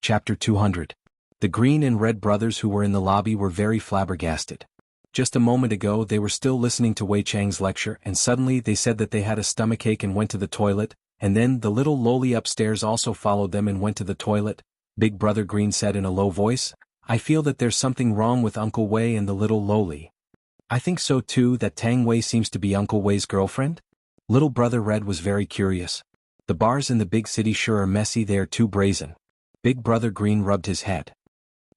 Chapter 200. The green and red brothers who were in the lobby were very flabbergasted. Just a moment ago they were still listening to Wei Chang's lecture and suddenly they said that they had a stomachache and went to the toilet, and then the little loli upstairs also followed them and went to the toilet. Big Brother Green said in a low voice, "I feel that there's something wrong with Uncle Wei and the little loli." "I think so too, that Tang Wei seems to be Uncle Wei's girlfriend?" Little Brother Red was very curious. "The bars in the big city sure are messy, they are too brazen." Big Brother Green rubbed his head.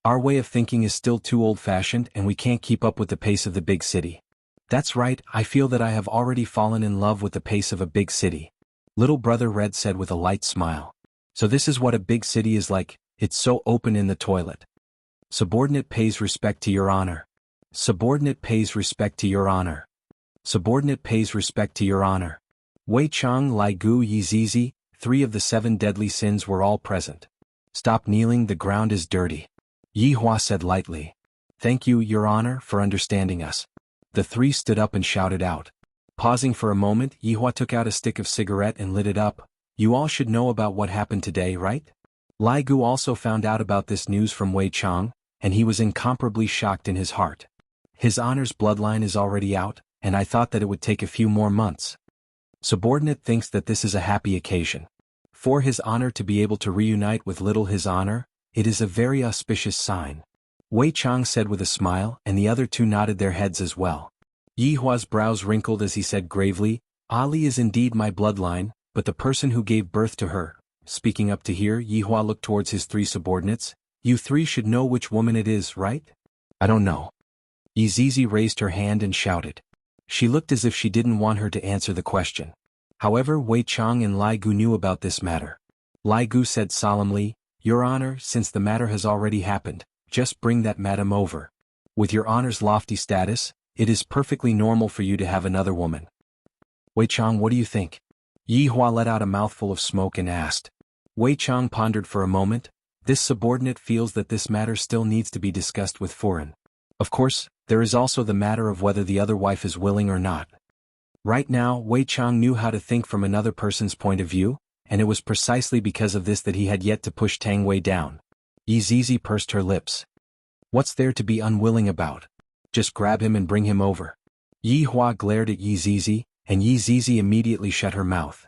"Our way of thinking is still too old-fashioned and we can't keep up with the pace of the big city." "That's right, I feel that I have already fallen in love with the pace of a big city," Little Brother Red said with a light smile. "So this is what a big city is like, it's so open in the toilet." Subordinate pays respect to your honor. Subordinate pays respect to your honor. Subordinate pays respect to your honor. Wei Chang, Lai Gu, Yi Zizi, 3 of the 7 deadly sins were all present. "Stop kneeling, the ground is dirty," Yi Hua said lightly. "Thank you, Your Honor, for understanding us." The 3 stood up and shouted out. Pausing for a moment, Yi Hua took out a stick of cigarette and lit it up. "You all should know about what happened today, right?" Lai Gu also found out about this news from Wei Chang, and he was incomparably shocked in his heart. "His Honor's bloodline is already out, and I thought that it would take a few more months." Subordinate thinks that this is a happy occasion. For His Honor to be able to reunite with little His Honor, it is a very auspicious sign. Wei Chang said with a smile, and the other 2 nodded their heads as well. Yi Hua's brows wrinkled as he said gravely, "Ali is indeed my bloodline, but the person who gave birth to her." Speaking up to here, Yi Hua looked towards his 3 subordinates. "You 3 should know which woman it is, right?" "I don't know." Yi Zizi raised her hand and shouted. She looked as if she didn't want her to answer the question. However, Wei Chang and Lai Gu knew about this matter. Lai Gu said solemnly, "Your Honor, since the matter has already happened, just bring that madam over. With your Honor's lofty status, it is perfectly normal for you to have another woman." "Wei Chang, what do you think?" Yi Hua let out a mouthful of smoke and asked. Wei Chang pondered for a moment. This subordinate feels that this matter still needs to be discussed with Furen. Of course, there is also the matter of whether the other wife is willing or not. Right now, Wei Chang knew how to think from another person's point of view, and it was precisely because of this that he had yet to push Tang Wei down. Yi Zizi pursed her lips. "What's there to be unwilling about? Just grab him and bring him over." Yi Hua glared at Yi Zizi, and Yi Zizi immediately shut her mouth.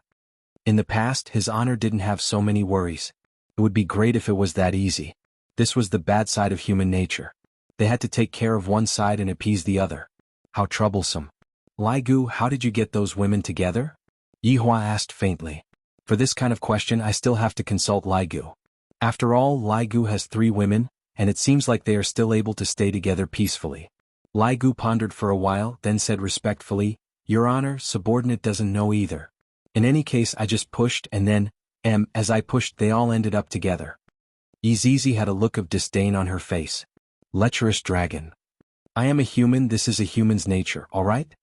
In the past, His Honor didn't have so many worries. It would be great if it was that easy. This was the bad side of human nature. They had to take care of one side and appease the other. How troublesome. "Lai Gu, how did you get those women together?" Yi Hua asked faintly. For this kind of question I still have to consult Lai Gu. After all, Lai Gu has 3 women, and it seems like they are still able to stay together peacefully. Lai Gu pondered for a while, then said respectfully, "Your Honor, subordinate doesn't know either. In any case I just pushed and then, as I pushed they all ended up together." Yi Zizi had a look of disdain on her face. "Lecherous dragon. I am a human, this is a human's nature, alright?"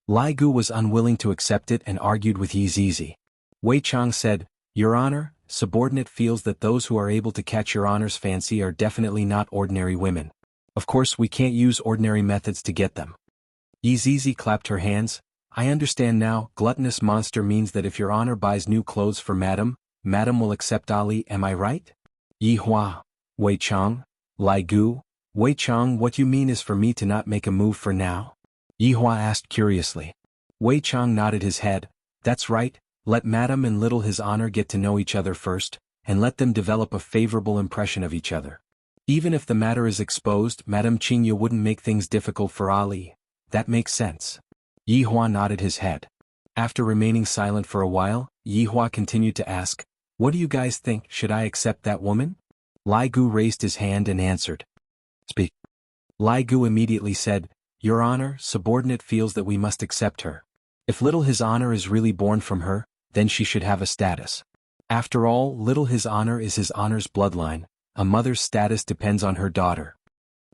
Lai Gu was unwilling to accept it and argued with Yi Zizi. Wei Chang said, "Your Honor, subordinate feels that those who are able to catch Your Honor's fancy are definitely not ordinary women. Of course we can't use ordinary methods to get them." Yi Zizi clapped her hands. "I understand now, gluttonous monster means that if Your Honor buys new clothes for Madam will accept Ali, am I right?" Yi Hua, Wei Chang, Lai Gu. "Wei Chang, what you mean is for me to not make a move for now?" Yi Hua asked curiously. Wei Chang nodded his head. "That's right, let Madam and little His Honor get to know each other first, and let them develop a favorable impression of each other. Even if the matter is exposed, Madam Qingya wouldn't make things difficult for Ali. That makes sense." Yi Hua nodded his head. After remaining silent for a while, Yi Hua continued to ask, "What do you guys think, should I accept that woman?" Lai Gu raised his hand and answered. "Speak." Lai Gu immediately said, "Your Honor, subordinate feels that we must accept her. If little His Honor is really born from her, then she should have a status. After all, little His Honor is His Honor's bloodline, a mother's status depends on her daughter."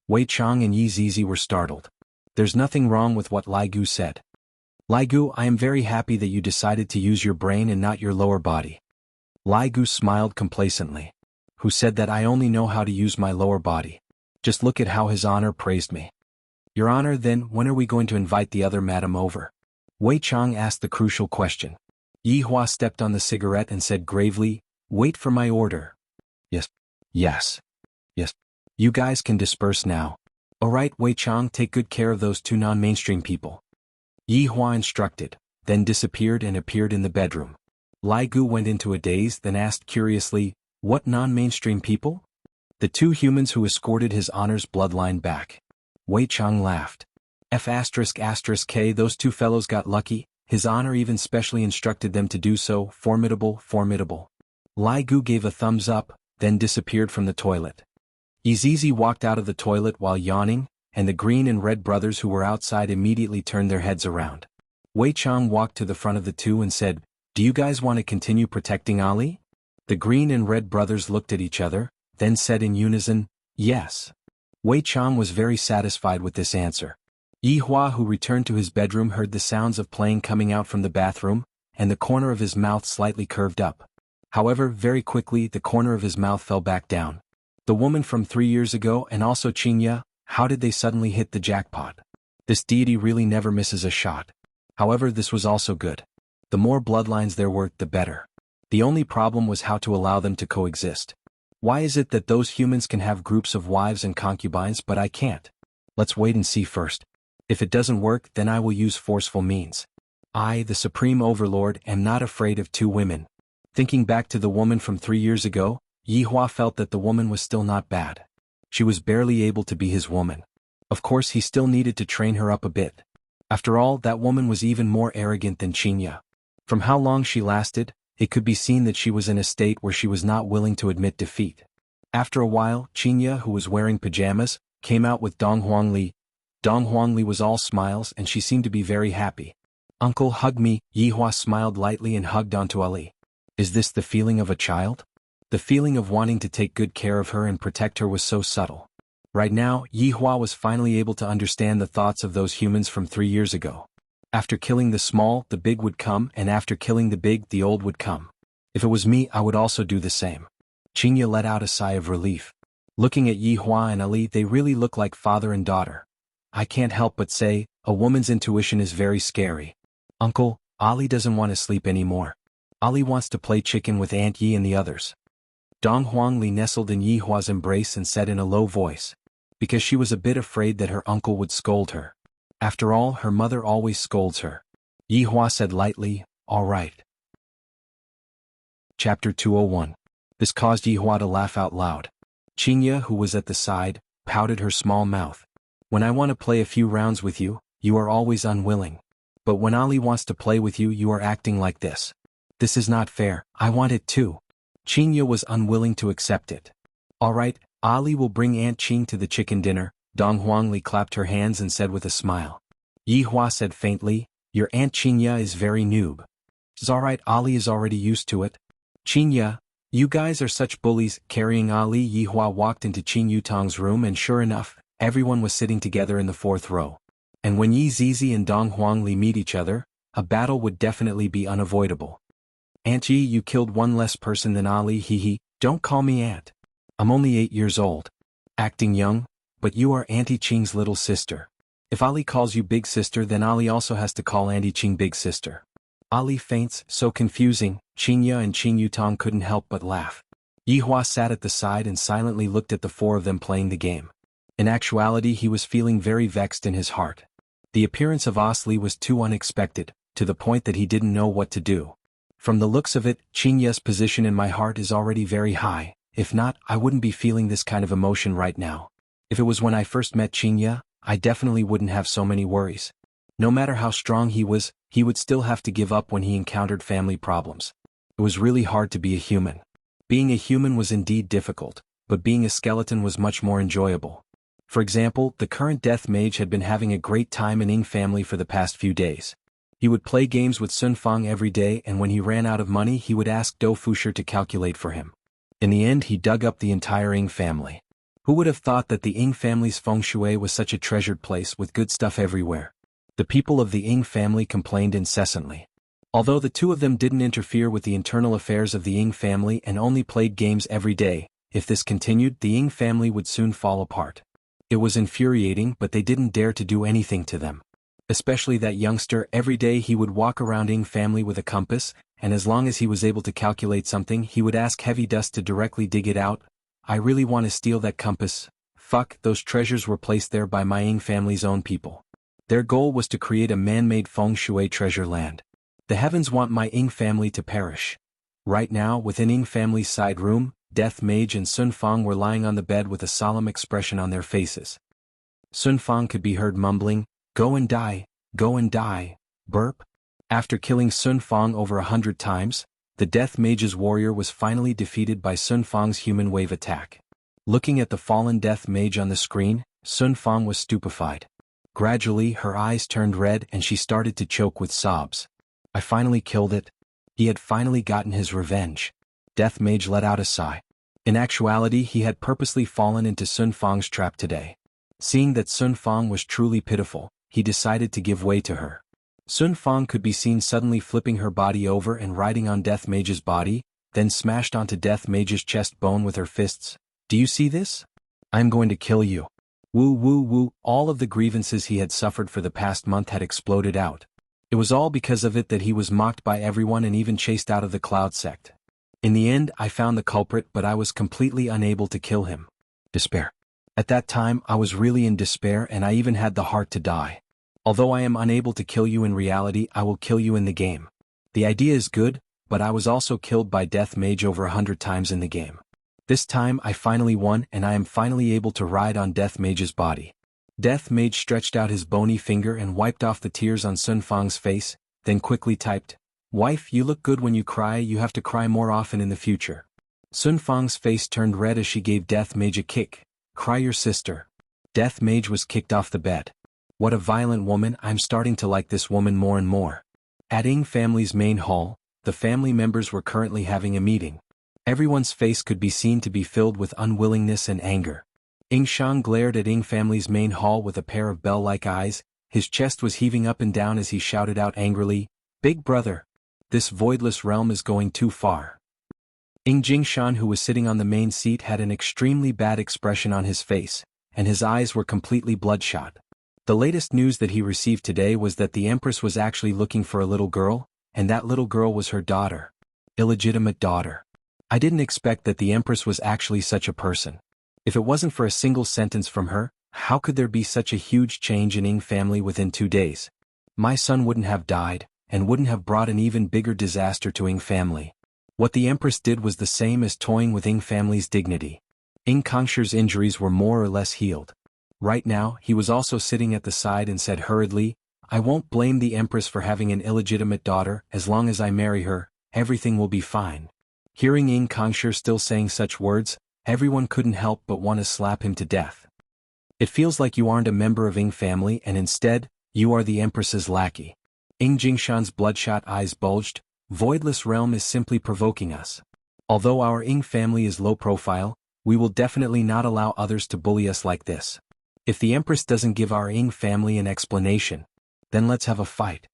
Wei Chang and Yi Zizi were startled. There's nothing wrong with what Lai Gu said. "Lai Gu, I am very happy that you decided to use your brain and not your lower body." Lai Gu smiled complacently. "Who said that I only know how to use my lower body? Just look at how His Honor praised me." "Your Honor, then, when are we going to invite the other madam over?" Wei Chang asked the crucial question. Yi Hua stepped on the cigarette and said gravely, "Wait for my order." "Yes." Yes. Yes. You guys can disperse now. Alright, Wei Chang, take good care of those two non-mainstream people. Yi Hua instructed, then disappeared and appeared in the bedroom. Lai Gu went into a daze, then asked curiously, what non-mainstream people? The two humans who escorted his honor's bloodline back. Wei Chang laughed. F***K, those two fellows got lucky, his honor even specially instructed them to do so, formidable, formidable. Lai Gu gave a thumbs up, then disappeared from the toilet. Yizizi walked out of the toilet while yawning, and the green and red brothers who were outside immediately turned their heads around. Wei Chang walked to the front of the two and said, do you guys want to continue protecting Ali? The green and red brothers looked at each other, then said in unison, yes. Wei Chang was very satisfied with this answer. Yi Hua, who returned to his bedroom, heard the sounds of playing coming out from the bathroom, and the corner of his mouth slightly curved up. However, very quickly the corner of his mouth fell back down. The woman from 3 years ago and also Xianxia, how did they suddenly hit the jackpot? This deity really never misses a shot. However, this was also good. The more bloodlines there were, the better. The only problem was how to allow them to coexist. Why is it that those humans can have groups of wives and concubines but I can't? Let's wait and see first. If it doesn't work, then I will use forceful means. I, the Supreme Overlord, am not afraid of two women. Thinking back to the woman from 3 years ago, Yi Hua felt that the woman was still not bad. She was barely able to be his woman. Of course, he still needed to train her up a bit. After all, that woman was even more arrogant than Xianxia. From how long she lasted, it could be seen that she was in a state where she was not willing to admit defeat. After a while, Xianxia, who was wearing pajamas, came out with Dong Huangli. Dong Huangli was all smiles and she seemed to be very happy. Uncle, hug me. Yi Hua smiled lightly and hugged onto Ali. Is this the feeling of a child? The feeling of wanting to take good care of her and protect her was so subtle. Right now, Yi Hua was finally able to understand the thoughts of those humans from 3 years ago. After killing the small, the big would come, and after killing the big, the old would come. If it was me, I would also do the same. Xianxia let out a sigh of relief. Looking at Yi Hua and Ali, they really look like father and daughter. I can't help but say, a woman's intuition is very scary. Uncle, Ali doesn't want to sleep anymore. Ali wants to play chicken with Aunt Yi and the others. Dong Huangli nestled in Yi Hua's embrace and said in a low voice, because she was a bit afraid that her uncle would scold her. After all, her mother always scolds her. Yi Hua said lightly, all right. Chapter 201. This caused Yi Hua to laugh out loud. Xianxia, who was at the side, pouted her small mouth. When I want to play a few rounds with you, you are always unwilling. But when Ali wants to play with you, you are acting like this. This is not fair, I want it too. Xianxia was unwilling to accept it. All right, Ali will bring Aunt Qing to the chicken dinner. Dong Huangli clapped her hands and said with a smile. Yi Hua said faintly, your Aunt Xianxia is very noob. It's all right, Ali is already used to it. Xianxia, you guys are such bullies. Carrying Ali, Yi Hua walked into Qing Yutong's room and sure enough, everyone was sitting together in the 4th row. And when Yi Zizi and Dong Huangli meet each other, a battle would definitely be unavoidable. Aunt Yi, you killed one less person than Ali, hee. Don't call me Aunt. I'm only 8 years old. Acting young, but you are Auntie Qing's little sister. If Ali calls you big sister, then Ali also has to call Auntie Qing big sister. Ali faints, so confusing. Xianxia and Qing Yutong couldn't help but laugh. Yi Hua sat at the side and silently looked at the 4 of them playing the game. In actuality, he was feeling very vexed in his heart. The appearance of Osli was too unexpected, to the point that he didn't know what to do. From the looks of it, Xianxia's position in my heart is already very high. If not, I wouldn't be feeling this kind of emotion right now. If it was when I first met Xianxia, I definitely wouldn't have so many worries. No matter how strong he was, he would still have to give up when he encountered family problems. It was really hard to be a human. Being a human was indeed difficult, but being a skeleton was much more enjoyable. For example, the current death mage had been having a great time in Ying family for the past few days. He would play games with Sun Fang every day, and when he ran out of money he would ask Do Fusher to calculate for him. In the end he dug up the entire Ying family. Who would have thought that the Ying family's feng shui was such a treasured place with good stuff everywhere? The people of the Ying family complained incessantly. Although the 2 of them didn't interfere with the internal affairs of the Ying family and only played games every day, if this continued, the Ying family would soon fall apart. It was infuriating, but they didn't dare to do anything to them. Especially that youngster. Every day he would walk around Ying family with a compass, and as long as he was able to calculate something he would ask Heavy Dust to directly dig it out. I really want to steal that compass. Fuck, those treasures were placed there by my Ying family's own people. Their goal was to create a man-made feng shui treasure land. The heavens want my Ying family to perish. Right now, within Ying family's side room, Death Mage and Sun Fang were lying on the bed with a solemn expression on their faces. Sun Fang could be heard mumbling, "Go and die, go and die," burp. After killing Sun Fang over 100 times, the Death Mage's warrior was finally defeated by Sun Fang's human wave attack. Looking at the fallen Death Mage on the screen, Sun Fang was stupefied. Gradually, her eyes turned red and she started to choke with sobs. I finally killed it. He had finally gotten his revenge. Death Mage let out a sigh. In actuality, he had purposely fallen into Sun Fang's trap today. Seeing that Sun Fang was truly pitiful, he decided to give way to her. Sun Fang could be seen suddenly flipping her body over and riding on Death Mage's body, then smashed onto Death Mage's chest bone with her fists. "Do you see this? I'm going to kill you." Woo woo woo, all of the grievances he had suffered for the past month had exploded out. It was all because of it that he was mocked by everyone and even chased out of the Cloud sect. In the end, I found the culprit, but I was completely unable to kill him. Despair. At that time, I was really in despair and I even had the heart to die. Although I am unable to kill you in reality, I will kill you in the game. The idea is good, but I was also killed by Death Mage over 100 times in the game. This time I finally won and I am finally able to ride on Death Mage's body. Death Mage stretched out his bony finger and wiped off the tears on Sun Fang's face, then quickly typed, "Wife, you look good when you cry, you have to cry more often in the future." Sun Fang's face turned red as she gave Death Mage a kick. "Cry your sister." Death Mage was kicked off the bed. What a violent woman, I'm starting to like this woman more and more. At Ying family's main hall, the family members were currently having a meeting. Everyone's face could be seen to be filled with unwillingness and anger. Ying Shang glared at Ying family's main hall with a pair of bell-like eyes, his chest was heaving up and down as he shouted out angrily, "Big brother! This voidless realm is going too far." Ying Jingshan, who was sitting on the main seat, had an extremely bad expression on his face, and his eyes were completely bloodshot. The latest news that he received today was that the Empress was actually looking for a little girl, and that little girl was her daughter. Illegitimate daughter. I didn't expect that the Empress was actually such a person. If it wasn't for a single sentence from her, how could there be such a huge change in Ying family within 2 days? My son wouldn't have died, and wouldn't have brought an even bigger disaster to Ying family. What the Empress did was the same as toying with Ying family's dignity. Ying Kongshi's injuries were more or less healed. Right now, he was also sitting at the side and said hurriedly, "I won't blame the Empress for having an illegitimate daughter, as long as I marry her, everything will be fine." Hearing Ying Kongshi still saying such words, everyone couldn't help but want to slap him to death. It feels like you aren't a member of Ying family and instead, you are the Empress's lackey. Ying Jingshan's bloodshot eyes bulged. Voidless realm is simply provoking us. Although our Ying family is low profile, we will definitely not allow others to bully us like this. If the Empress doesn't give our Ying family an explanation, then let's have a fight.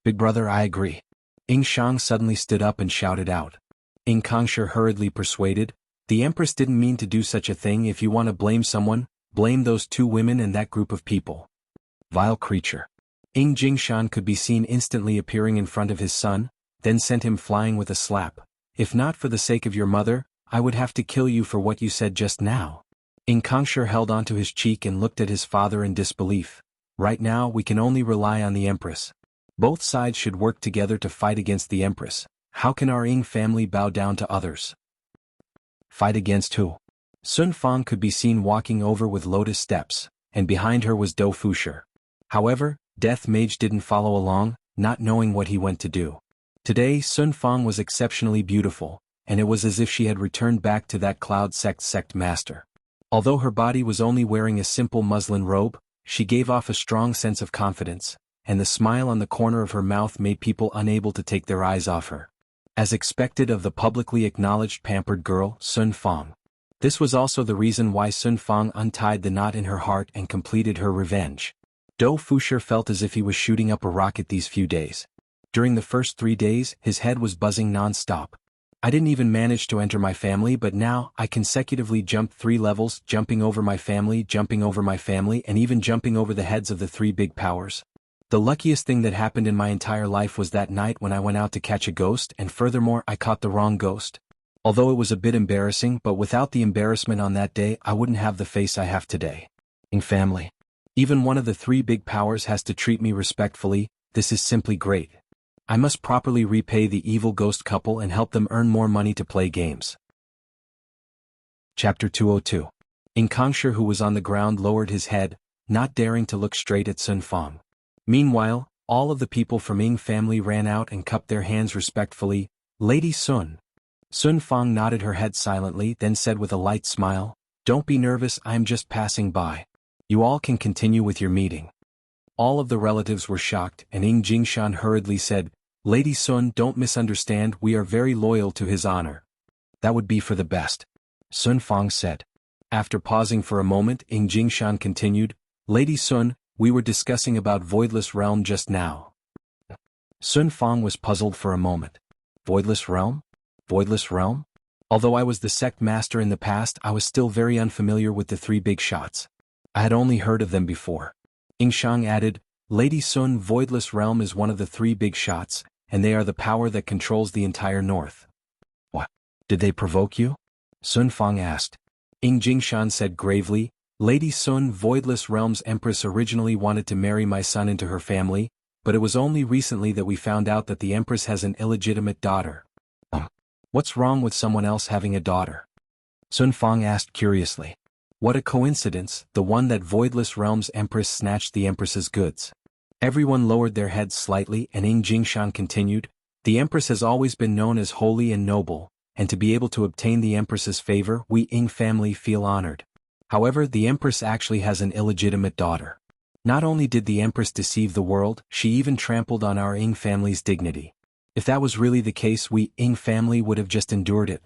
Big brother, I agree. Ying Shang suddenly stood up and shouted out. Ying Kongshi hurriedly persuaded, "The Empress didn't mean to do such a thing. If you want to blame someone, blame those 2 women and that group of people." Vile creature. Ying Jingshan could be seen instantly appearing in front of his son, then sent him flying with a slap. "If not for the sake of your mother, I would have to kill you for what you said just now." Ying Kongshi held onto his cheek and looked at his father in disbelief. Right now we can only rely on the Empress. Both sides should work together to fight against the Empress. How can our Ying family bow down to others? Fight against who? Sun Fang could be seen walking over with lotus steps, and behind her was Do Fushi. However, Death Mage didn't follow along, not knowing what he went to do. Today Sun Fang was exceptionally beautiful, and it was as if she had returned back to that Cloud sect master. Although her body was only wearing a simple muslin robe, she gave off a strong sense of confidence, and the smile on the corner of her mouth made people unable to take their eyes off her. As expected of the publicly acknowledged pampered girl, Sun Fang. This was also the reason why Sun Fang untied the knot in her heart and completed her revenge. Do Fushi felt as if he was shooting up a rocket these few days. During the first 3 days, his head was buzzing non-stop. I didn't even manage to enter my family, but now I consecutively jumped 3 levels, jumping over my family, and even jumping over the heads of the 3 big powers. The luckiest thing that happened in my entire life was that night when I went out to catch a ghost, and furthermore I caught the wrong ghost. Although it was a bit embarrassing, but without the embarrassment on that day I wouldn't have the face I have today. In family. Even one of the three big powers has to treat me respectfully. This is simply great. I must properly repay the evil ghost couple and help them earn more money to play games. Chapter 202. Xianxia, who was on the ground, lowered his head, not daring to look straight at Sun Fang. Meanwhile, all of the people from Ying family ran out and cupped their hands respectfully. Lady Sun. Sun Fang nodded her head silently, then said with a light smile, "Don't be nervous, I am just passing by. You all can continue with your meeting." All of the relatives were shocked, and Ying Jingshan hurriedly said, "Lady Sun, don't misunderstand, we are very loyal to his honor." "That would be for the best," Sun Fang said. After pausing for a moment, Ying Jingshan continued, "Lady Sun, we were discussing about Voidless Realm just now." Sun Fang was puzzled for a moment. Voidless Realm? Voidless Realm? Although I was the sect master in the past, I was still very unfamiliar with the three big shots. I had only heard of them before. Ying Shang added, "Lady Sun, Voidless Realm is one of the three big shots, and they are the power that controls the entire north." "What? Did they provoke you?" Sun Fang asked. Ying Jingshan said gravely, "Lady Sun, Voidless Realm's empress originally wanted to marry my son into her family, but it was only recently that we found out that the empress has an illegitimate daughter." "What's wrong with someone else having a daughter?" Sun Fang asked curiously. "What a coincidence, the one that Voidless Realm's empress snatched the empress's goods." Everyone lowered their heads slightly, and Ying Jingshan continued, "The empress has always been known as holy and noble, and to be able to obtain the empress's favor, we Ying family feel honored. However, the empress actually has an illegitimate daughter. Not only did the empress deceive the world, she even trampled on our Ying family's dignity. If that was really the case, we Ying family would have just endured it.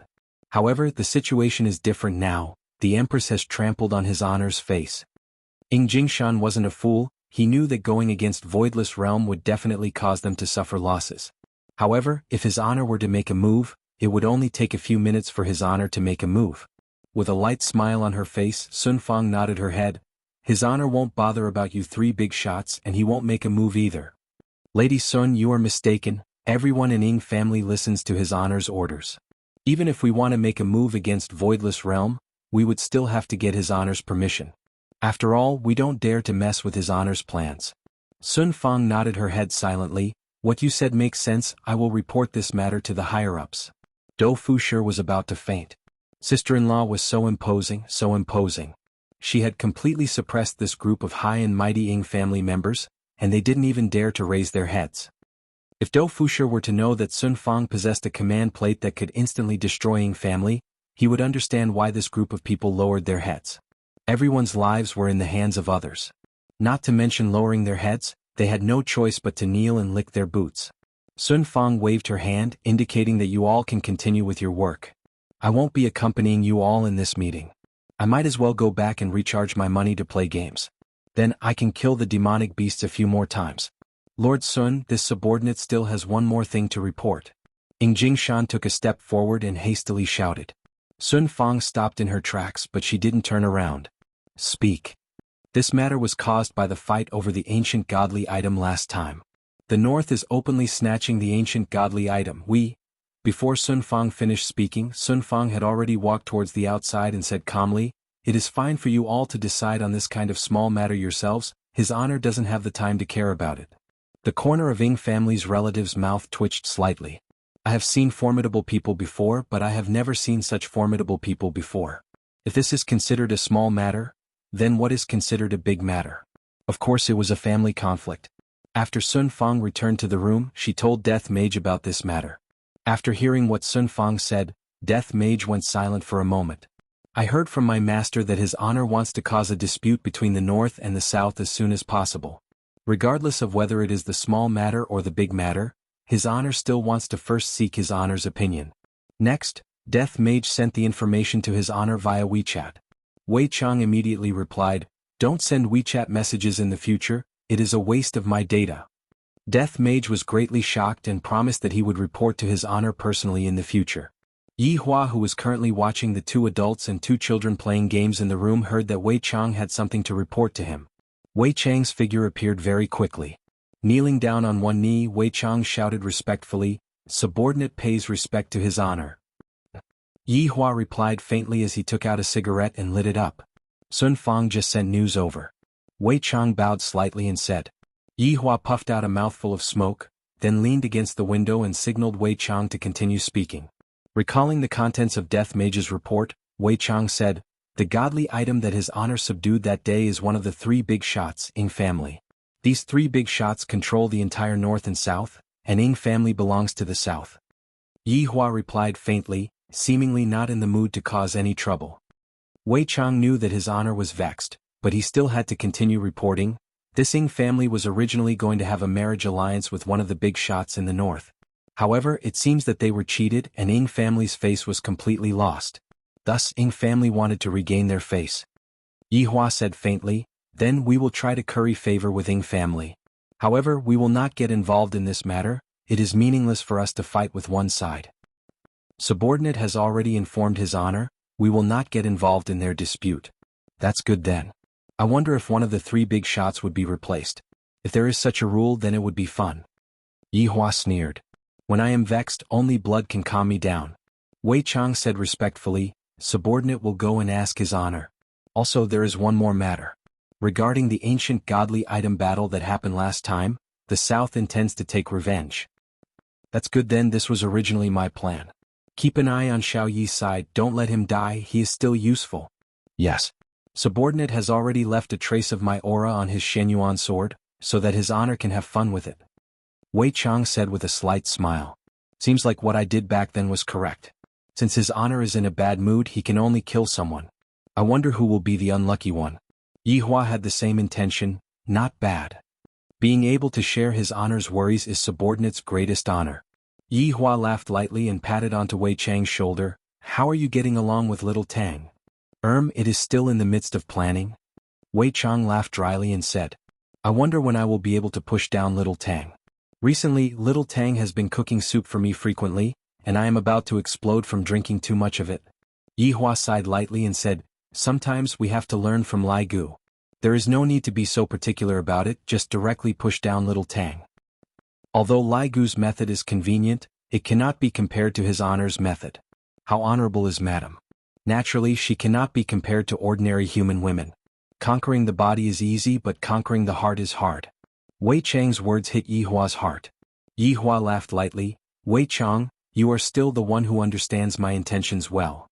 However, the situation is different now. The empress has trampled on his honor's face." Ying Jingshan wasn't a fool. He knew that going against Voidless Realm would definitely cause them to suffer losses. However, if his honor were to make a move, it would only take a few minutes for his honor to make a move. With a light smile on her face, Sun Fang nodded her head. "His honor won't bother about you three big shots, and he won't make a move either." "Lady Sun, you are mistaken. Everyone in Ying family listens to his honor's orders. Even if we want to make a move against Voidless Realm, we would still have to get his honor's permission. After all, we don't dare to mess with his honor's plans." Sun Fang nodded her head silently. "What you said makes sense. I will report this matter to the higher-ups." Dou Fushi was about to faint. Sister-in-law was so imposing, so imposing. She had completely suppressed this group of high and mighty Ying family members, and they didn't even dare to raise their heads. If Dou Fushi were to know that Sun Fang possessed a command plate that could instantly destroy Ying family, he would understand why this group of people lowered their heads. Everyone's lives were in the hands of others. Not to mention lowering their heads, they had no choice but to kneel and lick their boots. Sun Fang waved her hand, indicating that you all can continue with your work. "I won't be accompanying you all in this meeting. I might as well go back and recharge my money to play games. Then I can kill the demonic beasts a few more times." "Lord Sun, this subordinate still has one more thing to report." Ying Jingshan took a step forward and hastily shouted. Sun Fang stopped in her tracks, but she didn't turn around. "Speak." "This matter was caused by the fight over the ancient godly item last time. The North is openly snatching the ancient godly item. Before Sun Fang finished speaking, Sun Fang had already walked towards the outside and said calmly, "It is fine for you all to decide on this kind of small matter yourselves. His honor doesn't have the time to care about it." The corner of Ying family's relative's mouth twitched slightly. "I have seen formidable people before, but I have never seen such formidable people before. If this is considered a small matter, then what is considered a big matter?" Of course it was a family conflict. After Sun Fang returned to the room, she told Death Mage about this matter. After hearing what Sun Fang said, Death Mage went silent for a moment. "I heard from my master that his honor wants to cause a dispute between the North and the South as soon as possible. Regardless of whether it is the small matter or the big matter, his honor still wants to first seek his honor's opinion." Next, Death Mage sent the information to his honor via WeChat. Wei Chang immediately replied, "Don't send WeChat messages in the future, it is a waste of my data." Death Mage was greatly shocked and promised that he would report to his honor personally in the future. Yi Hua, who was currently watching the two adults and two children playing games in the room, heard that Wei Chang had something to report to him. Wei Chang's figure appeared very quickly. Kneeling down on one knee, Wei Chang shouted respectfully, "Subordinate pays respect to his honor." Yi Hua replied faintly as he took out a cigarette and lit it up. Sun Fang just sent news over. Wei Chang bowed slightly and said. Yi Hua puffed out a mouthful of smoke, then leaned against the window and signaled Wei Chang to continue speaking. Recalling the contents of Death Mage's report, Wei Chang said, "The godly item that His Honor subdued that day is one of the 3 big shots, Ing family. These 3 big shots control the entire north and south, and Ing family belongs to the south." Yi Hua replied faintly, seemingly not in the mood to cause any trouble. Wei Chang knew that His Honor was vexed, but he still had to continue reporting. This Ing family was originally going to have a marriage alliance with one of the big shots in the north. However, it seems that they were cheated and Ing family's face was completely lost. Thus Ing family wanted to regain their face. Yi Hua said faintly, "Then we will try to curry favor with Ing family. However, we will not get involved in this matter. It is meaningless for us to fight with one side. Subordinate has already informed His Honor, we will not get involved in their dispute." "That's good then. I wonder if one of the 3 big shots would be replaced. If there is such a rule, then it would be fun." Yi Hua sneered. "When I am vexed, only blood can calm me down." Wei Chang said respectfully, "Subordinate will go and ask His Honor. Also there is one more matter. Regarding the ancient godly item battle that happened last time, the South intends to take revenge." "That's good then, this was originally my plan. Keep an eye on Xiao Yi's side, don't let him die, he is still useful." "Yes. Subordinate has already left a trace of my aura on his xuanhuan sword, so that His Honor can have fun with it." Wei Chang said with a slight smile. "Seems like what I did back then was correct. Since His Honor is in a bad mood, he can only kill someone. I wonder who will be the unlucky one." Yi Hua had the same intention, not bad. Being able to share His Honor's worries is Subordinate's greatest honor. Yi Hua laughed lightly and patted onto Wei Chang's shoulder. "How are you getting along with little Tang?" It is still in the midst of planning." Wei Chang laughed dryly and said, "I wonder when I will be able to push down little Tang. Recently, little Tang has been cooking soup for me frequently, and I am about to explode from drinking too much of it." Yi Hua sighed lightly and said, "Sometimes we have to learn from Lai Gu. There is no need to be so particular about it, just directly push down little Tang." Although Lai Gu's method is convenient, it cannot be compared to His Honor's method. How honorable is Madam? Naturally, she cannot be compared to ordinary human women. Conquering the body is easy, but conquering the heart is hard. Wei Chang's words hit Yi Hua's heart. Yi Hua laughed lightly. "Wei Chang, you are still the one who understands my intentions well.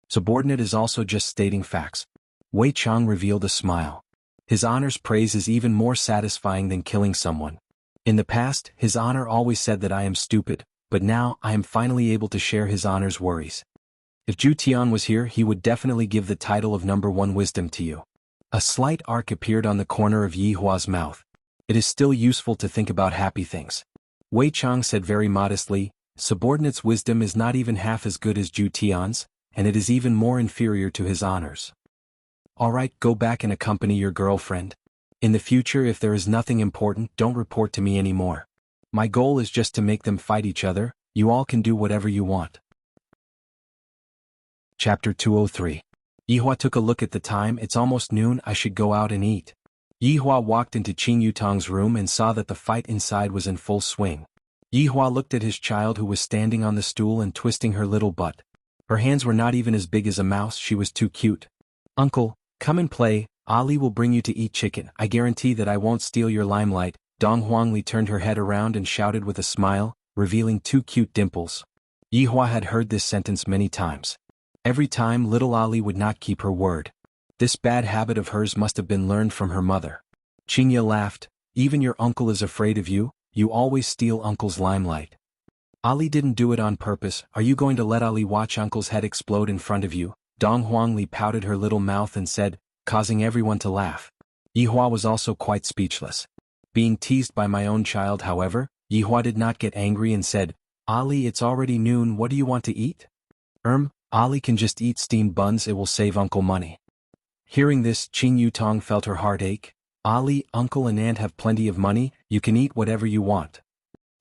Subordinate is also just stating facts." Wei Chang revealed a smile. His Honor's praise is even more satisfying than killing someone. In the past, His Honor always said that I am stupid, but now I am finally able to share His Honor's worries. If Zhu Tian was here, he would definitely give the title of #1 wisdom to you. A slight arc appeared on the corner of Yi Hua's mouth. "It is still useful to think about happy things." Wei Chang said very modestly, "Subordinate's wisdom is not even half as good as Zhu Tian's, and it is even more inferior to His Honor's." "Alright, go back and accompany your girlfriend. In the future, if there is nothing important, don't report to me anymore. My goal is just to make them fight each other. You all can do whatever you want." Chapter 203. Yi Hua took a look at the time. "It's almost noon, I should go out and eat." Yi Hua walked into Qing Yutong's room and saw that the fight inside was in full swing. Yi Hua looked at his child who was standing on the stool and twisting her little butt. Her hands were not even as big as a mouse, she was too cute. "Uncle, come and play, Ali will bring you to eat chicken, I guarantee that I won't steal your limelight." Dong Huangli turned her head around and shouted with a smile, revealing 2 cute dimples. Yi Hua had heard this sentence many times. Every time little Ali would not keep her word. This bad habit of hers must have been learned from her mother. Qingya laughed. "Even your uncle is afraid of you, you always steal uncle's limelight." "Ali didn't do it on purpose, are you going to let Ali watch uncle's head explode in front of you?" Dong Huangli pouted her little mouth and said, causing everyone to laugh. Yi Hua was also quite speechless. Being teased by my own child, however, Yi Hua did not get angry and said, "Ali, it's already noon, what do you want to eat?" Ali can just eat steamed buns, it will save uncle money." Hearing this, Qing Yutong felt her heart ache. "Ali, uncle and aunt have plenty of money, you can eat whatever you want."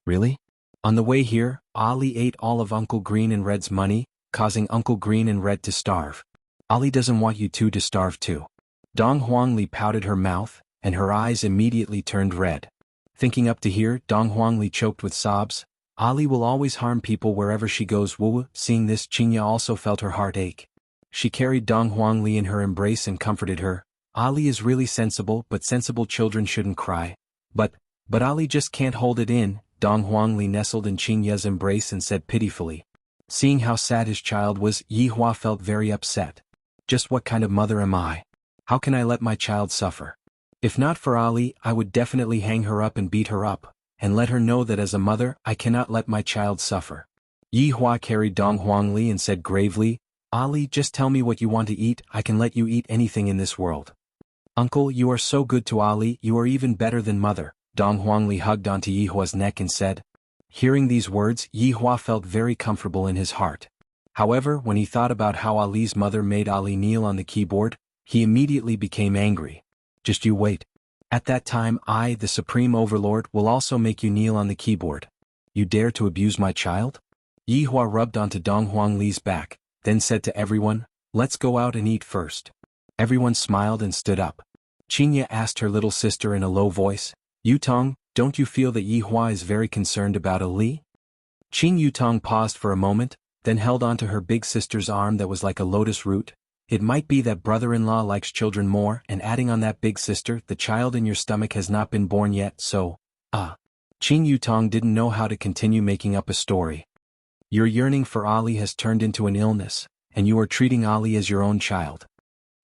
"Really?" On the way here, Ali ate all of Uncle Green and Red's money, causing Uncle Green and Red to starve. "Ali doesn't want you two to starve too." Dong Huangli pouted her mouth, and her eyes immediately turned red. Thinking up to here, Dong Huangli choked with sobs. Ali will always harm people wherever she goes. Wu. Seeing this, Xianxia also felt her heart ache. She carried Dong Huangli in her embrace and comforted her. Ali is really sensible, but sensible children shouldn't cry. But Ali just can't hold it in. Dong Huangli nestled in Xianxia's embrace and said pitifully. Seeing how sad his child was, Yi Hua felt very upset. Just what kind of mother am I? How can I let my child suffer? If not for Ali, I would definitely hang her up and beat her up, and let her know that as a mother, I cannot let my child suffer. Yi Hua carried Dong Huangli and said gravely, Ali, just tell me what you want to eat, I can let you eat anything in this world. Uncle, you are so good to Ali, you are even better than mother. Dong Huangli hugged onto Yi Hua's neck and said. Hearing these words, Yi Hua felt very comfortable in his heart. However, when he thought about how Ali's mother made Ali kneel on the keyboard, he immediately became angry. Just you wait. At that time I, the Supreme Overlord, will also make you kneel on the keyboard. You dare to abuse my child? Yi Hua rubbed onto Dong Huangli's back, then said to everyone, let's go out and eat first. Everyone smiled and stood up. Xianxia asked her little sister in a low voice, Yutong, don't you feel that Yi Hua is very concerned about Ali? Qing Yutong paused for a moment, then held onto her big sister's arm that was like a lotus root. It might be that brother-in-law likes children more, and adding on that big sister, the child in your stomach has not been born yet, so, Qing Yutong didn't know how to continue making up a story. Your yearning for Ali has turned into an illness, and you are treating Ali as your own child.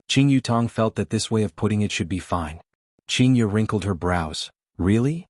Qing Yutong felt that this way of putting it should be fine. Xianxia wrinkled her brows. Really?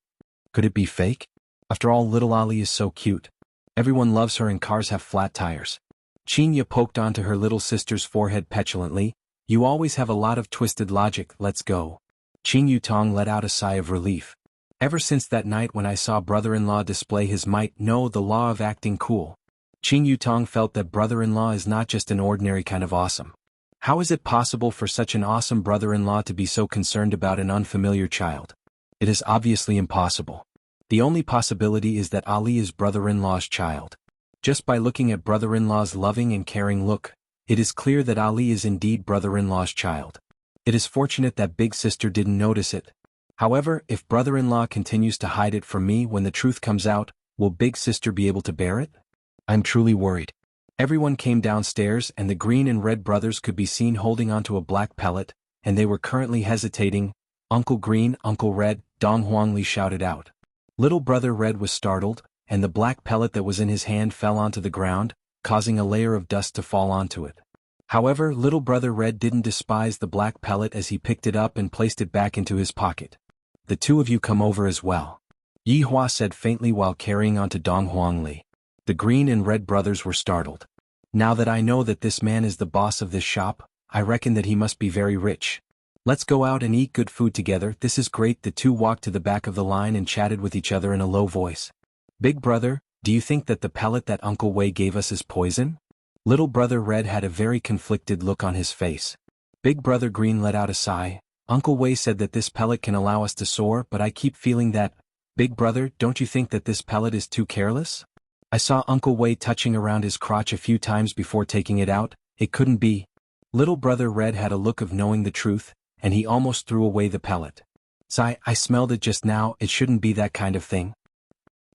Could it be fake? After all, little Ali is so cute. Everyone loves her and cars have flat tires. Xianxia poked onto her little sister's forehead petulantly. You always have a lot of twisted logic, let's go. Qing Yutong let out a sigh of relief. Ever since that night when I saw brother-in-law display his might, the law of acting cool. Qing Yutong felt that brother-in-law is not just an ordinary kind of awesome. How is it possible for such an awesome brother-in-law to be so concerned about an unfamiliar child? It is obviously impossible. The only possibility is that Ali is brother-in-law's child. Just by looking at brother-in-law's loving and caring look, it is clear that Ali is indeed brother-in-law's child. It is fortunate that big sister didn't notice it. However, if brother-in-law continues to hide it from me when the truth comes out, will big sister be able to bear it? I'm truly worried. Everyone came downstairs and the green and red brothers could be seen holding onto a black pellet, and they were currently hesitating. Uncle Green, Uncle Red, Dong Huangli shouted out. Little brother Red was startled, and the black pellet that was in his hand fell onto the ground, causing a layer of dust to fall onto it. However, little brother Red didn't despise the black pellet as he picked it up and placed it back into his pocket. The two of you come over as well. Yi Hua said faintly while carrying onto Dong Huangli. The green and red brothers were startled. Now that I know that this man is the boss of this shop, I reckon that he must be very rich. Let's go out and eat good food together, this is great. The two walked to the back of the line and chatted with each other in a low voice. Big brother, do you think that the pellet that Uncle Wei gave us is poison? Little brother Red had a very conflicted look on his face. Big brother Green let out a sigh. Uncle Wei said that this pellet can allow us to soar, but I keep feeling that. Big brother, don't you think that this pellet is too careless? I saw Uncle Wei touching around his crotch a few times before taking it out, it couldn't be. Little brother Red had a look of knowing the truth, and he almost threw away the pellet. Sigh, I smelled it just now, it shouldn't be that kind of thing.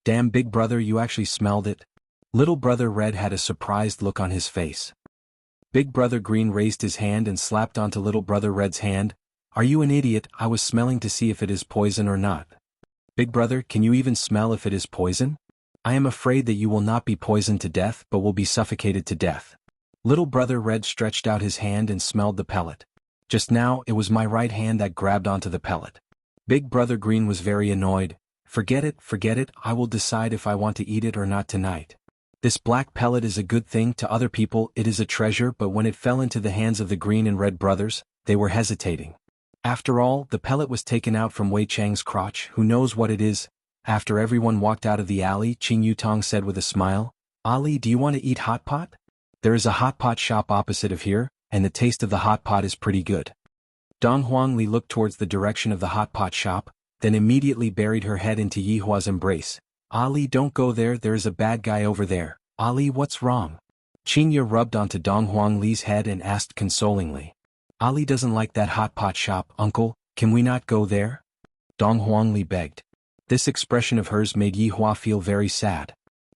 Damn big brother, you actually smelled it? Little brother Red had a surprised look on his face. Big brother Green raised his hand and slapped onto little brother Red's hand. Are you an idiot? I was smelling to see if it is poison or not. Big brother, can you even smell if it is poison? I am afraid that you will not be poisoned to death but will be suffocated to death. Little brother Red stretched out his hand and smelled the pellet. Just now, it was my right hand that grabbed onto the pellet. Big brother Green was very annoyed. Forget it, I will decide if I want to eat it or not tonight. This black pellet is a good thing, to other people it is a treasure, but when it fell into the hands of the green and red brothers, they were hesitating. After all, the pellet was taken out from Wei Chang's crotch, who knows what it is? After everyone walked out of the alley, Qing Yutong said with a smile, Ali, do you want to eat hot pot? There is a hot pot shop opposite of here, and the taste of the hot pot is pretty good. Dong Huangli looked towards the direction of the hot pot shop, then immediately buried her head into Yi Hua's embrace. Ali, don't go there, there is a bad guy over there. Ali, what's wrong? Xianxia rubbed onto Dong Huangli's head and asked consolingly. Ali doesn't like that hot pot shop, uncle, can we not go there? Dong Huangli begged. This expression of hers made Yi Hua feel very sad.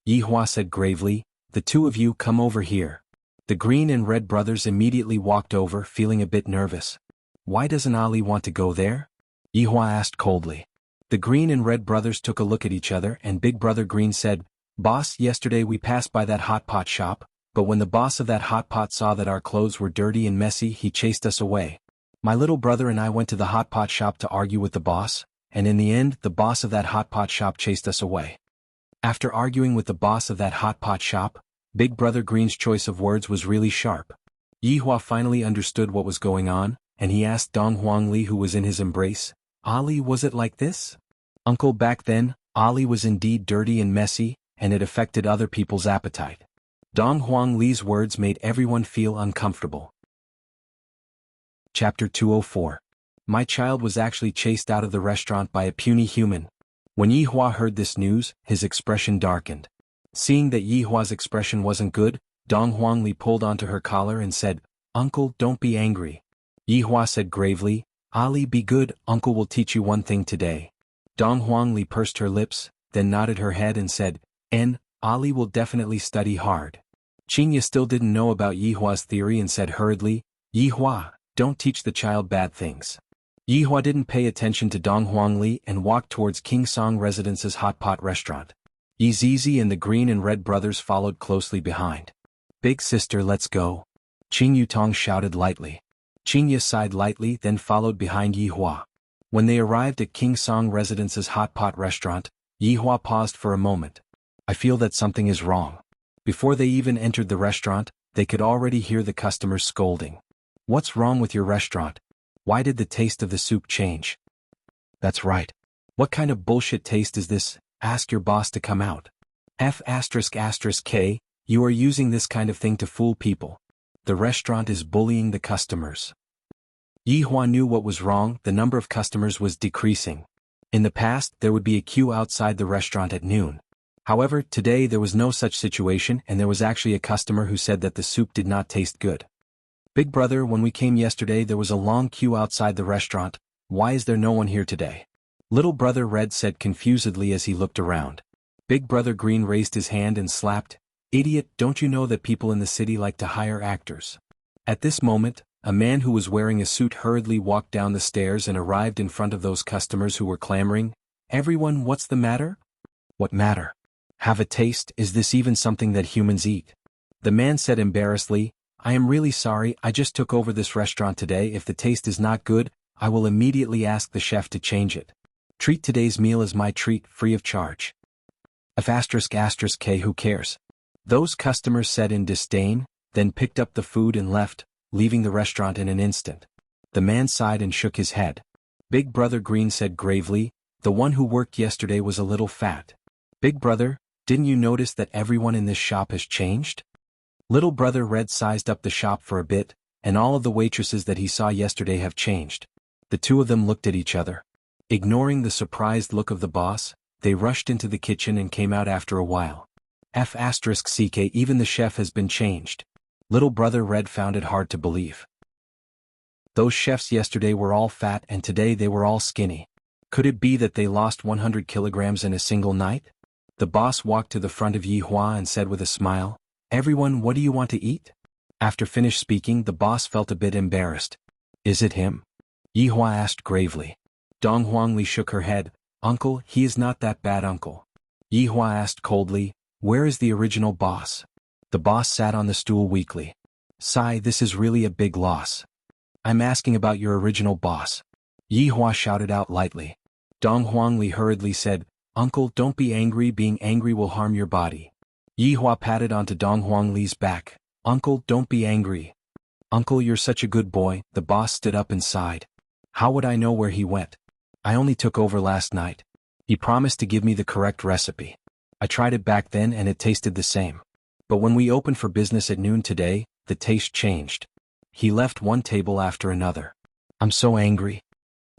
Yihua said gravely, "The two of you come over here." The green and red brothers immediately walked over, feeling a bit nervous. "Why doesn't Ali want to go there?" Yihua asked coldly. The green and red brothers took a look at each other and Big Brother Green said, "Boss, yesterday we passed by that hot pot shop, but when the boss of that hot pot saw that our clothes were dirty and messy, he chased us away. My little brother and I went to the hot pot shop to argue with the boss, and in the end the boss of that hot pot shop chased us away." After arguing with the boss of that hot pot shop, Big Brother Green's choice of words was really sharp. Yihua finally understood what was going on, and he asked Dong Huangli, who was in his embrace, "Ali, was it like this?" "Uncle, back then, Ali was indeed dirty and messy, and it affected other people's appetite." Dong Huangli's words made everyone feel uncomfortable. Chapter 204. My child was actually chased out of the restaurant by a puny human. When Yihua heard this news, his expression darkened. Seeing that Yihua's expression wasn't good, Dong Huangli pulled onto her collar and said, "Uncle, don't be angry." Yihua said gravely, "Ali, be good, Uncle will teach you one thing today." Dong Huangli pursed her lips, then nodded her head and said, Ali will definitely study hard." Xianxia still didn't know about Yihua's theory and said hurriedly, "Yihua, don't teach the child bad things." Yihua didn't pay attention to Dong Huangli and walked towards King Song Residence's hot pot restaurant. Yizizi and the green and red brothers followed closely behind. "Big sister, let's go," Qing Yutong shouted lightly. Xianxia sighed lightly, then followed behind Yihua. When they arrived at King Song Residence's hot pot restaurant, Yihua paused for a moment. "I feel that something is wrong." Before they even entered the restaurant, they could already hear the customers scolding. "What's wrong with your restaurant? Why did the taste of the soup change?" "That's right. What kind of bullshit taste is this? Ask your boss to come out." F***K, you are using this kind of thing to fool people. The restaurant is bullying the customers. Yihua knew what was wrong. The number of customers was decreasing. In the past, there would be a queue outside the restaurant at noon. However, today there was no such situation and there was actually a customer who said that the soup did not taste good. "Big brother, when we came yesterday there was a long queue outside the restaurant. Why is there no one here today?" Little brother Red said confusedly as he looked around. Big brother Green raised his hand and slapped, "Idiot, don't you know that people in the city like to hire actors?" At this moment, a man who was wearing a suit hurriedly walked down the stairs and arrived in front of those customers who were clamoring, "Everyone, what's the matter?" "What matter? Have a taste, is this even something that humans eat?" The man said embarrassedly, "I am really sorry, I just took over this restaurant today. If the taste is not good, I will immediately ask the chef to change it. Treat today's meal as my treat, free of charge." F***K, who cares? Those customers said in disdain, then picked up the food and left, leaving the restaurant in an instant. The man sighed and shook his head. Big brother Green said gravely, "The one who worked yesterday was a little fat." "Big brother, didn't you notice that everyone in this shop has changed?" Little brother Red sized up the shop for a bit, and all of the waitresses that he saw yesterday have changed. The two of them looked at each other. Ignoring the surprised look of the boss, they rushed into the kitchen and came out after a while. F***ck, even the chef has been changed. Little brother Red found it hard to believe. Those chefs yesterday were all fat and today they were all skinny. Could it be that they lost 100 kilograms in a single night? The boss walked to the front of Yihua and said with a smile, "Everyone, what do you want to eat?" After finished speaking, the boss felt a bit embarrassed. "Is it him?" Yihua asked gravely. Dong Huangli shook her head, "Uncle, he is not that bad, Uncle." Yihua asked coldly, "Where is the original boss?" The boss sat on the stool weakly. "Sigh, this is really a big loss." "I'm asking about your original boss." Yihua shouted out lightly. Dong Huangli hurriedly said, "Uncle, don't be angry, being angry will harm your body." Yihua patted onto Dong Huangli's back. "Uncle, don't be angry." "Uncle, you're such a good boy." The boss stood up and sighed. "How would I know where he went? I only took over last night. He promised to give me the correct recipe. I tried it back then and it tasted the same. But when we opened for business at noon today, the taste changed. He left one table after another. I'm so angry."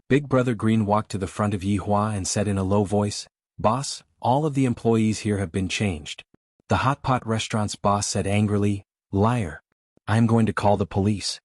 Big brother Green walked to the front of Yihua and said in a low voice, "Boss, all of the employees here have been changed." The hot pot restaurant's boss said angrily, "Liar. I am going to call the police."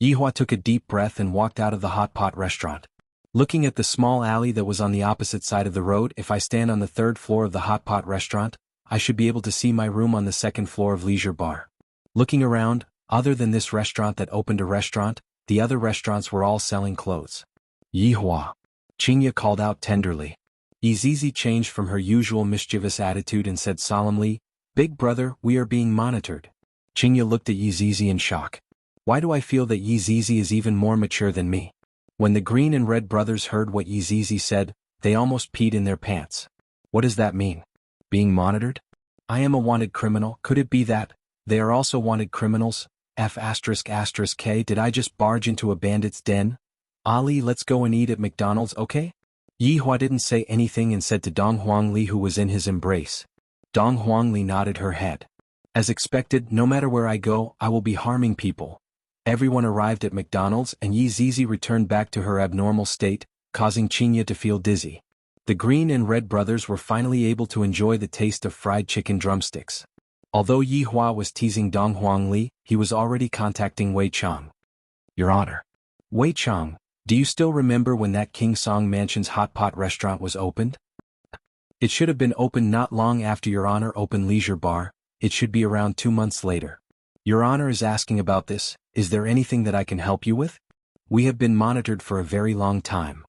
Yihua took a deep breath and walked out of the hot pot restaurant. Looking at the small alley that was on the opposite side of the road, if I stand on the third floor of the hot pot restaurant, I should be able to see my room on the second floor of Leisure Bar. Looking around, other than this restaurant that opened a restaurant, the other restaurants were all selling clothes. Yihua. Xianxia called out tenderly. Yizizi changed from her usual mischievous attitude and said solemnly, "Big brother, we are being monitored." Xianxia looked at Yizizi in shock. Why do I feel that Yizizi is even more mature than me? When the green and red brothers heard what Yizizi said, they almost peed in their pants. What does that mean? Being monitored? I am a wanted criminal, could it be that? They are also wanted criminals? F***K, did I just barge into a bandit's den? Ali, let's go and eat at McDonald's, okay? Yihua didn't say anything and said to Dong Huangli, who was in his embrace. Dong Huangli nodded her head. As expected, no matter where I go, I will be harming people. Everyone arrived at McDonald's and Yizizi returned back to her abnormal state, causing Xianxia to feel dizzy. The green and red brothers were finally able to enjoy the taste of fried chicken drumsticks. Although Yihua was teasing Dong Huangli, he was already contacting Wei Chang. Your Honor. Wei Chang, do you still remember when that King Song Mansion's hot pot restaurant was opened? It should have been opened not long after Your Honor opened Leisure Bar. It should be around 2 months later. Your Honor is asking about this. Is there anything that I can help you with? We have been monitored for a very long time.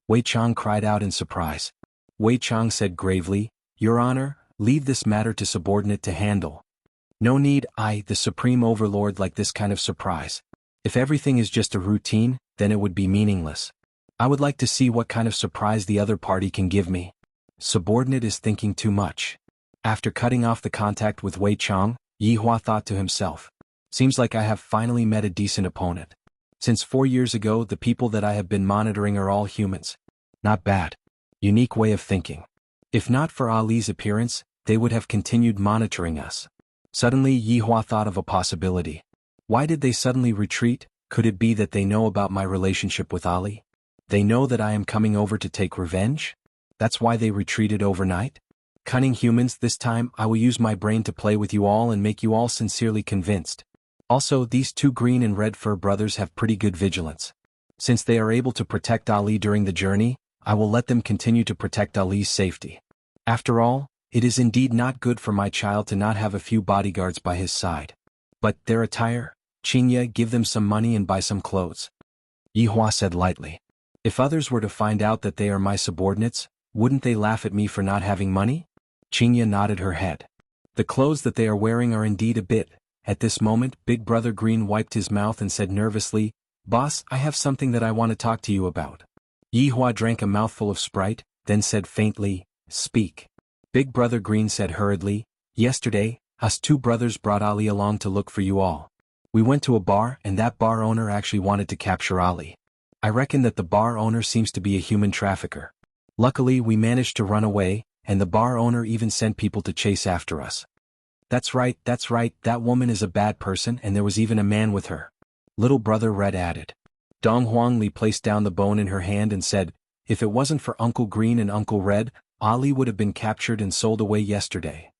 Wei Chang cried out in surprise. Wei Chang said gravely, Your Honor, leave this matter to subordinate to handle. No need, I, the Supreme Overlord, like this kind of surprise. If everything is just a routine, then it would be meaningless. I would like to see what kind of surprise the other party can give me. Subordinate is thinking too much. After cutting off the contact with Wei Chang, Yihua thought to himself. Seems like I have finally met a decent opponent. Since 4 years ago, the people that I have been monitoring are all humans. Not bad. Unique way of thinking. If not for Ali's appearance, they would have continued monitoring us. Suddenly Yihua thought of a possibility. Why did they suddenly retreat? Could it be that they know about my relationship with Ali? They know that I am coming over to take revenge? That's why they retreated overnight? Cunning humans, this time I will use my brain to play with you all and make you all sincerely convinced. Also, these 2 green and red fur brothers have pretty good vigilance. Since they are able to protect Ali during the journey, I will let them continue to protect Ali's safety. After all, it is indeed not good for my child to not have a few bodyguards by his side. But their attire? Xianxia, give them some money and buy some clothes. Yihua said lightly. If others were to find out that they are my subordinates, wouldn't they laugh at me for not having money? Xianxia nodded her head. The clothes that they are wearing are indeed a bit. At this moment, Big Brother Green wiped his mouth and said nervously, Boss, I have something that I want to talk to you about. Yihua drank a mouthful of Sprite, then said faintly, Speak. Big Brother Green said hurriedly, Yesterday, us 2 brothers brought Ali along to look for you all. We went to a bar and that bar owner actually wanted to capture Ali. I reckon that the bar owner seems to be a human trafficker. Luckily we managed to run away, and the bar owner even sent people to chase after us. That's right, that woman is a bad person and there was even a man with her. Little Brother Red added. Dong Huangli placed down the bone in her hand and said, If it wasn't for Uncle Green and Uncle Red, Ali would have been captured and sold away yesterday.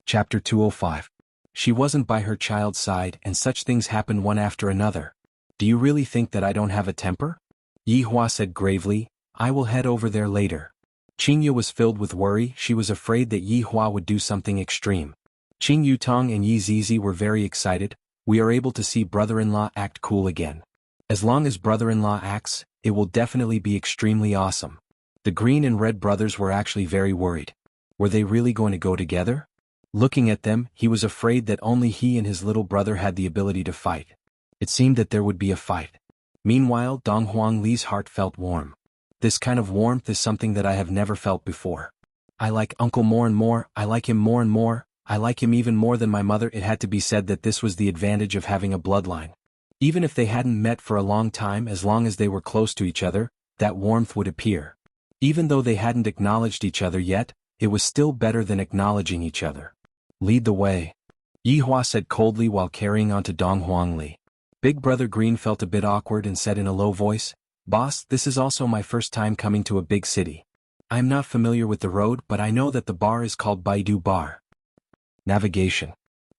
Chapter 205. She wasn't by her child's side and such things happen one after another. Do you really think that I don't have a temper? Yihua said gravely, I will head over there later. Xianxia was filled with worry. She was afraid that Yihua would do something extreme. Qing Yutong and Yizizi were very excited. We are able to see brother-in-law act cool again. As long as brother-in-law acts, it will definitely be extremely awesome. The green and red brothers were actually very worried. Were they really going to go together? Looking at them, he was afraid that only he and his little brother had the ability to fight. It seemed that there would be a fight. Meanwhile, Dong Huangli's heart felt warm. This kind of warmth is something that I have never felt before. I like Uncle more and more, I like him more and more, I like him even more than my mother. It had to be said that this was the advantage of having a bloodline. Even if they hadn't met for a long time, as long as they were close to each other, that warmth would appear. Even though they hadn't acknowledged each other yet, it was still better than acknowledging each other. Lead the way. Yihua said coldly while carrying on to Dong Huangli. Big Brother Green felt a bit awkward and said in a low voice, Boss, this is also my first time coming to a big city. I am not familiar with the road, but I know that the bar is called Baidu Bar. Navigation.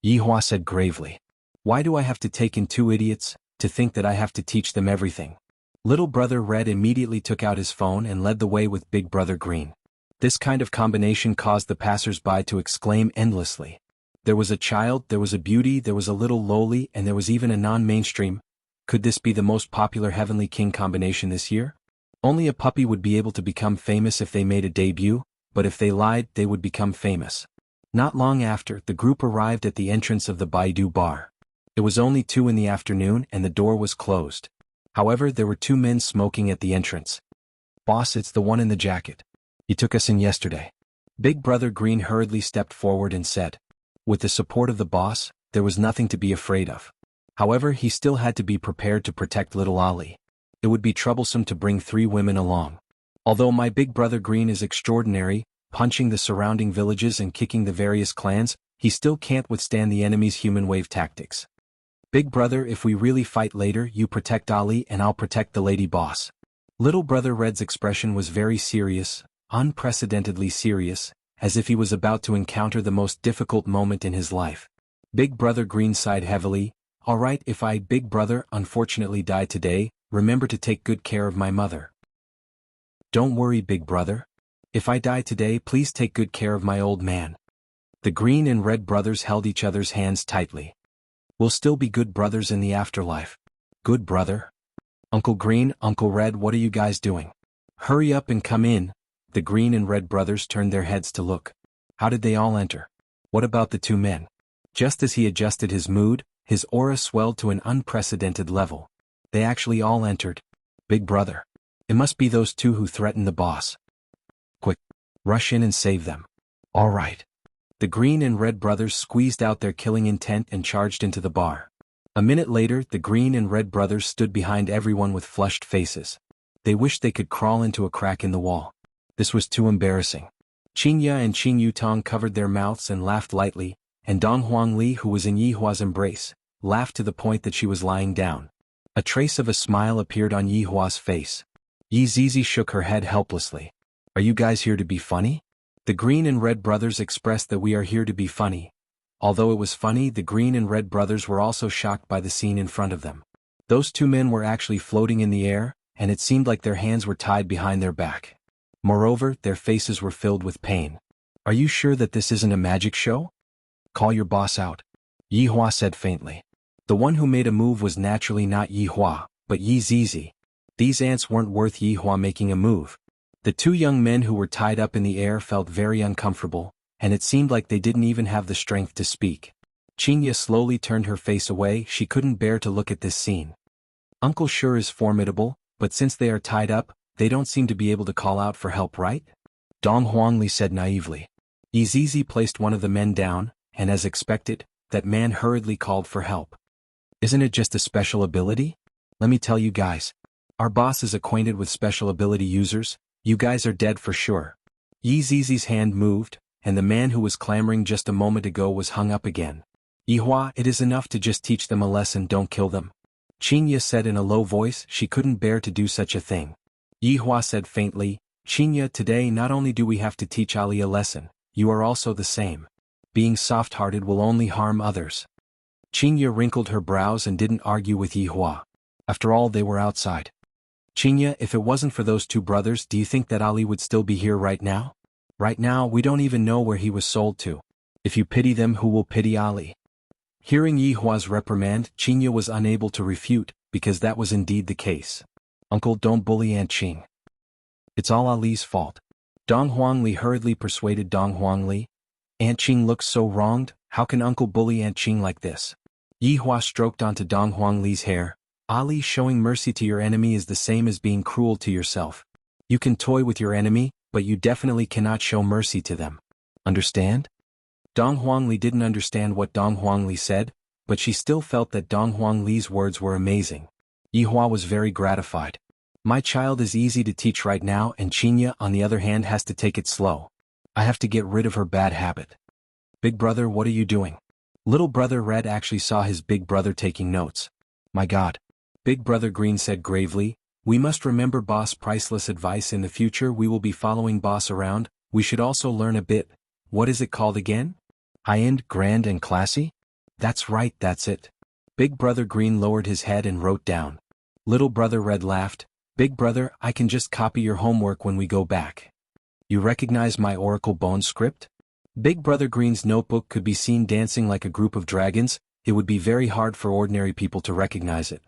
Yihua said gravely. Why do I have to take in 2 idiots, to think that I have to teach them everything? Little brother Red immediately took out his phone and led the way with big brother Green. This kind of combination caused the passers-by to exclaim endlessly. There was a child, there was a beauty, there was a little lowly, and there was even a non-mainstream. Could this be the most popular Heavenly King combination this year? Only a puppy would be able to become famous if they made a debut, but if they lied, they would become famous. Not long after, the group arrived at the entrance of the Baidu bar. It was only 2 in the afternoon and the door was closed. However, there were 2 men smoking at the entrance. "Boss, it's the one in the jacket. He took us in yesterday." Big brother Green hurriedly stepped forward and said. With the support of the boss, there was nothing to be afraid of. However, he still had to be prepared to protect little Ali. It would be troublesome to bring 3 women along. Although my big brother Green is extraordinary, punching the surrounding villages and kicking the various clans, he still can't withstand the enemy's human wave tactics. "Big brother, if we really fight later, you protect Ali and I'll protect the lady boss." Little brother Red's expression was very serious, unprecedentedly serious, as if he was about to encounter the most difficult moment in his life. Big brother Green sighed heavily. "All right, if I, big brother, unfortunately die today, remember to take good care of my mother." "Don't worry, big brother. If I die today, please take good care of my old man." The Green and Red brothers held each other's hands tightly. "We'll still be good brothers in the afterlife." "Good brother?" "Uncle Green, Uncle Red, what are you guys doing? Hurry up and come in." The Green and Red brothers turned their heads to look. How did they all enter? What about the 2 men? Just as he adjusted his mood, his aura swelled to an unprecedented level. They actually all entered. "Big brother. It must be those 2 who threatened the boss. Quick, rush in and save them." "All right." The Green and Red brothers squeezed out their killing intent and charged into the bar. A minute later, the Green and Red brothers stood behind everyone with flushed faces. They wished they could crawl into a crack in the wall. This was too embarrassing. Xianxia and Qing Yutong covered their mouths and laughed lightly, and Dong Huangli, who was in Yihua's embrace, laughed to the point that she was lying down. A trace of a smile appeared on Yihua's face. Yi Zizi shook her head helplessly. "Are you guys here to be funny?" The Green and Red brothers expressed that we are here to be funny. Although it was funny, the Green and Red brothers were also shocked by the scene in front of them. Those 2 men were actually floating in the air, and it seemed like their hands were tied behind their back. Moreover, their faces were filled with pain. "Are you sure that this isn't a magic show?" "Call your boss out," Yihua said faintly. The one who made a move was naturally not Yihua, but Yi Zizi. These ants weren't worth Yihua making a move. The 2 young men who were tied up in the air felt very uncomfortable, and it seemed like they didn't even have the strength to speak. Xianxia slowly turned her face away. She couldn't bear to look at this scene. "Uncle sure is formidable, but since they are tied up, they don't seem to be able to call out for help, right?" Dong Huangli said naively. Yizizi placed one of the men down, and as expected, that man hurriedly called for help. "Isn't it just a special ability? Let me tell you guys. Our boss is acquainted with special ability users. You guys are dead for sure." Yizizi's hand moved, and the man who was clamoring just a moment ago was hung up again. "Yihua, it is enough to just teach them a lesson, don't kill them." Xianxia said in a low voice. She couldn't bear to do such a thing. Yihua said faintly, "Xianxia, today not only do we have to teach Ali a lesson, you are also the same. Being soft-hearted will only harm others." Xianxia wrinkled her brows and didn't argue with Yihua. After all, they were outside. "Xianxia, if it wasn't for those 2 brothers, do you think that Ali would still be here right now? Right now, we don't even know where he was sold to. If you pity them, who will pity Ali?" Hearing Yihua's reprimand, Xianxia was unable to refute, because that was indeed the case. "Uncle, don't bully Aunt Qing. It's all Ali's fault." Dong Huangli hurriedly persuaded Dong Huangli. "Aunt Qing looks so wronged, how can Uncle bully Aunt Qing like this?" Yihua stroked onto Dong Huangli's hair. "Ali, showing mercy to your enemy is the same as being cruel to yourself. You can toy with your enemy, but you definitely cannot show mercy to them. Understand?" Dong Huangli didn't understand what Dong Huangli said, but she still felt that Dong Huangli's words were amazing. Yihua was very gratified. "My child is easy to teach right now, and Xianxia, on the other hand, has to take it slow. I have to get rid of her bad habit." "Big brother, what are you doing?" Little brother Red actually saw his big brother taking notes. "My God." Big brother Green said gravely, "We must remember boss' priceless advice. In the future we will be following boss around. We should also learn a bit. What is it called again? High-end, grand and classy? That's right, that's it." Big brother Green lowered his head and wrote down. Little brother Red laughed. Big brother, I can just copy your homework when we go back. You recognize my Oracle Bone script? Big brother Green's notebook could be seen dancing like a group of dragons. It would be very hard for ordinary people to recognize it.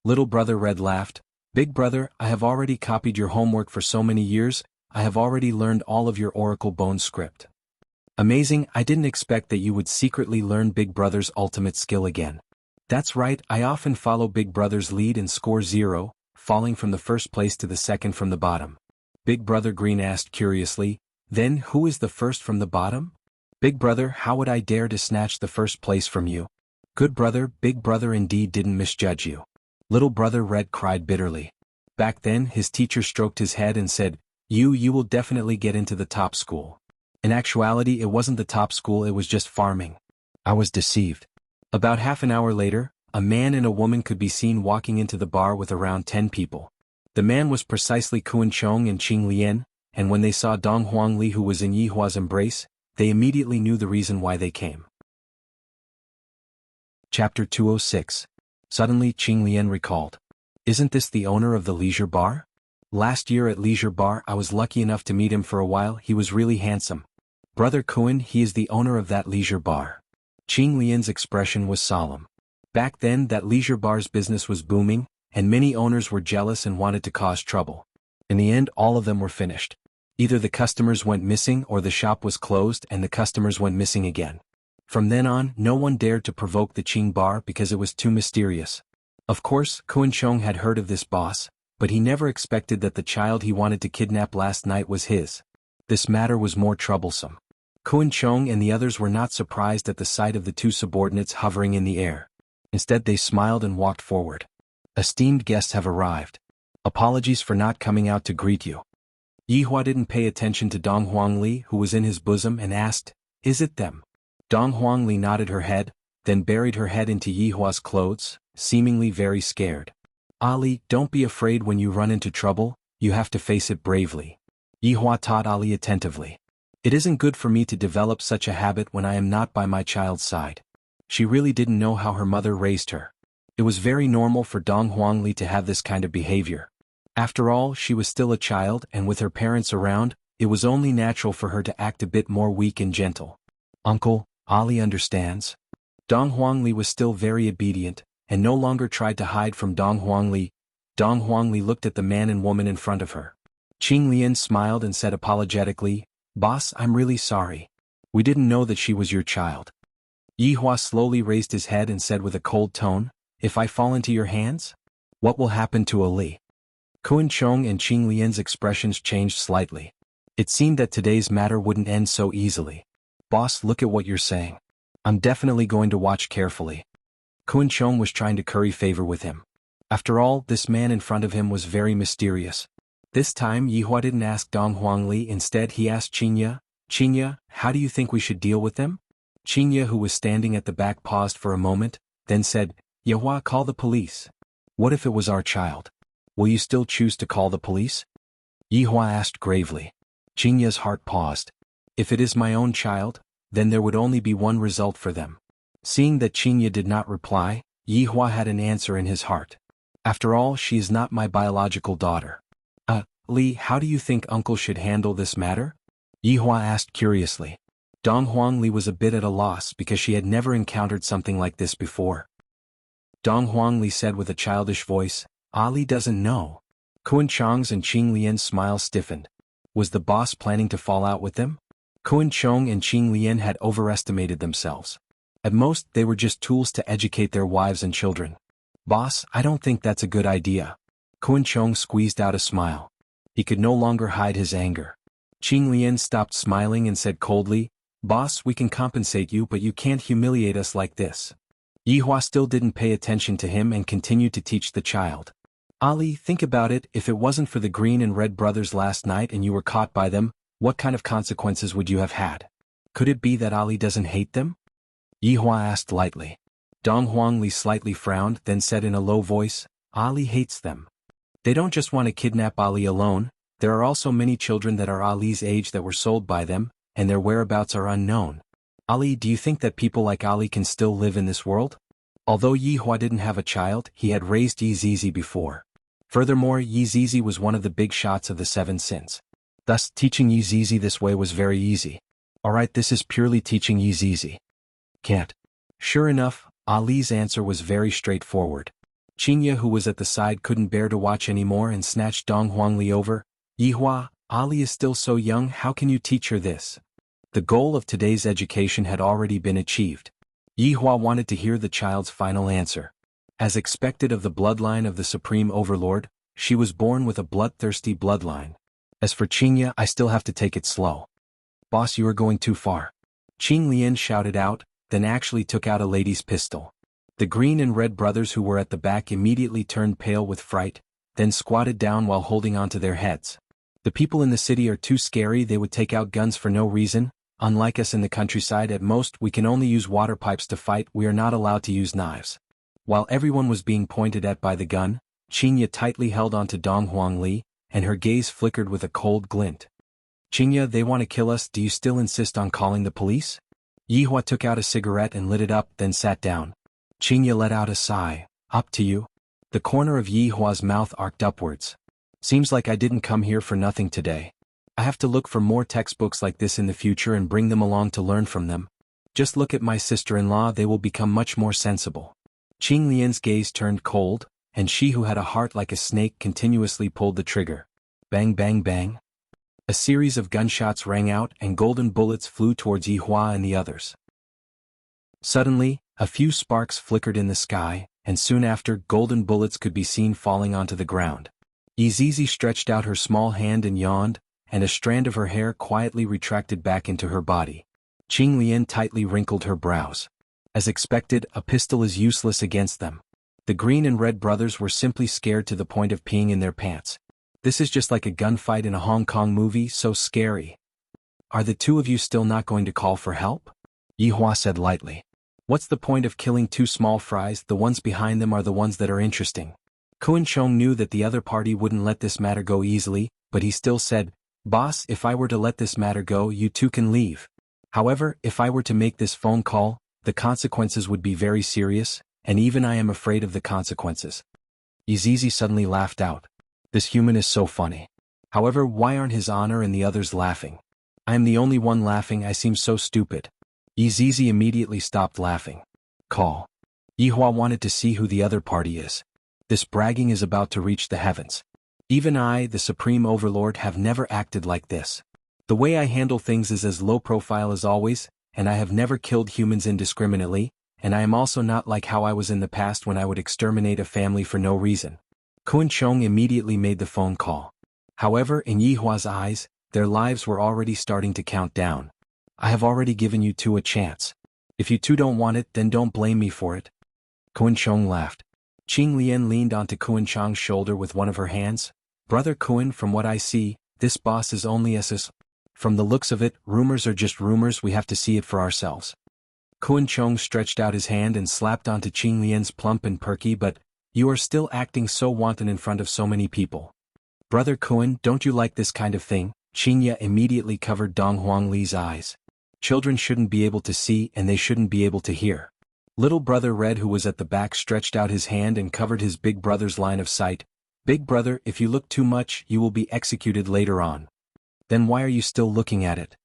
Little brother Red laughed. Big brother, I have already copied your homework for so many years. I have already learned all of your Oracle Bone script. Amazing, I didn't expect that you would secretly learn Big brother's ultimate skill again. That's right, I often follow Big brother's lead and score 0, falling from the first place to the second from the bottom. Big brother Green asked curiously, then who is the first from the bottom? Big brother, how would I dare to snatch the first place from you? Good brother, Big brother indeed didn't misjudge you. Little brother Red cried bitterly. Back then his teacher stroked his head and said, You will definitely get into the top school. In actuality it wasn't the top school, it was just farming. I was deceived. About half an hour later, a man and a woman could be seen walking into the bar with around 10 people. The man was precisely Kuan Chong and Qing Lian, and when they saw Dong Huangli who was in Yihua's embrace, they immediately knew the reason why they came. Chapter 206. Suddenly Qing Lian recalled. Isn't this the owner of the leisure bar? Last year at leisure bar I was lucky enough to meet him for a while. He was really handsome. Brother Kuan, he is the owner of that leisure bar. Qing Lian's expression was solemn. Back then that leisure bar's business was booming, and many owners were jealous and wanted to cause trouble. In the end all of them were finished. Either the customers went missing or the shop was closed and the customers went missing again. From then on, no one dared to provoke the Qing bar because it was too mysterious. Of course, Kuan Chong had heard of this boss, but he never expected that the child he wanted to kidnap last night was his. This matter was more troublesome. Kuan Chong and the others were not surprised at the sight of the two subordinates hovering in the air. Instead they smiled and walked forward. Esteemed guests have arrived. Apologies for not coming out to greet you. Yihua didn't pay attention to Dong Huangli who was in his bosom and asked, Is it them? Dong Huangli nodded her head, then buried her head into Yihua's clothes, seemingly very scared. Ali, don't be afraid when you run into trouble, you have to face it bravely. Yihua taught Ali attentively. It isn't good for me to develop such a habit when I am not by my child's side. She really didn't know how her mother raised her. It was very normal for Dong Huangli to have this kind of behavior. After all, she was still a child and with her parents around, it was only natural for her to act a bit more weak and gentle. Uncle, Ali understands. Dong Huangli was still very obedient, and no longer tried to hide from Dong Huangli. Dong Huangli looked at the man and woman in front of her. Qing Lian smiled and said apologetically, Boss, I'm really sorry. We didn't know that she was your child. Yihua slowly raised his head and said with a cold tone, If I fall into your hands? What will happen to Ali? Kuan Chong and Qing Lian's expressions changed slightly. It seemed that today's matter wouldn't end so easily. Boss, look at what you're saying. I'm definitely going to watch carefully. Kuan Chong was trying to curry favor with him. After all, this man in front of him was very mysterious. This time Yihua didn't ask Dong Huangli, instead he asked Xianxia, Xianxia, how do you think we should deal with them? Xianxia, who was standing at the back, paused for a moment, then said, Yihua, call the police. What if it was our child? Will you still choose to call the police? Yihua asked gravely. Xianxia's heart paused. If it is my own child, then there would only be one result for them. Seeing that Xianxia did not reply, Yihua had an answer in his heart. After all, she is not my biological daughter. Li, how do you think Uncle should handle this matter? Yihua asked curiously. Dong Huangli was a bit at a loss because she had never encountered something like this before. Dong Huangli said with a childish voice, Ali doesn't know. Kuan Chong's and Qing Lian's smile stiffened. Was the boss planning to fall out with them? Kuan Chong and Qing Lian had overestimated themselves. At most, they were just tools to educate their wives and children. Boss, I don't think that's a good idea. Kuan Chong squeezed out a smile. He could no longer hide his anger. Qing Lian stopped smiling and said coldly, Boss, we can compensate you, but you can't humiliate us like this. Yihua still didn't pay attention to him and continued to teach the child. Ali, think about it, if it wasn't for the Green and Red brothers last night and you were caught by them, what kind of consequences would you have had? Could it be that Ali doesn't hate them? Yihua asked lightly. Dong Huangli slightly frowned, then said in a low voice, Ali hates them. They don't just want to kidnap Ali alone, there are also many children that are Ali's age that were sold by them, and their whereabouts are unknown. Ali, do you think that people like Ali can still live in this world? Although Yihua didn't have a child, he had raised Yi Zizi before. Furthermore, Yi Zizi was one of the big shots of the 7 sins. Thus, teaching Yi Zizi this way was very easy. Alright, this is purely teaching Yi Zizi. Can't. Sure enough, Ali's answer was very straightforward. Xianxia, who was at the side, couldn't bear to watch anymore and snatched Dong Huangli over. Yihua, Ali is still so young, how can you teach her this? The goal of today's education had already been achieved. Yihua wanted to hear the child's final answer. As expected of the bloodline of the Supreme Overlord, she was born with a bloodthirsty bloodline. As for Xianxia, I still have to take it slow. Boss, you are going too far. Qing Lian shouted out, then actually took out a lady's pistol. The green and red brothers who were at the back immediately turned pale with fright, then squatted down while holding onto their heads. The people in the city are too scary, they would take out guns for no reason. Unlike us in the countryside, at most we can only use water pipes to fight, we are not allowed to use knives. While everyone was being pointed at by the gun, Xianxia tightly held onto Dong Huangli, and her gaze flickered with a cold glint. Xianxia, they want to kill us, do you still insist on calling the police? Yihua took out a cigarette and lit it up, then sat down. Xianxia let out a sigh. Up to you. The corner of Yihua's mouth arced upwards. Seems like I didn't come here for nothing today. I have to look for more textbooks like this in the future and bring them along to learn from them. Just look at my sister-in-law, they will become much more sensible. Qing Lian's gaze turned cold, and she who had a heart like a snake continuously pulled the trigger. Bang bang bang. A series of gunshots rang out and golden bullets flew towards Yihua and the others. Suddenly, a few sparks flickered in the sky, and soon after, golden bullets could be seen falling onto the ground. Yi Zizi stretched out her small hand and yawned, and a strand of her hair quietly retracted back into her body. Qing Lian tightly wrinkled her brows. As expected, a pistol is useless against them. The green and red brothers were simply scared to the point of peeing in their pants. This is just like a gunfight in a Hong Kong movie, so scary. Are the two of you still not going to call for help? Yihua said lightly. What's the point of killing two small fries, the ones behind them are the ones that are interesting. Kuan Chong knew that the other party wouldn't let this matter go easily, but he still said, Boss, if I were to let this matter go, you two can leave. However, if I were to make this phone call, the consequences would be very serious, and even I am afraid of the consequences. Yi Zizi suddenly laughed out. This human is so funny. However, why aren't his honor and the others laughing? I am the only one laughing, I seem so stupid. Yi Zizi immediately stopped laughing. Call. Yihua wanted to see who the other party is. This bragging is about to reach the heavens. Even I, the Supreme Overlord, have never acted like this. The way I handle things is as low profile as always, and I have never killed humans indiscriminately, and I am also not like how I was in the past when I would exterminate a family for no reason. Kuan Chong immediately made the phone call. However, in Yihua's eyes, their lives were already starting to count down. I have already given you two a chance. If you two don't want it, then don't blame me for it. Kuan Chong laughed. Qing Lian leaned onto Kuan Chong's shoulder with one of her hands. Brother Kuan, from what I see, this boss is only SS. From the looks of it, rumors are just rumors, we have to see it for ourselves. Kuan Chong stretched out his hand and slapped onto Qing Lian's plump and perky, but you are still acting so wanton in front of so many people. Brother Kuan, don't you like this kind of thing? Xianxia immediately covered Dong Huangli's eyes. Children shouldn't be able to see and they shouldn't be able to hear. Little brother Red, who was at the back, stretched out his hand and covered his big brother's line of sight. Big brother, if you look too much, you will be executed later on. Then why are you still looking at it?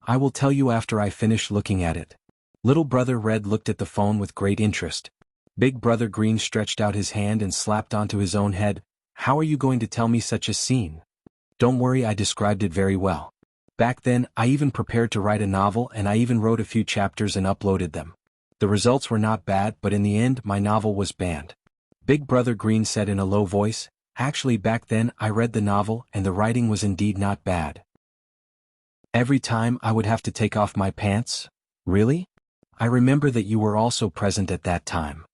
I will tell you after I finish looking at it. Little brother Red looked at the phone with great interest. Big brother Green stretched out his hand and slapped onto his own head. How are you going to tell me such a scene? Don't worry, I described it very well. Back then, I even prepared to write a novel and I even wrote a few chapters and uploaded them. The results were not bad, but in the end, my novel was banned. Big brother Green said in a low voice, actually back then I read the novel and the writing was indeed not bad. Every time I would have to take off my pants? Really? I remember that you were also present at that time.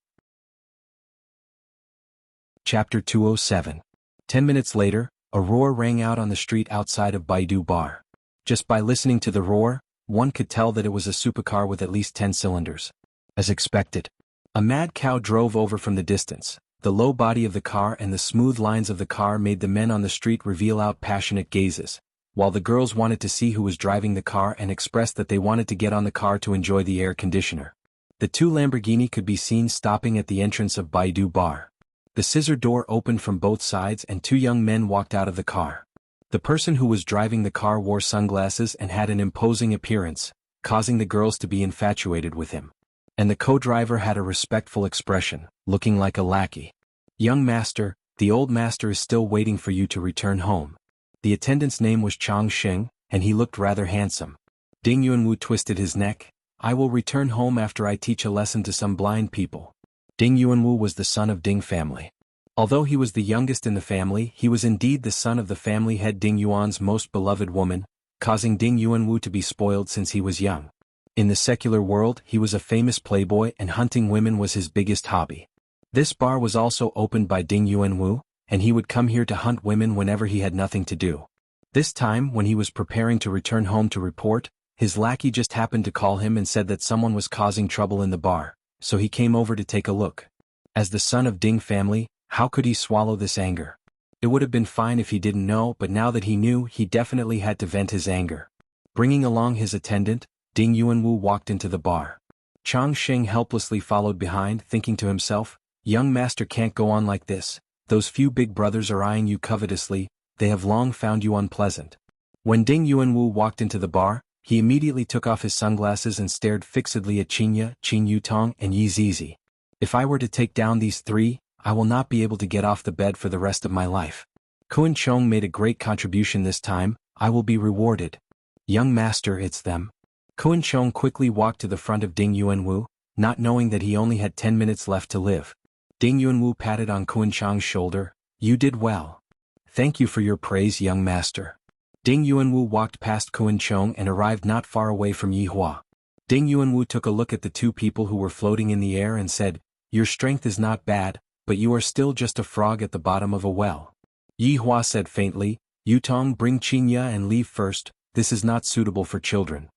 Chapter 207. 10 minutes later, a roar rang out on the street outside of Baidu Bar. Just by listening to the roar, one could tell that it was a supercar with at least 10 cylinders. As expected, a mad cow drove over from the distance. The low body of the car and the smooth lines of the car made the men on the street reveal out passionate gazes, while the girls wanted to see who was driving the car and expressed that they wanted to get on the car to enjoy the air conditioner. The two Lamborghini could be seen stopping at the entrance of Baidu Bar. The scissor door opened from both sides and two young men walked out of the car. The person who was driving the car wore sunglasses and had an imposing appearance, causing the girls to be infatuated with him. And the co-driver had a respectful expression, looking like a lackey. "Young master, the old master is still waiting for you to return home." The attendant's name was Chang Sheng, and he looked rather handsome. Ding Yuanwu twisted his neck. "I will return home after I teach a lesson to some blind people." Ding Yuanwu was the son of Ding family. Although he was the youngest in the family, he was indeed the son of the family head Ding Yuan's most beloved woman, causing Ding Yuanwu to be spoiled since he was young. In the secular world, he was a famous playboy and hunting women was his biggest hobby. This bar was also opened by Ding Yuanwu, and he would come here to hunt women whenever he had nothing to do. This time, when he was preparing to return home to report, his lackey just happened to call him and said that someone was causing trouble in the bar, so he came over to take a look. As the son of Ding family, how could he swallow this anger? It would have been fine if he didn't know, but now that he knew, he definitely had to vent his anger. Bringing along his attendant, Ding Yuanwu walked into the bar. Chang Sheng helplessly followed behind, thinking to himself, "Young master can't go on like this. Those few big brothers are eyeing you covetously, they have long found you unpleasant." When Ding Yuanwu walked into the bar, he immediately took off his sunglasses and stared fixedly at Xianxia, Qin Yutong and Yi Zizi. "If I were to take down these three, I will not be able to get off the bed for the rest of my life. Kun Chong made a great contribution this time, I will be rewarded." "Young master, it's them." Kun Chong quickly walked to the front of Ding Yuanwu, not knowing that he only had 10 minutes left to live. Ding Yuanwu patted on Kun Chong's shoulder. "You did well. Thank you for your praise, young master." Ding Yuanwu walked past Kun Chong and arrived not far away from Yi Hua. Ding Yuanwu took a look at the two people who were floating in the air and said, "Your strength is not bad, but you are still just a frog at the bottom of a well." Yi Hua said faintly, "Yutong, bring Xianxia and leave first, this is not suitable for children."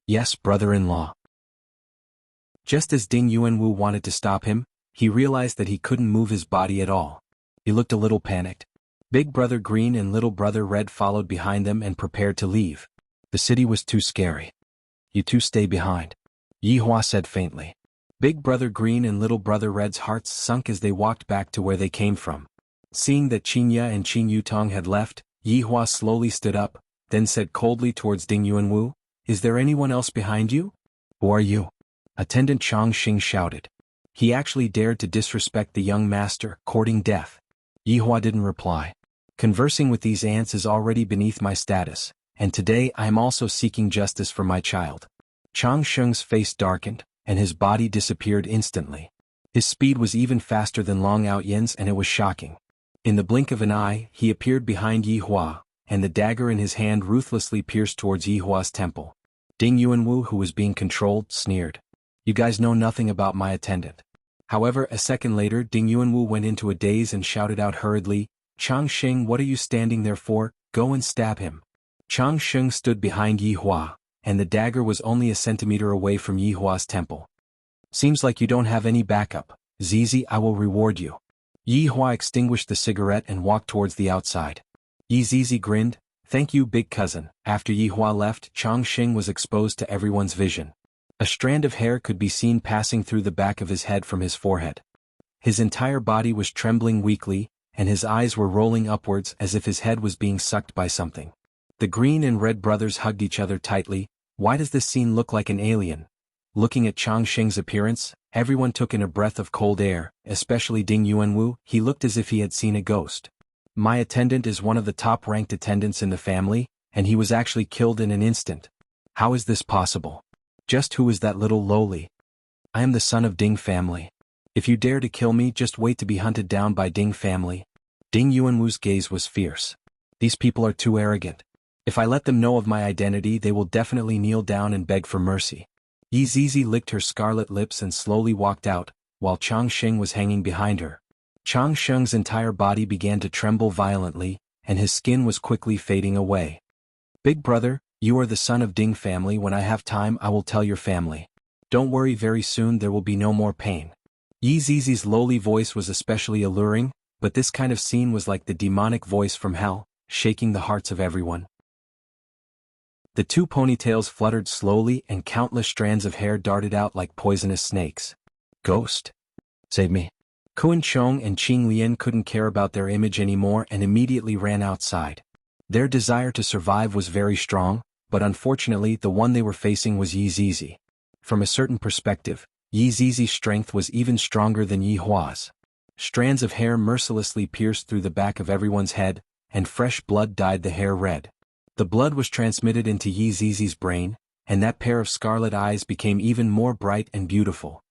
"Yes, brother-in-law." Just as Ding Yuanwu wanted to stop him, he realized that he couldn't move his body at all. He looked a little panicked. Big Brother Green and Little Brother Red followed behind them and prepared to leave. The city was too scary. "You two stay behind," Yi Hua said faintly. Big Brother Green and Little Brother Red's hearts sunk as they walked back to where they came from. Seeing that Xianxia and Qin Yutong had left, Yi Hua slowly stood up, then said coldly towards Ding Yuanwu, "Is there anyone else behind you?" "Who are you?" Attendant Chang Xing shouted. He actually dared to disrespect the young master, courting death. Yi Hua didn't reply. "Conversing with these ants is already beneath my status, and today I am also seeking justice for my child." Chang Sheng's face darkened, and his body disappeared instantly. His speed was even faster than Long Outyen's and it was shocking. In the blink of an eye, he appeared behind Yi Hua, and the dagger in his hand ruthlessly pierced towards Yi Hua's temple. Ding Yuanwu, who was being controlled, sneered. "You guys know nothing about my attendant." However, a second later Ding Yuanwu went into a daze and shouted out hurriedly, "Chang Sheng, what are you standing there for? Go and stab him." Chang Sheng stood behind Yi Hua, and the dagger was only a centimeter away from Yi Hua's temple. "Seems like you don't have any backup. Zizi, I will reward you." Yi Hua extinguished the cigarette and walked towards the outside. Yi Zizi grinned, "Thank you, big cousin." After Yi Hua left, Chang Sheng was exposed to everyone's vision. A strand of hair could be seen passing through the back of his head from his forehead. His entire body was trembling weakly, and his eyes were rolling upwards as if his head was being sucked by something. The Green and Red brothers hugged each other tightly. Why does this scene look like an alien? Looking at Chang Sheng's appearance, everyone took in a breath of cold air, especially Ding Yuanwu. He looked as if he had seen a ghost. "My attendant is one of the top-ranked attendants in the family, and he was actually killed in an instant. How is this possible? Just who is that little lowly? I am the son of Ding family. If you dare to kill me, just wait to be hunted down by Ding family." Ding Yuanwu's gaze was fierce. "These people are too arrogant. If I let them know of my identity, they will definitely kneel down and beg for mercy." Yi Zizi licked her scarlet lips and slowly walked out, while Chang Sheng was hanging behind her. Chang Sheng's entire body began to tremble violently, and his skin was quickly fading away. "Big brother, you are the son of Ding family. When I have time, I will tell your family. Don't worry, very soon there will be no more pain." Yi Zizi's lowly voice was especially alluring, but this kind of scene was like the demonic voice from hell, shaking the hearts of everyone. The two ponytails fluttered slowly and countless strands of hair darted out like poisonous snakes. "Ghost? Save me." Kuan Chong and Qing Lian couldn't care about their image anymore and immediately ran outside. Their desire to survive was very strong, but unfortunately the one they were facing was Yi Zizi. From a certain perspective, Yi Zizi's strength was even stronger than Yi Hua's. Strands of hair mercilessly pierced through the back of everyone's head, and fresh blood dyed the hair red. The blood was transmitted into Yi Zizi's brain, and that pair of scarlet eyes became even more bright and beautiful.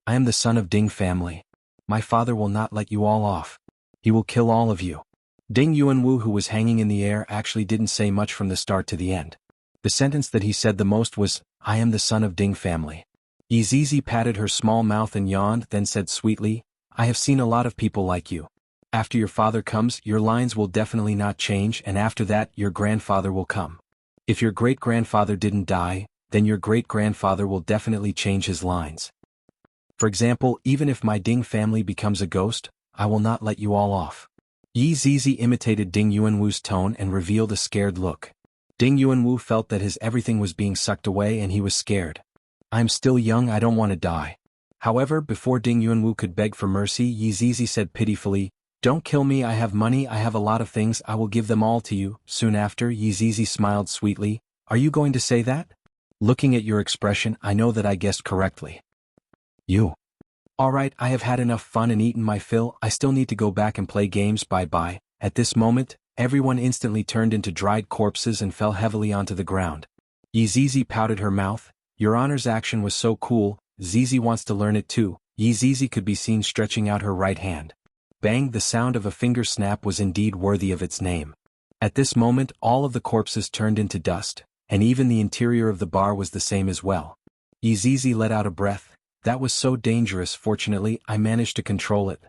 I am the son of Ding family. My father will not let you all off. He will kill all of you. Ding Yuanwu, who was hanging in the air, actually didn't say much from the start to the end. The sentence that he said the most was, I am the son of Ding family. Yi Zizi patted her small mouth and yawned, then said sweetly, I have seen a lot of people like you. After your father comes, your lines will definitely not change, and after that, your grandfather will come. If your great-grandfather didn't die, then your great-grandfather will definitely change his lines. For example, even if my Ding family becomes a ghost, I will not let you all off. Yi Zizi imitated Ding Yuanwu's tone and revealed a scared look. Ding Yuanwu felt that his everything was being sucked away and he was scared. I'm still young, I don't want to die. However, before Ding Yuanwu could beg for mercy, Yi Zizi said pitifully, Don't kill me, I have money, I have a lot of things, I will give them all to you. Soon after, Yi Zizi smiled sweetly, Are you going to say that? Looking at your expression, I know that I guessed correctly. You. Alright, I have had enough fun and eaten my fill, I still need to go back and play games, bye-bye. At this moment, everyone instantly turned into dried corpses and fell heavily onto the ground. Yi Zizi pouted her mouth, Your Honor's action was so cool, Zizi wants to learn it too. Yi Zizi could be seen stretching out her right hand. Bang, the sound of a finger snap was indeed worthy of its name. At this moment, all of the corpses turned into dust, and even the interior of the bar was the same as well. Yi Zizi let out a breath. That was so dangerous, fortunately, I managed to control it.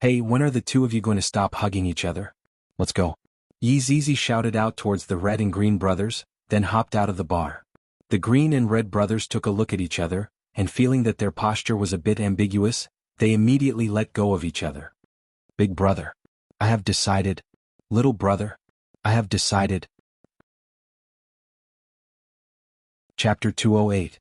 Hey, when are the two of you going to stop hugging each other? Let's go. Yi Zizi shouted out towards the red and green brothers, then hopped out of the bar. The green and red brothers took a look at each other, and feeling that their posture was a bit ambiguous, they immediately let go of each other. Big brother. I have decided. Little brother. I have decided. Chapter 208.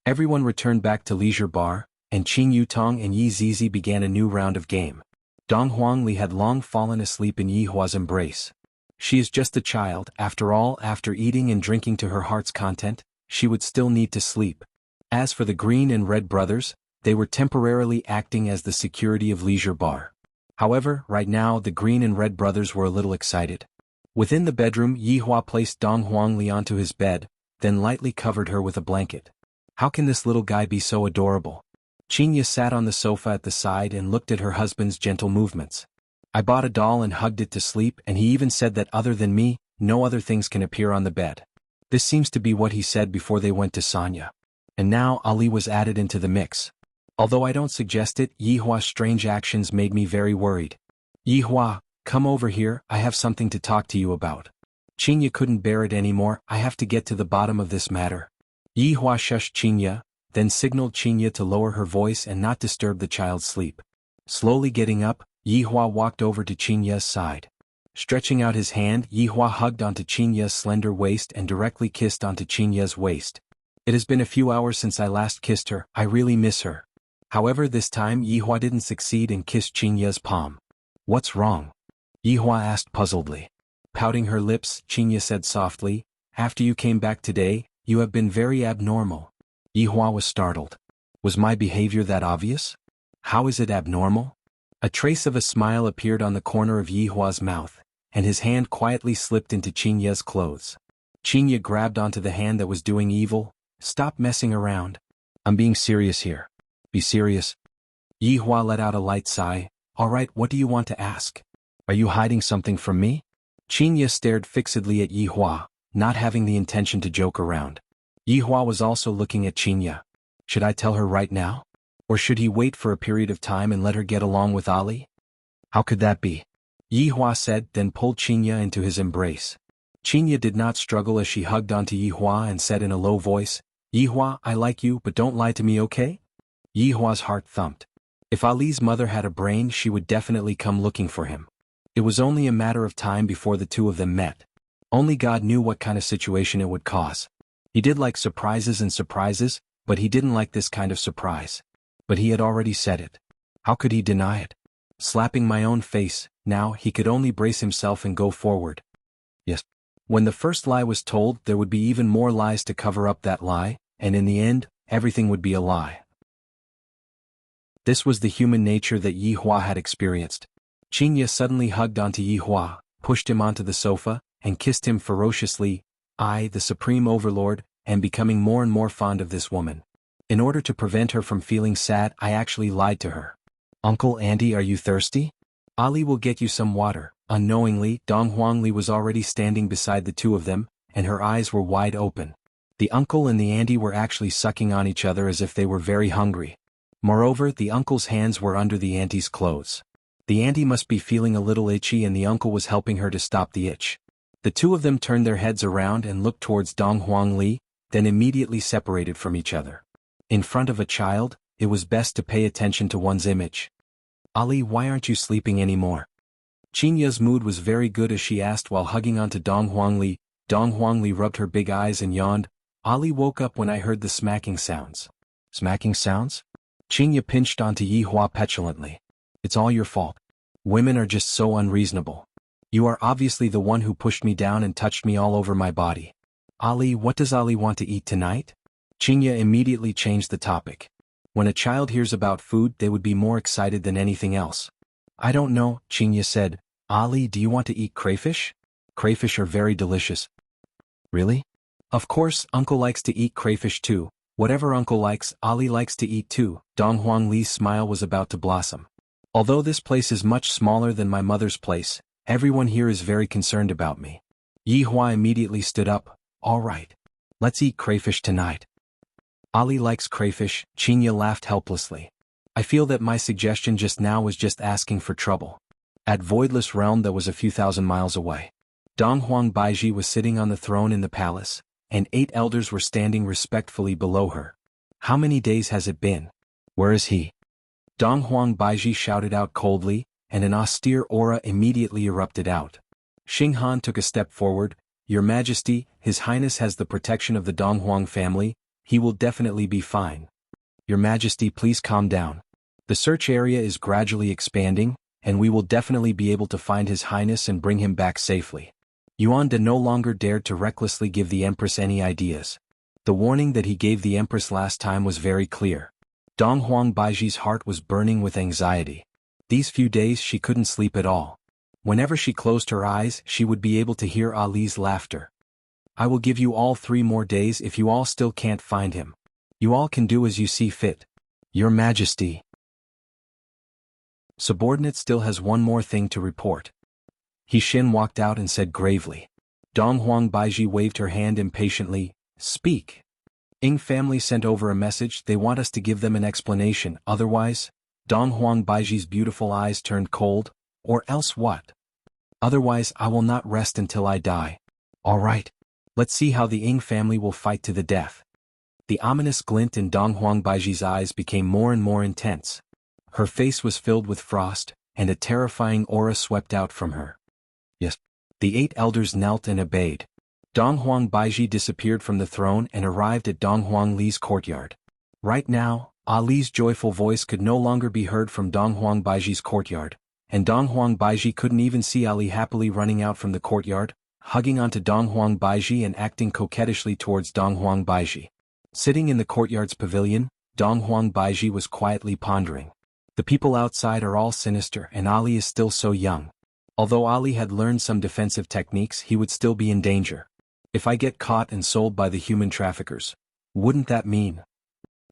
Everyone returned back to Leisure Bar, and Qing Yutong and Yi Zizi began a new round of game. Dong Huangli had long fallen asleep in Yi Hua's embrace. She is just a child, after all, after eating and drinking to her heart's content, she would still need to sleep. As for the green and red brothers, they were temporarily acting as the security of Leisure Bar. However, right now the green and red brothers were a little excited. Within the bedroom, Yi Hua placed Dong Huangli onto his bed, then lightly covered her with a blanket. How can this little guy be so adorable? Xianxia sat on the sofa at the side and looked at her husband's gentle movements. I bought a doll and hugged it to sleep, and he even said that other than me, no other things can appear on the bed. This seems to be what he said before they went to Sanya. And now Ali was added into the mix. Although I don't suggest it, Yi Hua's strange actions made me very worried. Yi Hua, come over here, I have something to talk to you about. Xianxia couldn't bear it anymore, I have to get to the bottom of this matter. Yi Hua shushed Xianxia, then signaled Xianxia to lower her voice and not disturb the child's sleep. Slowly getting up, Yi Hua walked over to Xianxia's side. Stretching out his hand, Yi Hua hugged onto Xianxia's slender waist and directly kissed onto Xianxia's waist. It has been a few hours since I last kissed her, I really miss her. However, this time Yi Hua didn't succeed and kissed Xianxia's palm. What's wrong? Yi Hua asked puzzledly. Pouting her lips, Xianxia said softly, After you came back today, you have been very abnormal. Yi Hua was startled. Was my behavior that obvious? How is it abnormal? A trace of a smile appeared on the corner of Yi Hua's mouth, and his hand quietly slipped into Xianxia's clothes. Xianxia grabbed onto the hand that was doing evil. Stop messing around. I'm being serious here. Be serious. Yi Hua let out a light sigh. Alright, what do you want to ask? Are you hiding something from me? Xianxia stared fixedly at Yi Hua, not having the intention to joke around. Yi Hua was also looking at Xianxia. Should I tell her right now? Or should he wait for a period of time and let her get along with Ali? How could that be? Yi Hua said, then pulled Xianxia into his embrace. Xianxia did not struggle as she hugged onto Yi Hua and said in a low voice, Yi Hua, I like you, but don't lie to me, okay? Yi Hua's heart thumped. If Ali's mother had a brain, she would definitely come looking for him. It was only a matter of time before the two of them met. Only God knew what kind of situation it would cause. He did like surprises, but he didn't like this kind of surprise. But he had already said it. How could he deny it? Slapping my own face, now he could only brace himself and go forward. Yes. When the first lie was told, there would be even more lies to cover up that lie, and in the end, everything would be a lie. This was the human nature that Yi Hua had experienced. Xianxia suddenly hugged onto Yi Hua, pushed him onto the sofa, and kissed him ferociously. I, the supreme overlord, am becoming more and more fond of this woman. In order to prevent her from feeling sad, I actually lied to her. Uncle Andy, are you thirsty? Ali will get you some water. Unknowingly, Dong Huangli was already standing beside the two of them, and her eyes were wide open. The uncle and the auntie were actually sucking on each other as if they were very hungry. Moreover, the uncle's hands were under the auntie's clothes. The auntie must be feeling a little itchy and the uncle was helping her to stop the itch. The two of them turned their heads around and looked towards Dong Huangli, then immediately separated from each other. In front of a child, it was best to pay attention to one's image. Ali, why aren't you sleeping anymore? Xianxia's mood was very good as she asked while hugging onto Dong Huangli. Dong Huangli rubbed her big eyes and yawned. Ali woke up when I heard the smacking sounds. Smacking sounds? Xianxia pinched onto Yi Hua petulantly. It's all your fault. Women are just so unreasonable. You are obviously the one who pushed me down and touched me all over my body. Ali, what does Ali want to eat tonight? Xianxia immediately changed the topic. When a child hears about food, they would be more excited than anything else. I don't know, Xianxia said. Ali, do you want to eat crayfish? Crayfish are very delicious. Really? Of course, Uncle likes to eat crayfish too. Whatever Uncle likes, Ali likes to eat too. Dong Huangli's smile was about to blossom. Although this place is much smaller than my mother's place, everyone here is very concerned about me. Yi Hua immediately stood up. All right. Let's eat crayfish tonight. Ali likes crayfish. Xianxia laughed helplessly. I feel that my suggestion just now was just asking for trouble. At Voidless Realm that was a few thousand miles away. Dong Huang Baiji was sitting on the throne in the palace, and 8 elders were standing respectfully below her. How many days has it been? Where is he? Dong Huang Baiji shouted out coldly, and an austere aura immediately erupted out. Xuanhuan took a step forward. Your Majesty, His Highness has the protection of the Dong Huang family. He will definitely be fine. Your Majesty, please calm down. The search area is gradually expanding, and we will definitely be able to find His Highness and bring him back safely. Yuan De no longer dared to recklessly give the Empress any ideas. The warning that he gave the Empress last time was very clear. Dong Huang Baiji's heart was burning with anxiety. These few days she couldn't sleep at all. Whenever she closed her eyes, she would be able to hear Ali's laughter. I will give you all 3 more days if you all still can't find him. You all can do as you see fit. Your Majesty. Subordinate still has one more thing to report. He Xin walked out and said gravely. Dong Huang Baiji waved her hand impatiently. Speak. Ying family sent over a message. They want us to give them an explanation. Otherwise, Dong Huang Baiji's beautiful eyes turned cold. Or else what? Otherwise I will not rest until I die. All right. Let's see how the Ying family will fight to the death. The ominous glint in Dong Huang Baiji's eyes became more and more intense. Her face was filled with frost, and a terrifying aura swept out from her. Yes. The 8 elders knelt and obeyed. Dong Huang Baiji disappeared from the throne and arrived at Dong Huang Li's courtyard. Right now, Ali's joyful voice could no longer be heard from Dong Huang Baiji's courtyard, and Dong Huang Baiji couldn't even see Ali happily running out from the courtyard, hugging onto Dong Huang Baiji and acting coquettishly towards Dong Huang Baiji. Sitting in the courtyard's pavilion, Dong Huang Baiji was quietly pondering. The people outside are all sinister and Ali is still so young. Although Ali had learned some defensive techniques, he would still be in danger. If I get caught and sold by the human traffickers, wouldn't that mean?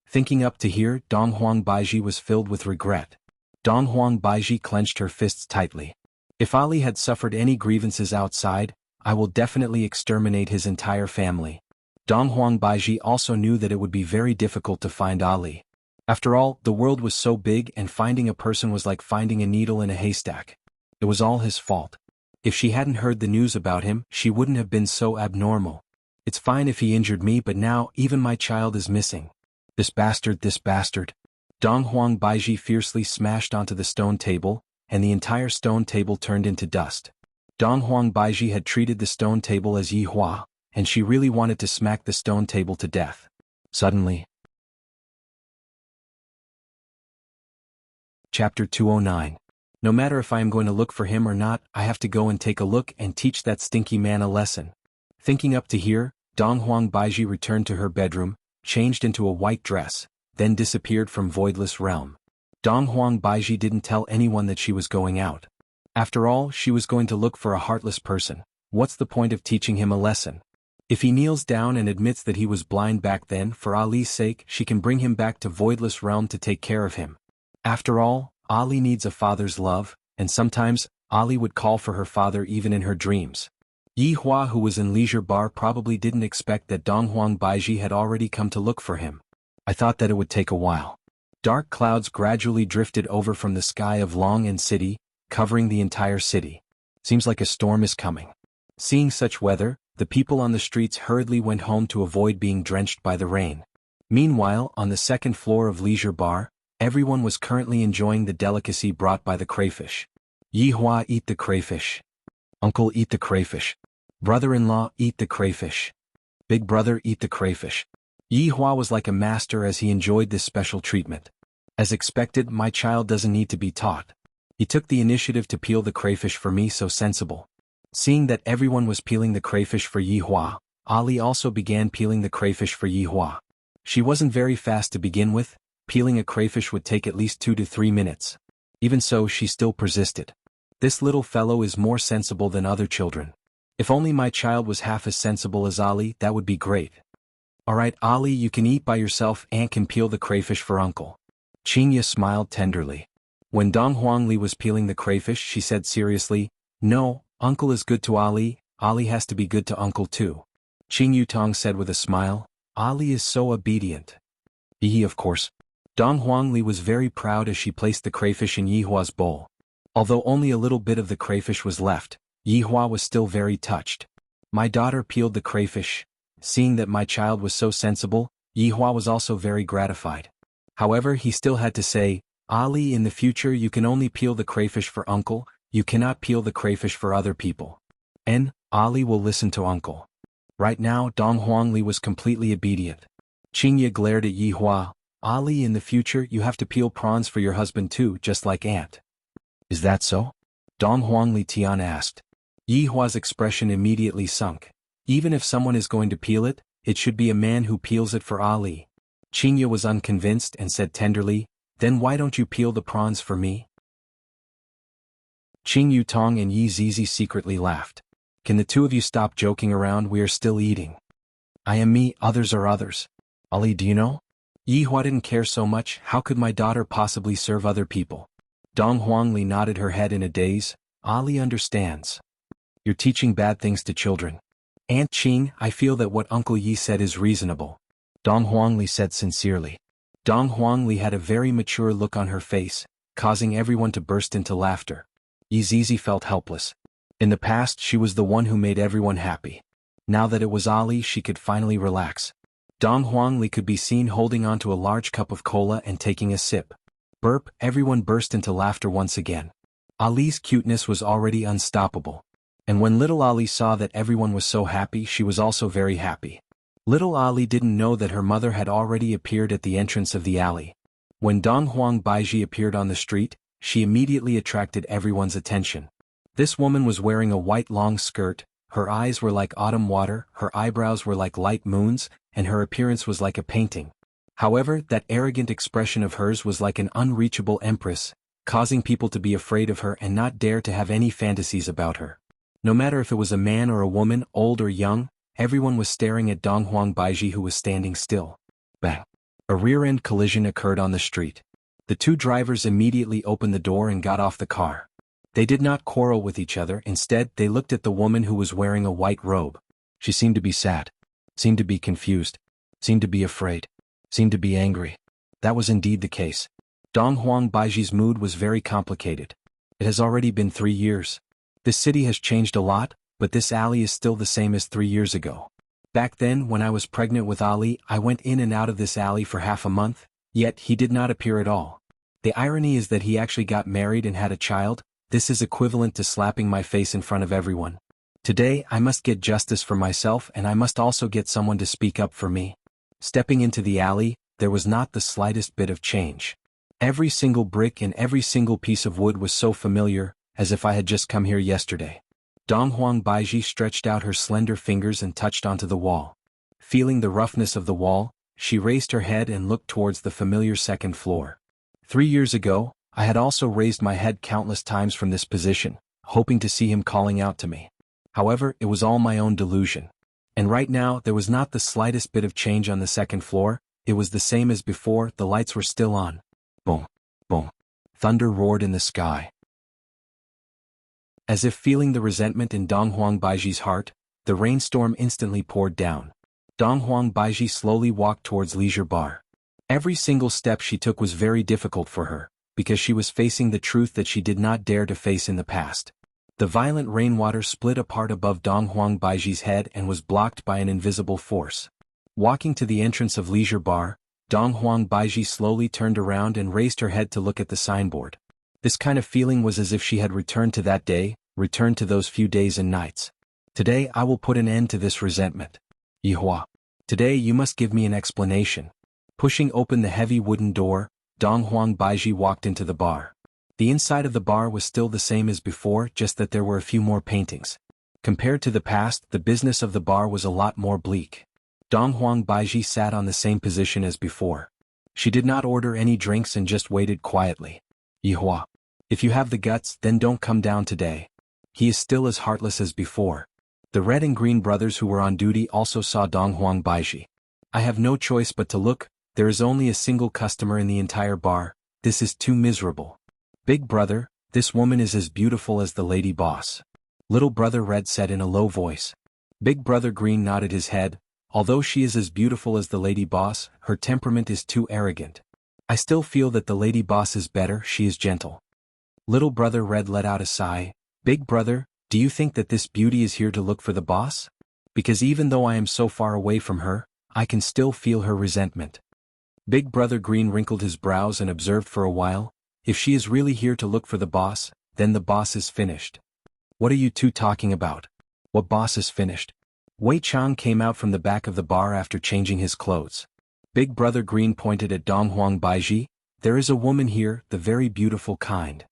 Thinking up to here, Dong Huang Baiji was filled with regret. Dong Huang Baiji clenched her fists tightly. If Ali had suffered any grievances outside, I will definitely exterminate his entire family. Dong Huang Baiji also knew that it would be very difficult to find Ali. After all, the world was so big and finding a person was like finding a needle in a haystack. It was all his fault. If she hadn't heard the news about him, she wouldn't have been so abnormal. It's fine if he injured me, but now even my child is missing. This bastard, this bastard. Dong Huang Baiji fiercely smashed onto the stone table, and the entire stone table turned into dust. Dong Huang Baiji had treated the stone table as Yi Hua, and she really wanted to smack the stone table to death. Suddenly, Chapter 209. No matter if I am going to look for him or not, I have to go and take a look and teach that stinky man a lesson. Thinking up to here, Donghuang Baiji returned to her bedroom, changed into a white dress, then disappeared from Voidless Realm. Donghuang Baiji didn't tell anyone that she was going out. After all, she was going to look for a heartless person. What's the point of teaching him a lesson? If he kneels down and admits that he was blind back then, for Ali's sake, she can bring him back to Voidless Realm to take care of him. After all, Ali needs a father's love, and sometimes, Ali would call for her father even in her dreams. Yi Hua, who was in Leisure Bar, probably didn't expect that Donghuang Baiji had already come to look for him. I thought that it would take a while. Dark clouds gradually drifted over from the sky of Long and City, covering the entire city. Seems like a storm is coming. Seeing such weather, the people on the streets hurriedly went home to avoid being drenched by the rain. Meanwhile, on the second floor of Leisure Bar, everyone was currently enjoying the delicacy brought by the crayfish. Yi Hua, eat the crayfish. Uncle, eat the crayfish. Brother-in-law, eat the crayfish. Big brother, eat the crayfish. Yi Hua was like a master as he enjoyed this special treatment. As expected, my child doesn't need to be taught. He took the initiative to peel the crayfish for me, so sensible. Seeing that everyone was peeling the crayfish for Yi Hua, Ali also began peeling the crayfish for Yi Hua. She wasn't very fast to begin with. Peeling a crayfish would take at least 2 to 3 minutes. Even so, she still persisted. This little fellow is more sensible than other children. If only my child was half as sensible as Ali, that would be great. Alright, Ali, you can eat by yourself. Aunt can peel the crayfish for Uncle. Xianxia smiled tenderly. When Donghuang Li was peeling the crayfish, she said seriously, "No, Uncle is good to Ali, Ali has to be good to Uncle too." Qing Yutong said with a smile, "Ali is so obedient." He, of course. Donghuang Li was very proud as she placed the crayfish in Yi Hua's bowl. Although only a little bit of the crayfish was left, Yi Hua was still very touched. My daughter peeled the crayfish. Seeing that my child was so sensible, Yi Hua was also very gratified. However, he still had to say, "Ali, in the future you can only peel the crayfish for Uncle, you cannot peel the crayfish for other people. And, Ali will listen to Uncle." Right now, Donghuang Li was completely obedient. Qingye glared at Yi Hua. "Ali, in the future you have to peel prawns for your husband too, just like Aunt." "Is that so?" Donghuang Li Tian asked. Yi Hua's expression immediately sunk. Even if someone is going to peel it, it should be a man who peels it for Ali. Qingye was unconvinced and said tenderly, "Then why don't you peel the prawns for me?" Qing Yutong and Yi Zizi secretly laughed. "Can the two of you stop joking around? We are still eating. I am me, others are others. Ali, do you know? Yi Hua didn't care so much. How could my daughter possibly serve other people?" Donghuang Li nodded her head in a daze. "Ali understands. You're teaching bad things to children." "Aunt Qing, I feel that what Uncle Yi said is reasonable," Donghuang Li said sincerely. Donghuang Li had a very mature look on her face, causing everyone to burst into laughter. Yi Zizi felt helpless. In the past, she was the one who made everyone happy. Now that it was Ali, she could finally relax. Donghuang Li could be seen holding onto a large cup of cola and taking a sip. Burp, everyone burst into laughter once again. Ali's cuteness was already unstoppable. And when little Ali saw that everyone was so happy, she was also very happy. Little Ali didn't know that her mother had already appeared at the entrance of the alley. When Donghuang Baiji appeared on the street, she immediately attracted everyone's attention. This woman was wearing a white long skirt, her eyes were like autumn water, her eyebrows were like light moons, and her appearance was like a painting. However, that arrogant expression of hers was like an unreachable empress, causing people to be afraid of her and not dare to have any fantasies about her. No matter if it was a man or a woman, old or young, everyone was staring at Donghuang Baiji, who was standing still. Bang! A rear-end collision occurred on the street. The two drivers immediately opened the door and got off the car. They did not quarrel with each other, instead they looked at the woman who was wearing a white robe. She seemed to be sad. Seemed to be confused. Seemed to be afraid. Seemed to be angry. That was indeed the case. Donghuang Baiji's mood was very complicated. It has already been 3 years. This city has changed a lot, but this alley is still the same as 3 years ago. Back then, when I was pregnant with Ali, I went in and out of this alley for half a month, yet he did not appear at all. The irony is that he actually got married and had a child. This is equivalent to slapping my face in front of everyone. Today, I must get justice for myself, and I must also get someone to speak up for me. Stepping into the alley, there was not the slightest bit of change. Every single brick and every single piece of wood was so familiar, as if I had just come here yesterday. Donghuang Baiji stretched out her slender fingers and touched onto the wall. Feeling the roughness of the wall, she raised her head and looked towards the familiar second floor. 3 years ago, I had also raised my head countless times from this position, hoping to see him calling out to me. However, it was all my own delusion. And right now, there was not the slightest bit of change on the second floor. It was the same as before, the lights were still on. Boom, boom. Thunder roared in the sky. As if feeling the resentment in Donghuang Baiji's heart, the rainstorm instantly poured down. Donghuang Baiji slowly walked towards Leisure Bar. Every single step she took was very difficult for her, because she was facing the truth that she did not dare to face in the past. The violent rainwater split apart above Donghuang Baiji's head and was blocked by an invisible force. Walking to the entrance of Leisure Bar, Donghuang Baiji slowly turned around and raised her head to look at the signboard. This kind of feeling was as if she had returned to that day, returned to those few days and nights. Today I will put an end to this resentment. Yihua. Today you must give me an explanation. Pushing open the heavy wooden door, Donghuang Baiji walked into the bar. The inside of the bar was still the same as before, just that there were a few more paintings. Compared to the past, the business of the bar was a lot more bleak. Donghuang Baiji sat on the same position as before. She did not order any drinks and just waited quietly. Yihua. If you have the guts, then don't come down today. He is still as heartless as before. The red and green brothers who were on duty also saw Donghuang Baiji. I have no choice but to look. There is only a single customer in the entire bar. This is too miserable. Big brother, this woman is as beautiful as the lady boss. Little brother Red said in a low voice. Big brother Green nodded his head. Although she is as beautiful as the lady boss, her temperament is too arrogant. I still feel that the lady boss is better, she is gentle. Little brother Red let out a sigh. Big brother, do you think that this beauty is here to look for the boss? Because even though I am so far away from her, I can still feel her resentment. Big brother Green wrinkled his brows and observed for a while. If she is really here to look for the boss, then the boss is finished. What are you two talking about? What boss is finished? Wei Chang came out from the back of the bar after changing his clothes. Big brother Green pointed at Donghuang Baiji. There is a woman here, the very beautiful kind.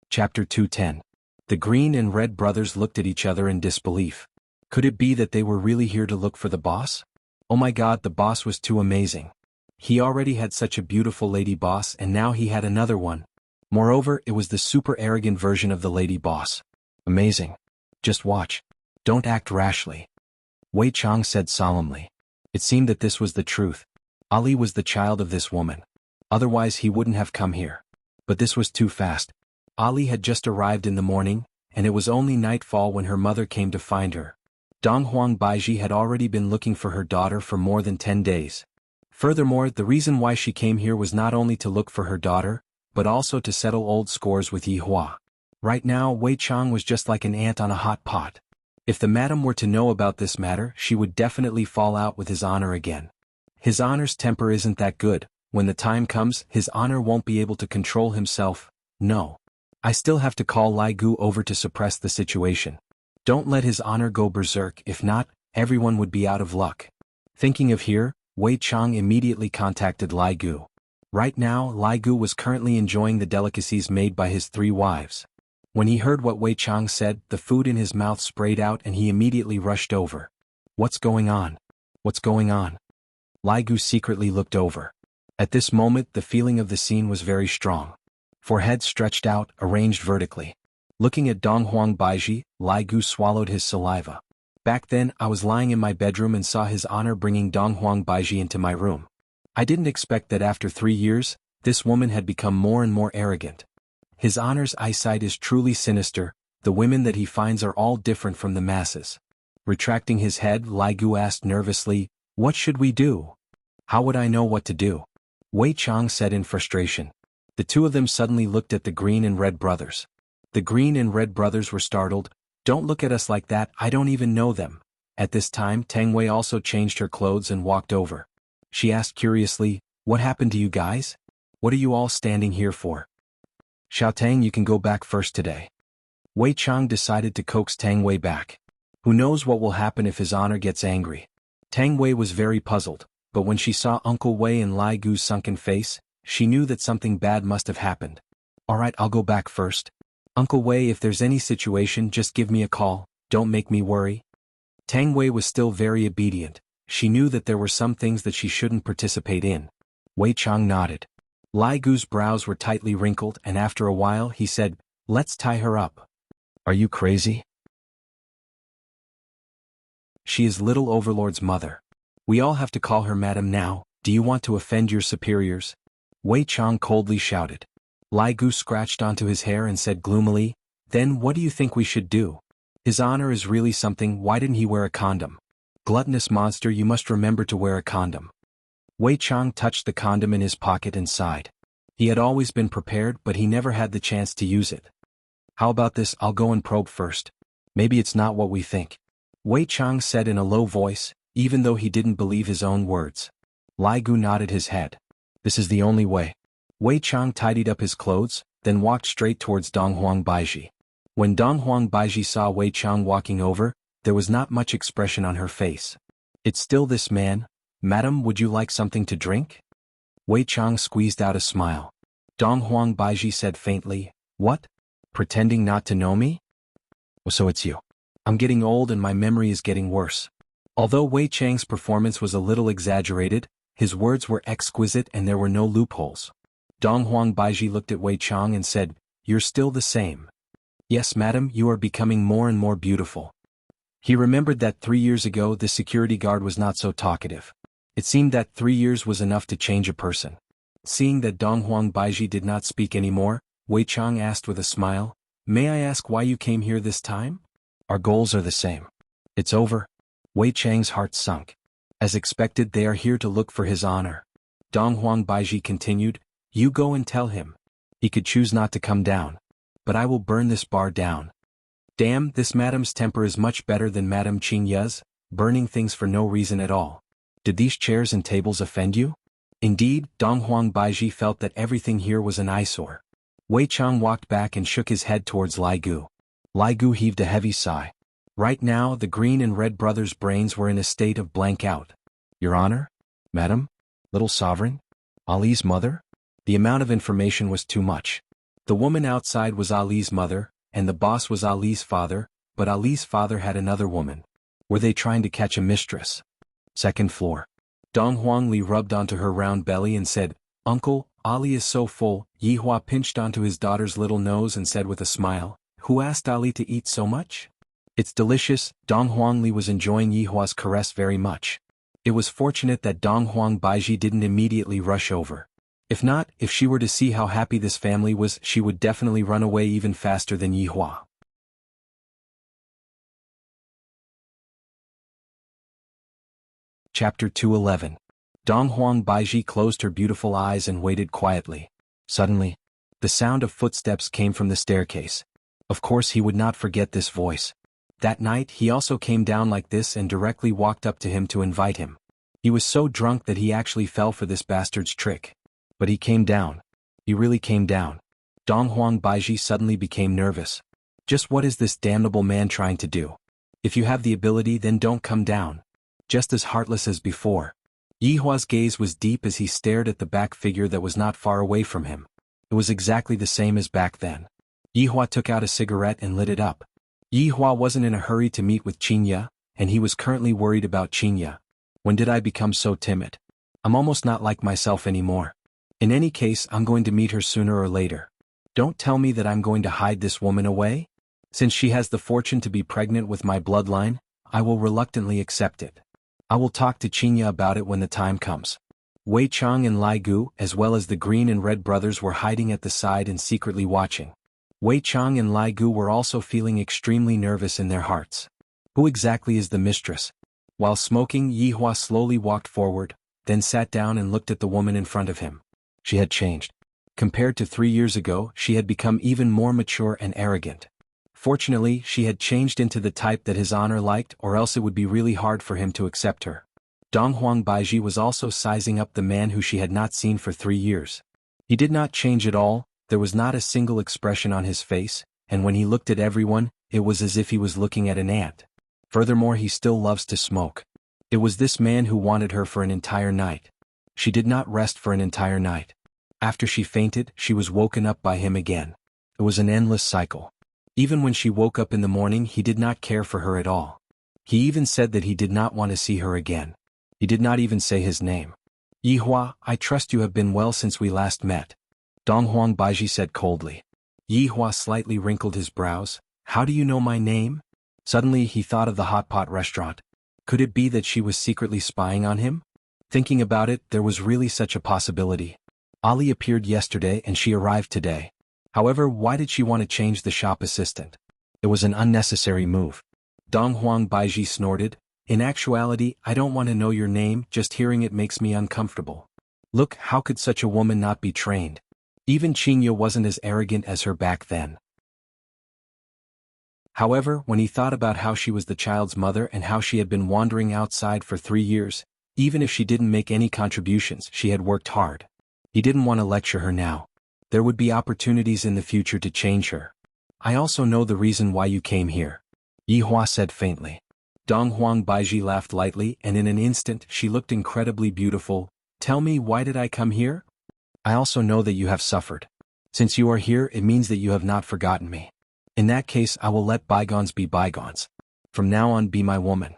Chapter 210. The green and red brothers looked at each other in disbelief. Could it be that they were really here to look for the boss? Oh my god, the boss was too amazing. He already had such a beautiful lady boss and now he had another one. Moreover, it was the super arrogant version of the lady boss. Amazing. Just watch. Don't act rashly. Wei Chang said solemnly. It seemed that this was the truth. Ali was the child of this woman. Otherwise he wouldn't have come here. But this was too fast. Ali had just arrived in the morning, and it was only nightfall when her mother came to find her. Donghuang Baiji had already been looking for her daughter for more than 10 days. Furthermore, the reason why she came here was not only to look for her daughter, but also to settle old scores with Yihua. Right now, Wei Chang was just like an ant on a hot pot. If the madam were to know about this matter, she would definitely fall out with his honor again. His honor's temper isn't that good. When the time comes, his honor won't be able to control himself. No. I still have to call Lai Gu over to suppress the situation. Don't let his honor go berserk, if not, everyone would be out of luck. Thinking of here, Wei Chang immediately contacted Lai Gu. Right now, Lai Gu was currently enjoying the delicacies made by his 3 wives. When he heard what Wei Chang said, the food in his mouth sprayed out and he immediately rushed over. What's going on? What's going on? Lai Gu secretly looked over. At this moment, the feeling of the scene was very strong. Forehead stretched out, arranged vertically. Looking at Donghuang Baiji, Lai Gu swallowed his saliva. Back then, I was lying in my bedroom and saw his honor bringing Donghuang Baiji into my room. I didn't expect that after 3 years, this woman had become more and more arrogant. His honor's eyesight is truly sinister. The women that he finds are all different from the masses. Retracting his head, Lai Gu asked nervously, "What should we do?" "How would I know what to do?" Wei Chang said in frustration. The two of them suddenly looked at the green and red brothers. The green and red brothers were startled. "Don't look at us like that, I don't even know them." At this time, Tang Wei also changed her clothes and walked over. She asked curiously, "What happened to you guys? What are you all standing here for?" "Xiaotang, you can go back first today." Wei Chang decided to coax Tang Wei back. Who knows what will happen if his honor gets angry. Tang Wei was very puzzled. but when she saw Uncle Wei and Lai Gu's sunken face, she knew that something bad must have happened. "Alright, I'll go back first. Uncle Wei, if there's any situation, just give me a call, don't make me worry." Tang Wei was still very obedient. She knew that there were some things that she shouldn't participate in. Wei Chang nodded. Lai Gu's brows were tightly wrinkled, and after a while he said, "Let's tie her up." "Are you crazy? She is Little Overlord's mother. We all have to call her Madam now. Do you want to offend your superiors?" Wei Chang coldly shouted. Lai Gu scratched onto his hair and said gloomily, "Then what do you think we should do? His honor is really something. Why didn't he wear a condom? Gluttonous monster, you must remember to wear a condom." Wei Chang touched the condom in his pocket and sighed. He had always been prepared, but he never had the chance to use it. "How about this, I'll go and probe first. Maybe it's not what we think," Wei Chang said in a low voice, even though he didn't believe his own words. Lai Gu nodded his head. "This is the only way." Wei Chang tidied up his clothes, then walked straight towards Donghuang Baiji. When Donghuang Baiji saw Wei Chang walking over, there was not much expression on her face. "It's still this man. Madam, would you like something to drink?" Wei Chang squeezed out a smile. Donghuang Baiji said faintly, "What? Pretending not to know me? Oh, so it's you. I'm getting old and my memory is getting worse." Although Wei Chang's performance was a little exaggerated, his words were exquisite and there were no loopholes. Donghuang Baiji looked at Wei Chang and said, "You're still the same." "Yes, madam, you are becoming more and more beautiful." He remembered that 3 years ago the security guard was not so talkative. It seemed that 3 years was enough to change a person. Seeing that Donghuang Baiji did not speak anymore, Wei Chang asked with a smile, "May I ask why you came here this time?" "Our goals are the same." "It's over?" Wei Chang's heart sunk. As expected, they are here to look for his honor. Donghuang Baiji continued, "You go and tell him. He could choose not to come down. But I will burn this bar down." Damn, this madam's temper is much better than Madame Qingya's, burning things for no reason at all. Did these chairs and tables offend you? Indeed, Donghuang Baiji felt that everything here was an eyesore. Wei Chang walked back and shook his head towards Lai Gu. Lai Gu heaved a heavy sigh. Right now, the Green and Red brothers' brains were in a state of blank out. "Your Honor? Madam? Little Sovereign? Ali's mother?" The amount of information was too much. The woman outside was Ali's mother, and the boss was Ali's father, but Ali's father had another woman. Were they trying to catch a mistress? Second floor. Donghuang Li rubbed onto her round belly and said, "Uncle, Ali is so full." Yihua pinched onto his daughter's little nose and said with a smile, "Who asked Ali to eat so much?" "It's delicious." Donghuang Li was enjoying Yihua's caress very much. It was fortunate that Donghuang Baiji didn't immediately rush over. If not, if she were to see how happy this family was, she would definitely run away even faster than Yihua. Chapter 211. Donghuang Baiji closed her beautiful eyes and waited quietly. Suddenly, the sound of footsteps came from the staircase. Of course he would not forget this voice. That night he also came down like this and directly walked up to him to invite him. He was so drunk that he actually fell for this bastard's trick. But he came down. He really came down. Donghuang Baiji suddenly became nervous. Just what is this damnable man trying to do? If you have the ability, then don't come down. Just as heartless as before. Yihua's gaze was deep as he stared at the back figure that was not far away from him. It was exactly the same as back then. Yihua took out a cigarette and lit it up. Yihua wasn't in a hurry to meet with Qingya, and he was currently worried about Qingya. When did I become so timid? I'm almost not like myself anymore. In any case, I'm going to meet her sooner or later. Don't tell me that I'm going to hide this woman away? Since she has the fortune to be pregnant with my bloodline, I will reluctantly accept it. I will talk to Qingya about it when the time comes. Wei Chang and Lai Gu, as well as the Green and Red brothers, were hiding at the side and secretly watching. Wei Chang and Lai Gu were also feeling extremely nervous in their hearts. Who exactly is the mistress? While smoking, Yihua slowly walked forward, then sat down and looked at the woman in front of him. She had changed. Compared to 3 years ago, she had become even more mature and arrogant. Fortunately, she had changed into the type that his honor liked, or else it would be really hard for him to accept her. Donghuang Baiji was also sizing up the man who she had not seen for 3 years. He did not change at all, there was not a single expression on his face, and when he looked at everyone, it was as if he was looking at an ant. Furthermore, he still loves to smoke. It was this man who wanted her for an entire night. She did not rest for an entire night. After she fainted, she was woken up by him again. It was an endless cycle. Even when she woke up in the morning, he did not care for her at all. He even said that he did not want to see her again. He did not even say his name. Yihua, I trust you have been well since we last met. Donghuang Baiji said coldly. Yihua slightly wrinkled his brows. How do you know my name? Suddenly he thought of the hot pot restaurant. Could it be that she was secretly spying on him? Thinking about it, there was really such a possibility. Ali appeared yesterday and she arrived today. However, why did she want to change the shop assistant? It was an unnecessary move. Donghuang Baiji snorted. In actuality, I don't want to know your name, just hearing it makes me uncomfortable. Look, how could such a woman not be trained? Even Xianxia wasn't as arrogant as her back then. However, when he thought about how she was the child's mother and how she had been wandering outside for 3 years, even if she didn't make any contributions, she had worked hard. He didn't want to lecture her now. There would be opportunities in the future to change her. I also know the reason why you came here. Yihua said faintly. Donghuang Baiji laughed lightly and in an instant she looked incredibly beautiful. Tell me, why did I come here? I also know that you have suffered. Since you are here, it means that you have not forgotten me. In that case, I will let bygones be bygones. From now on, be my woman.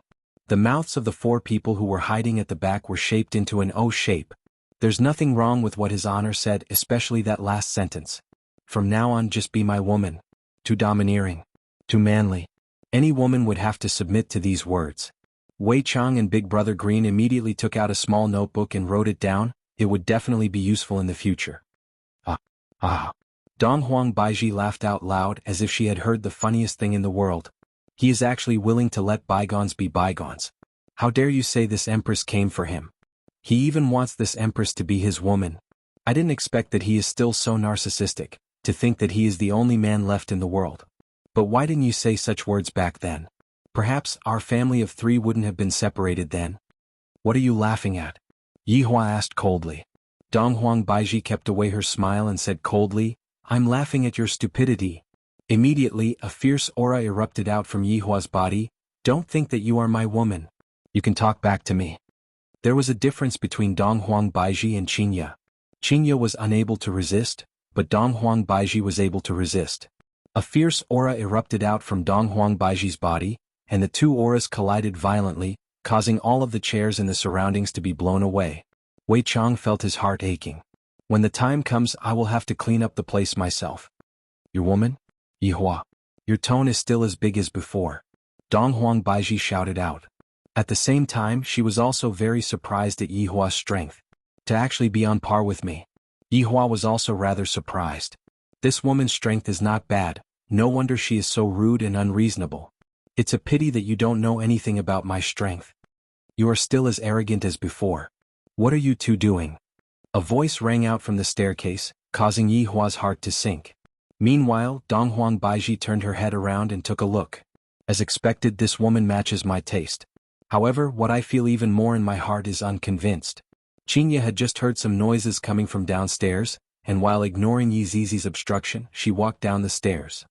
The mouths of the 4 people who were hiding at the back were shaped into an O shape. There's nothing wrong with what His Honor said, especially that last sentence. From now on, just be my woman. Too domineering. Too manly. Any woman would have to submit to these words. Wei Chang and Big Brother Green immediately took out a small notebook and wrote it down. It would definitely be useful in the future. Donghuang Baiji laughed out loud as if she had heard the funniest thing in the world. He is actually willing to let bygones be bygones. How dare you say this empress came for him? He even wants this empress to be his woman. I didn't expect that he is still so narcissistic, to think that he is the only man left in the world. But why didn't you say such words back then? Perhaps our family of 3 wouldn't have been separated then. What are you laughing at? Yihua asked coldly. Donghuang Baiji kept away her smile and said coldly, I'm laughing at your stupidity. Immediately, a fierce aura erupted out from Yihua's body. Don't think that you are my woman. You can talk back to me. There was a difference between Donghuang Baiji and Xianxia. Xianxia was unable to resist, but Donghuang Baiji was able to resist. A fierce aura erupted out from Donghuang Baiji's body, and the 2 auras collided violently, causing all of the chairs in the surroundings to be blown away. Wei Chang felt his heart aching. When the time comes, I will have to clean up the place myself. Your woman? Yihua. Your tone is still as big as before. Donghuang Baiji shouted out. At the same time, she was also very surprised at Yihua's strength. To actually be on par with me. Yihua was also rather surprised. This woman's strength is not bad, no wonder she is so rude and unreasonable. It's a pity that you don't know anything about my strength. You are still as arrogant as before. What are you 2 doing? A voice rang out from the staircase, causing Yihua's heart to sink. Meanwhile, Donghuang Baiji turned her head around and took a look. As expected, this woman matches my taste. However, what I feel even more in my heart is unconvinced. Xianxia had just heard some noises coming from downstairs, and while ignoring Yi Zizi's obstruction, she walked down the stairs.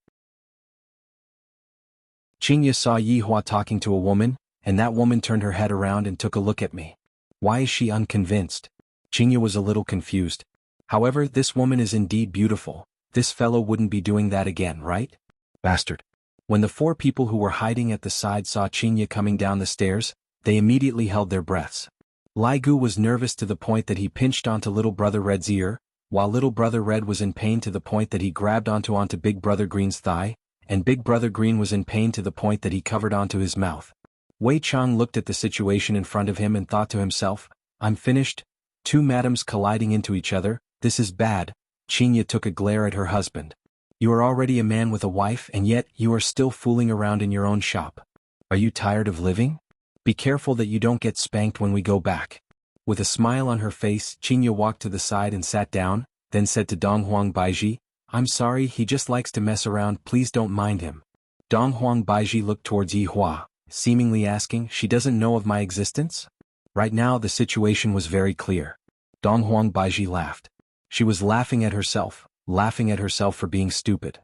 Xianxia saw Yihua talking to a woman, and that woman turned her head around and took a look at me. Why is she unconvinced? Xianxia was a little confused. However, this woman is indeed beautiful. This fellow wouldn't be doing that again, right? Bastard. When the 4 people who were hiding at the side saw Xianxia coming down the stairs, they immediately held their breaths. Lai Gu was nervous to the point that he pinched onto Little Brother Red's ear, while Little Brother Red was in pain to the point that he grabbed onto Big Brother Green's thigh, and Big Brother Green was in pain to the point that he covered onto his mouth. Wei Chang looked at the situation in front of him and thought to himself, I'm finished. 2 madams colliding into each other, this is bad. Xianxia took a glare at her husband. You are already a man with a wife and yet you are still fooling around in your own shop. Are you tired of living? Be careful that you don't get spanked when we go back. With a smile on her face, Xianxia walked to the side and sat down, then said to Donghuang Baiji, I'm sorry, he just likes to mess around, please don't mind him. Donghuang Baiji looked towards Yihua, seemingly asking, she doesn't know of my existence? Right now the situation was very clear. Donghuang Baiji laughed. She was laughing at herself for being stupid.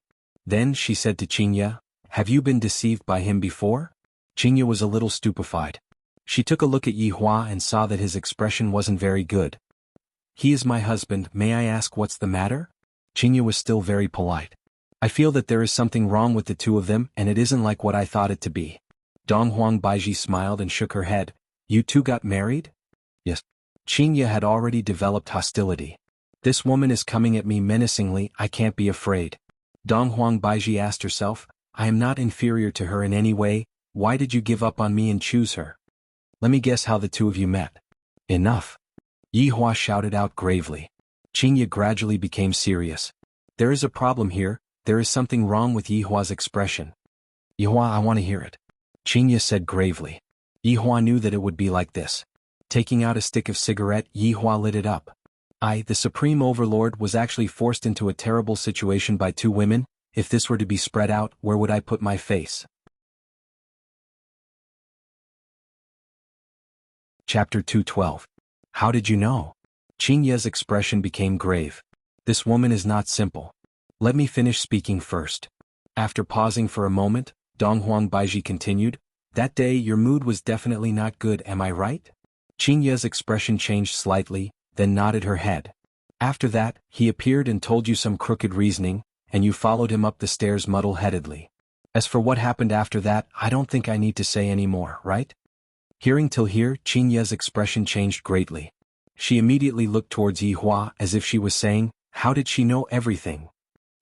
Then she said to Xianxia, have you been deceived by him before? Xianxia was a little stupefied. She took a look at Yi Hua and saw that his expression wasn't very good. "He is my husband, may I ask what's the matter?" Xianxia was still very polite. "I feel that there is something wrong with the two of them and it isn't like what I thought it to be." Donghuang Baiji smiled and shook her head. "You two got married?" "Yes." Xianxia had already developed hostility. "This woman is coming at me menacingly, I can't be afraid." Donghuang Baiji asked herself, "I am not inferior to her in any way, why did you give up on me and choose her? Let me guess how the two of you met." "Enough." Yi Hua shouted out gravely. Xianxia gradually became serious. "There is a problem here, there is something wrong with Yi Hua's expression." "Yi Hua, I want to hear it," Xianxia said gravely. Yi Hua knew that it would be like this. Taking out a stick of cigarette, Yi Hua lit it up. "I, the Supreme Overlord, was actually forced into a terrible situation by two women. If this were to be spread out, where would I put my face?" Chapter 212. How did you know? Xianxia's expression became grave. "This woman is not simple. Let me finish speaking first." After pausing for a moment, Donghuang Baiji continued, "That day your mood was definitely not good, am I right?" Xianxia's expression changed slightly, then nodded her head. "After that, he appeared and told you some crooked reasoning, and you followed him up the stairs muddle-headedly. As for what happened after that, I don't think I need to say any more, right?" Hearing till here, Xianxia's expression changed greatly. She immediately looked towards Yi Hua as if she was saying, "How did she know everything?"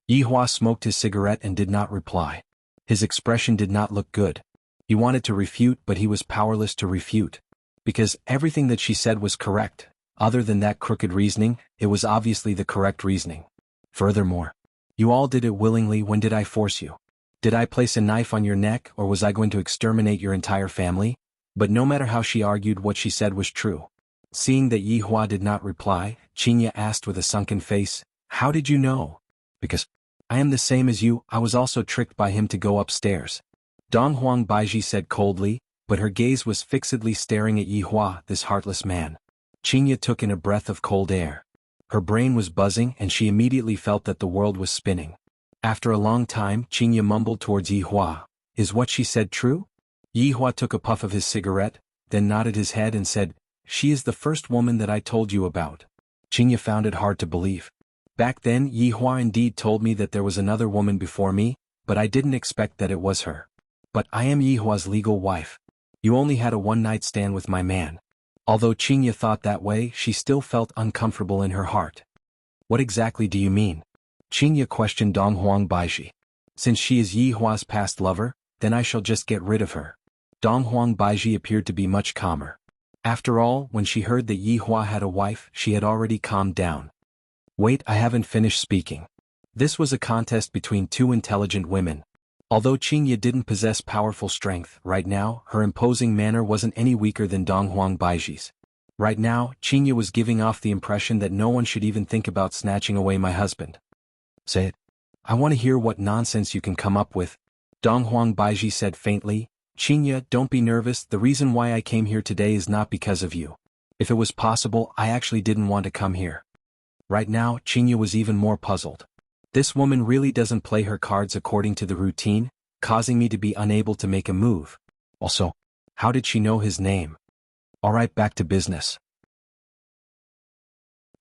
Yi Hua smoked his cigarette and did not reply. His expression did not look good. He wanted to refute but he was powerless to refute. Because everything that she said was correct. Other than that crooked reasoning, it was obviously the correct reasoning. Furthermore, "You all did it willingly. When did I force you? Did I place a knife on your neck or was I going to exterminate your entire family?" But no matter how she argued, what she said was true. Seeing that Yi Hua did not reply, Xianxia asked with a sunken face, "How did you know?" "Because I am the same as you, I was also tricked by him to go upstairs." Donghuang Baiji said coldly, but her gaze was fixedly staring at Yi Hua, this heartless man. Xianxia took in a breath of cold air. Her brain was buzzing and she immediately felt that the world was spinning. After a long time, Xianxia mumbled towards Yi Hua, "Is what she said true?" Yi Hua took a puff of his cigarette, then nodded his head and said, "She is the first woman that I told you about." Xianxia found it hard to believe. "Back then Yi Hua indeed told me that there was another woman before me, but I didn't expect that it was her. But I am Yi Hua's legal wife. You only had a one-night stand with my man." Although Xianxia thought that way, she still felt uncomfortable in her heart. "What exactly do you mean?" Xianxia questioned Donghuang Baiji. "Since she is Yi Hua's past lover, then I shall just get rid of her." Donghuang Baiji appeared to be much calmer. After all, when she heard that Yi Hua had a wife, she had already calmed down. "Wait, I haven't finished speaking." This was a contest between two intelligent women. Although Xianxia didn't possess powerful strength, right now, her imposing manner wasn't any weaker than Donghuang Baiji's. Right now, Xianxia was giving off the impression that no one should even think about snatching away my husband. "Say it. I want to hear what nonsense you can come up with," Donghuang Baiji said faintly. "Xianxia, don't be nervous, the reason why I came here today is not because of you. If it was possible, I actually didn't want to come here." Right now, Xianxia was even more puzzled. This woman really doesn't play her cards according to the routine, causing me to be unable to make a move. Also, how did she know his name? Alright, back to business.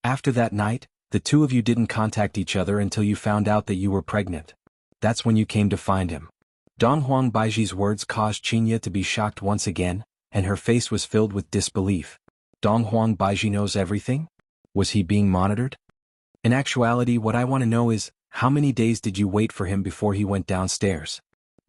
After that night, the two of you didn't contact each other until you found out that you were pregnant. That's when you came to find him. Donghuang Baiji's words caused Xianxia to be shocked once again, and her face was filled with disbelief. Donghuang Baiji knows everything? Was he being monitored? In actuality, what I want to know is, how many days did you wait for him before he went downstairs?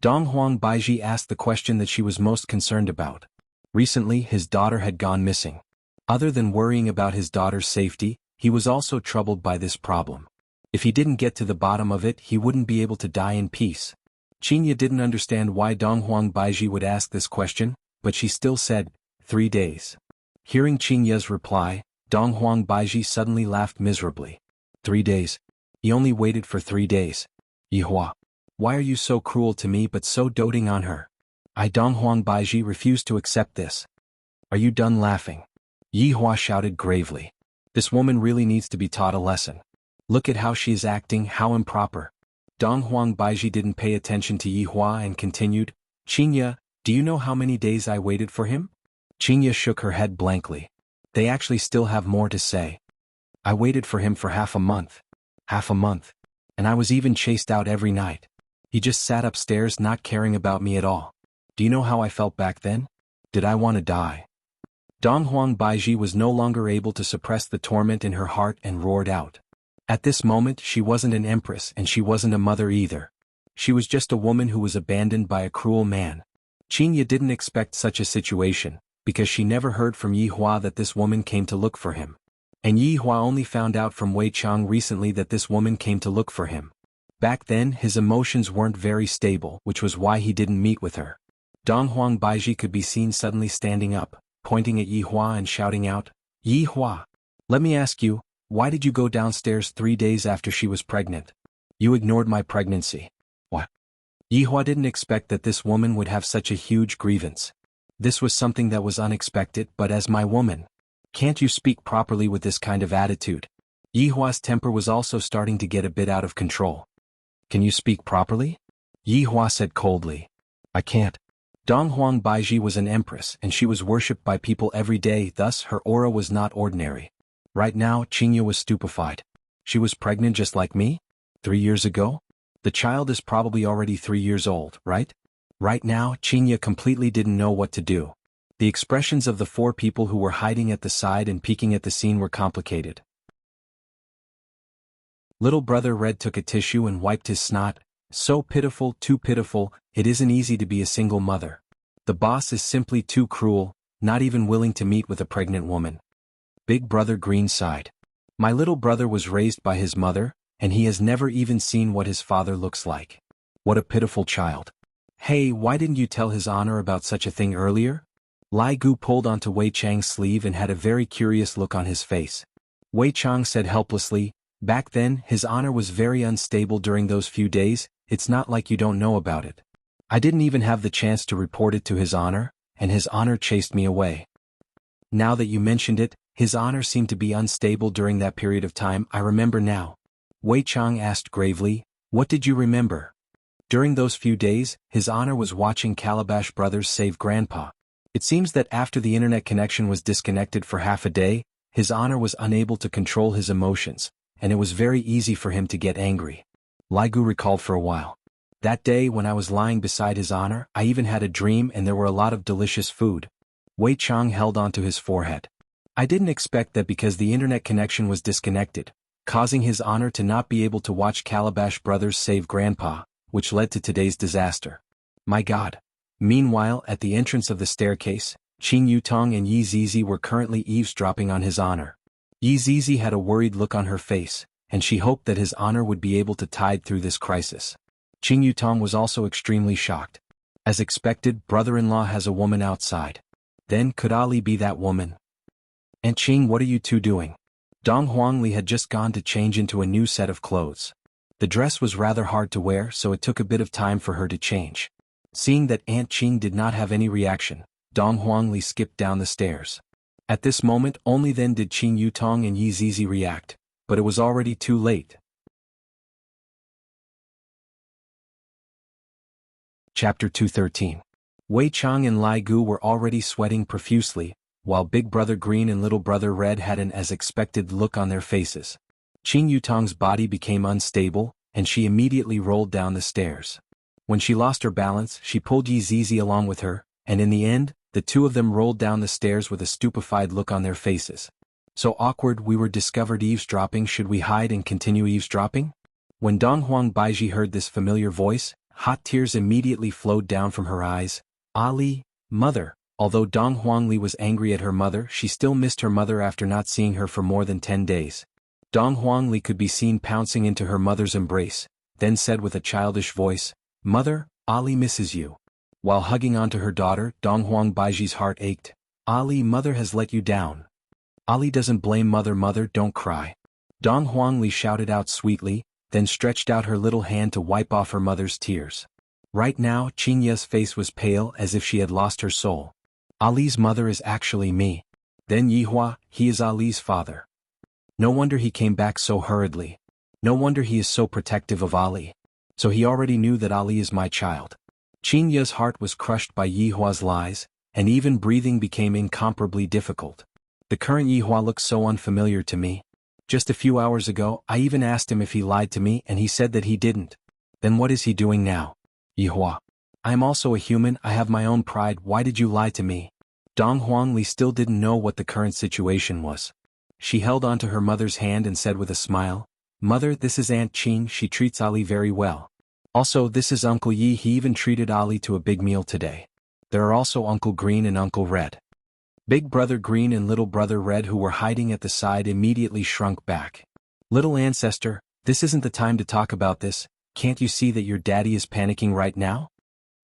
Donghuang Baiji asked the question that she was most concerned about. Recently, his daughter had gone missing. Other than worrying about his daughter's safety, he was also troubled by this problem. If he didn't get to the bottom of it, he wouldn't be able to die in peace. Xianxia didn't understand why Donghuang Baiji would ask this question, but she still said, 3 days. Hearing Xianxia's reply, Donghuang Baiji suddenly laughed miserably. 3 days. He only waited for 3 days. Yi Hua, why are you so cruel to me but so doting on her? I, Donghuang Baiji, refuse to accept this. Are you done laughing? Yi Hua shouted gravely. This woman really needs to be taught a lesson. Look at how she is acting, how improper. Donghuang Baiji didn't pay attention to Yi Hua and continued, Xianxia, do you know how many days I waited for him? Xianxia shook her head blankly. They actually still have more to say. I waited for him for half a month. Half a month. And I was even chased out every night. He just sat upstairs not caring about me at all. Do you know how I felt back then? Did I want to die? Donghuang Baiji was no longer able to suppress the torment in her heart and roared out. At this moment she wasn't an empress and she wasn't a mother either. She was just a woman who was abandoned by a cruel man. Xianxia didn't expect such a situation, because she never heard from Yi Hua that this woman came to look for him. And Yi Hua only found out from Wei Chang recently that this woman came to look for him. Back then his emotions weren't very stable, which was why he didn't meet with her. Donghuang Baiji could be seen suddenly standing up, pointing at Yi Hua and shouting out, "Yi Hua! Let me ask you, why did you go downstairs 3 days after she was pregnant? You ignored my pregnancy." What? Yi Hua didn't expect that this woman would have such a huge grievance. This was something that was unexpected, but as my woman, can't you speak properly with this kind of attitude? Yi Hua's temper was also starting to get a bit out of control. Can you speak properly? Yi Hua said coldly. I can't. Donghuang Baiji was an empress and she was worshipped by people every day, thus her aura was not ordinary. Right now Xianxia was stupefied. She was pregnant just like me? 3 years ago? The child is probably already 3 years old, right? Right now Xianxia completely didn't know what to do. The expressions of the 4 people who were hiding at the side and peeking at the scene were complicated. Little brother Red took a tissue and wiped his snot. So pitiful, too pitiful, it isn't easy to be a single mother. The boss is simply too cruel, not even willing to meet with a pregnant woman. Big brother Green sighed. My little brother was raised by his mother, and he has never even seen what his father looks like. What a pitiful child. Hey, why didn't you tell his honor about such a thing earlier? Lai Gu pulled onto Wei Chang's sleeve and had a very curious look on his face. Wei Chang said helplessly, back then his honor was very unstable during those few days. It's not like you don't know about it. I didn't even have the chance to report it to his honor, and his honor chased me away. Now that you mentioned it, his honor seemed to be unstable during that period of time. I remember now. Wei Chang asked gravely, what did you remember? During those few days, his honor was watching Calabash Brothers save Grandpa. It seems that after the internet connection was disconnected for half a day, his honor was unable to control his emotions, and it was very easy for him to get angry. Lai Gu recalled for a while. That day when I was lying beside his honor, I even had a dream and there were a lot of delicious food. Wei Chang held onto his forehead. I didn't expect that because the internet connection was disconnected, causing his honor to not be able to watch Calabash Brothers save Grandpa, which led to today's disaster. My God. Meanwhile, at the entrance of the staircase, Qing Yutong and Yi Zizi were currently eavesdropping on his honor. Yi Zizi had a worried look on her face, and she hoped that his honor would be able to tide through this crisis. Qing Yutong was also extremely shocked. As expected, brother-in-law has a woman outside. Then could Ali be that woman? Aunt Qing, what are you two doing? Dong Huangli had just gone to change into a new set of clothes. The dress was rather hard to wear, so it took a bit of time for her to change. Seeing that Aunt Qing did not have any reaction, Dong Huangli skipped down the stairs. At this moment only then did Qing Yutong and Yi Zizi react. But it was already too late. Chapter 213. Wei Chang and Lai Gu were already sweating profusely, while Big Brother Green and Little Brother Red had an as-expected look on their faces. Qing Yutong's body became unstable, and she immediately rolled down the stairs. When she lost her balance, she pulled Yi Zizi along with her, and in the end, the two of them rolled down the stairs with a stupefied look on their faces. So awkward, we were discovered eavesdropping. Should we hide and continue eavesdropping? When Donghuang Baiji heard this familiar voice, hot tears immediately flowed down from her eyes. Ali, mother. Although Dong Huangli was angry at her mother, she still missed her mother after not seeing her for more than 10 days. Dong Huangli could be seen pouncing into her mother's embrace, then said with a childish voice, Mother, Ali misses you. While hugging onto her daughter, Donghuang Baiji's heart ached. Ali, mother has let you down. Ali doesn't blame mother, mother, don't cry. Dong Huangli shouted out sweetly, then stretched out her little hand to wipe off her mother's tears. Right now, Xianxia's face was pale as if she had lost her soul. Ali's mother is actually me. Then Yihua, he is Ali's father. No wonder he came back so hurriedly. No wonder he is so protective of Ali. So he already knew that Ali is my child. Xianxia's heart was crushed by Yihua's lies, and even breathing became incomparably difficult. The current Yihua looks so unfamiliar to me. Just a few hours ago, I even asked him if he lied to me and he said that he didn't. Then what is he doing now? Yihua. I am also a human, I have my own pride, why did you lie to me? Dong Huangli still didn't know what the current situation was. She held onto her mother's hand and said with a smile, Mother, this is Aunt Qing, she treats Ali very well. Also, this is Uncle Yi, he even treated Ali to a big meal today. There are also Uncle Green and Uncle Red. Big Brother Green and Little Brother Red, who were hiding at the side, immediately shrunk back. Little ancestor, this isn't the time to talk about this, can't you see that your daddy is panicking right now?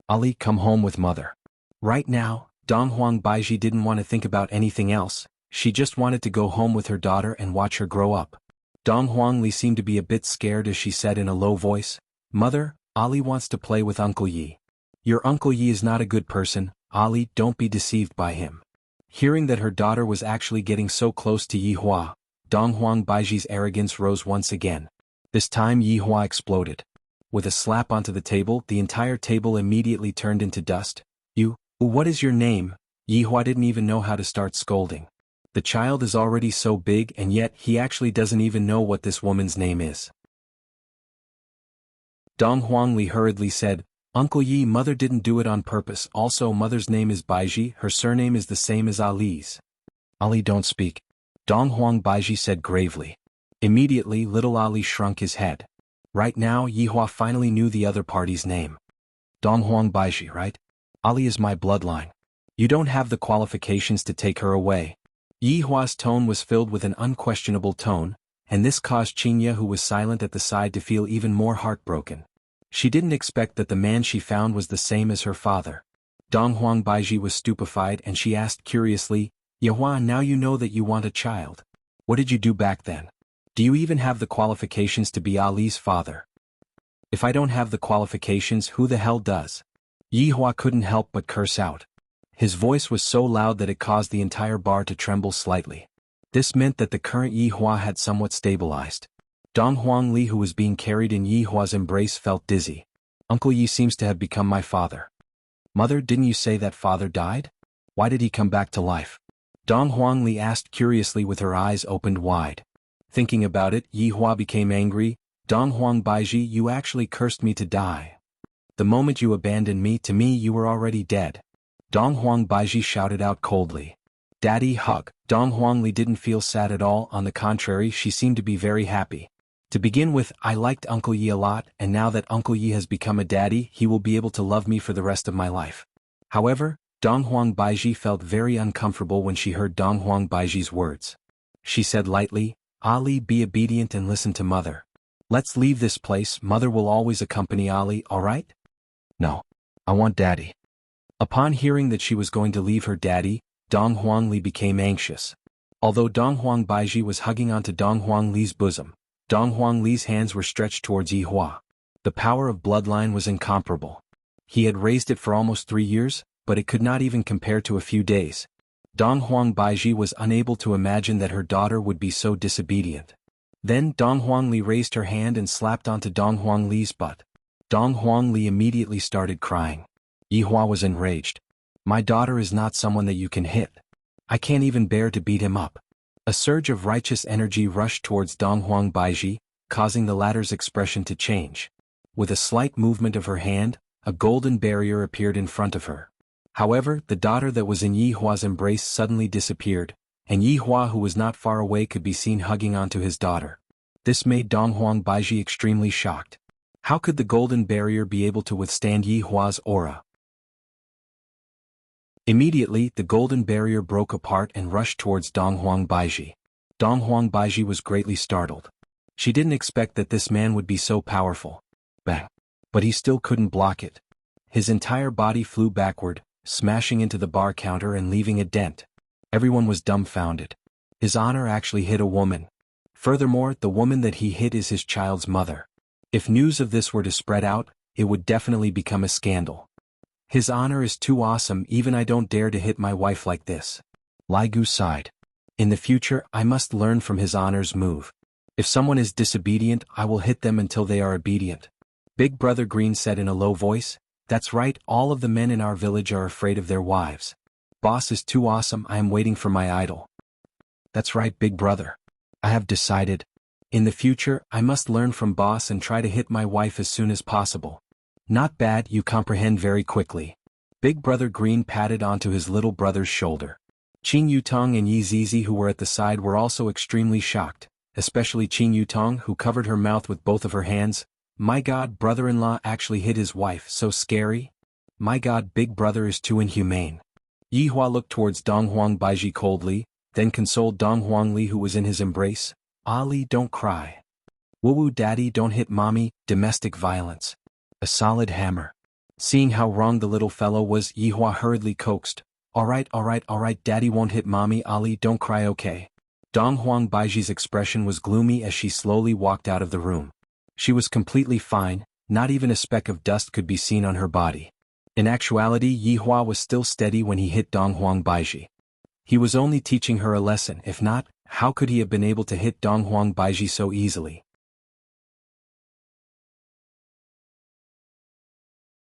Ali, come home with mother. Right now, Dong Huang Baiji didn't want to think about anything else, she just wanted to go home with her daughter and watch her grow up. Dong Huangli seemed to be a bit scared as she said in a low voice, Mother, Ali wants to play with Uncle Yi. Your Uncle Yi is not a good person, Ali, don't be deceived by him. Hearing that her daughter was actually getting so close to Yihua, Dong Huang Baiji's arrogance rose once again. This time Yihua exploded. With a slap onto the table, the entire table immediately turned into dust. What is your name? Yihua didn't even know how to start scolding. The child is already so big and yet he actually doesn't even know what this woman's name is. Dong Huangli hurriedly said, Uncle Yi, mother didn't do it on purpose, also mother's name is Baiji, her surname is the same as Ali's. Ali, don't speak. Dong Huang Baiji said gravely. Immediately little Ali shrunk his head. Right now Yihua finally knew the other party's name. Dong Huang Baiji, right? Ali is my bloodline. You don't have the qualifications to take her away. Yihua's tone was filled with an unquestionable tone, and this caused Xianxia, who was silent at the side, to feel even more heartbroken. She didn't expect that the man she found was the same as her father. Dong Huang Baiji was stupefied and she asked curiously, Yihua, now you know that you want a child. What did you do back then? Do you even have the qualifications to be Ali's father? If I don't have the qualifications, who the hell does? Yihua couldn't help but curse out. His voice was so loud that it caused the entire bar to tremble slightly. This meant that the current Yihua had somewhat stabilized. Dong Huangli, who was being carried in Yihua's embrace, felt dizzy. Uncle Yi seems to have become my father. Mother, didn't you say that father died? Why did he come back to life? Dong Huangli asked curiously with her eyes opened wide. Thinking about it, Yihua became angry. Dong Huang Baiji, you actually cursed me to die. The moment you abandoned me, to me you were already dead. Dong Huang Baiji shouted out coldly. Daddy, hug. Dong Huangli didn't feel sad at all, on the contrary, she seemed to be very happy. To begin with, I liked Uncle Yi a lot, and now that Uncle Yi has become a daddy, he will be able to love me for the rest of my life. However, Dong Huang Baiji felt very uncomfortable when she heard Dong Huang Baiji's words. She said lightly, Ali, be obedient and listen to mother. Let's leave this place, mother will always accompany Ali, alright? No. I want daddy. Upon hearing that she was going to leave her daddy, Dong Huangli became anxious. Although Dong Huang Baiji was hugging onto Dong Huangli's bosom, Dong Huangli's hands were stretched towards Yihua. The power of bloodline was incomparable. He had raised it for almost 3 years, but it could not even compare to a few days. Dong Huang Baiji was unable to imagine that her daughter would be so disobedient. Then Dong Huangli raised her hand and slapped onto Dong Huangli's butt. Dong Huangli immediately started crying. Yihua was enraged. My daughter is not someone that you can hit. I can't even bear to beat him up. A surge of righteous energy rushed towards Dong Huang Baiji, causing the latter's expression to change. With a slight movement of her hand, a golden barrier appeared in front of her. However, the daughter that was in Yihua's embrace suddenly disappeared, and Yihua, who was not far away, could be seen hugging onto his daughter. This made Dong Huang Baiji extremely shocked. How could the golden barrier be able to withstand Yihua's aura? Immediately, the golden barrier broke apart and rushed towards Dong Huang Baiji. Dong Huang Baiji was greatly startled. She didn't expect that this man would be so powerful. Bang! But he still couldn't block it. His entire body flew backward, smashing into the bar counter and leaving a dent. Everyone was dumbfounded. His honor actually hit a woman. Furthermore, the woman that he hit is his child's mother. If news of this were to spread out, it would definitely become a scandal. His honor is too awesome, even I don't dare to hit my wife like this. Li Gu sighed. In the future, I must learn from his honor's move. If someone is disobedient, I will hit them until they are obedient. Big Brother Green said in a low voice, That's right, all of the men in our village are afraid of their wives. Boss is too awesome, I am waiting for my idol. That's right, big brother. I have decided. In the future, I must learn from boss and try to hit my wife as soon as possible. Not bad, you comprehend very quickly. Big brother Green patted onto his little brother's shoulder. Qin Yutong and Yi Zizi, who were at the side, were also extremely shocked, especially Qin Yutong, who covered her mouth with both of her hands. My god, brother-in-law actually hit his wife, so scary. My god, big brother is too inhumane. Yi Hua looked towards Dong Huang Baiji coldly, then consoled Dong Huang Li, who was in his embrace. Ali, don't cry. Woo-woo daddy, don't hit mommy, domestic violence. A solid hammer. Seeing how wrong the little fellow was, Yi Hua hurriedly coaxed. Alright, daddy won't hit mommy, Ali, don't cry, okay. Dong Huang Baiji's expression was gloomy as she slowly walked out of the room. She was completely fine, not even a speck of dust could be seen on her body. In actuality, Yi Hua was still steady when he hit Dong Huang Baiji. He was only teaching her a lesson, if not, how could he have been able to hit Dong Huang Baiji so easily?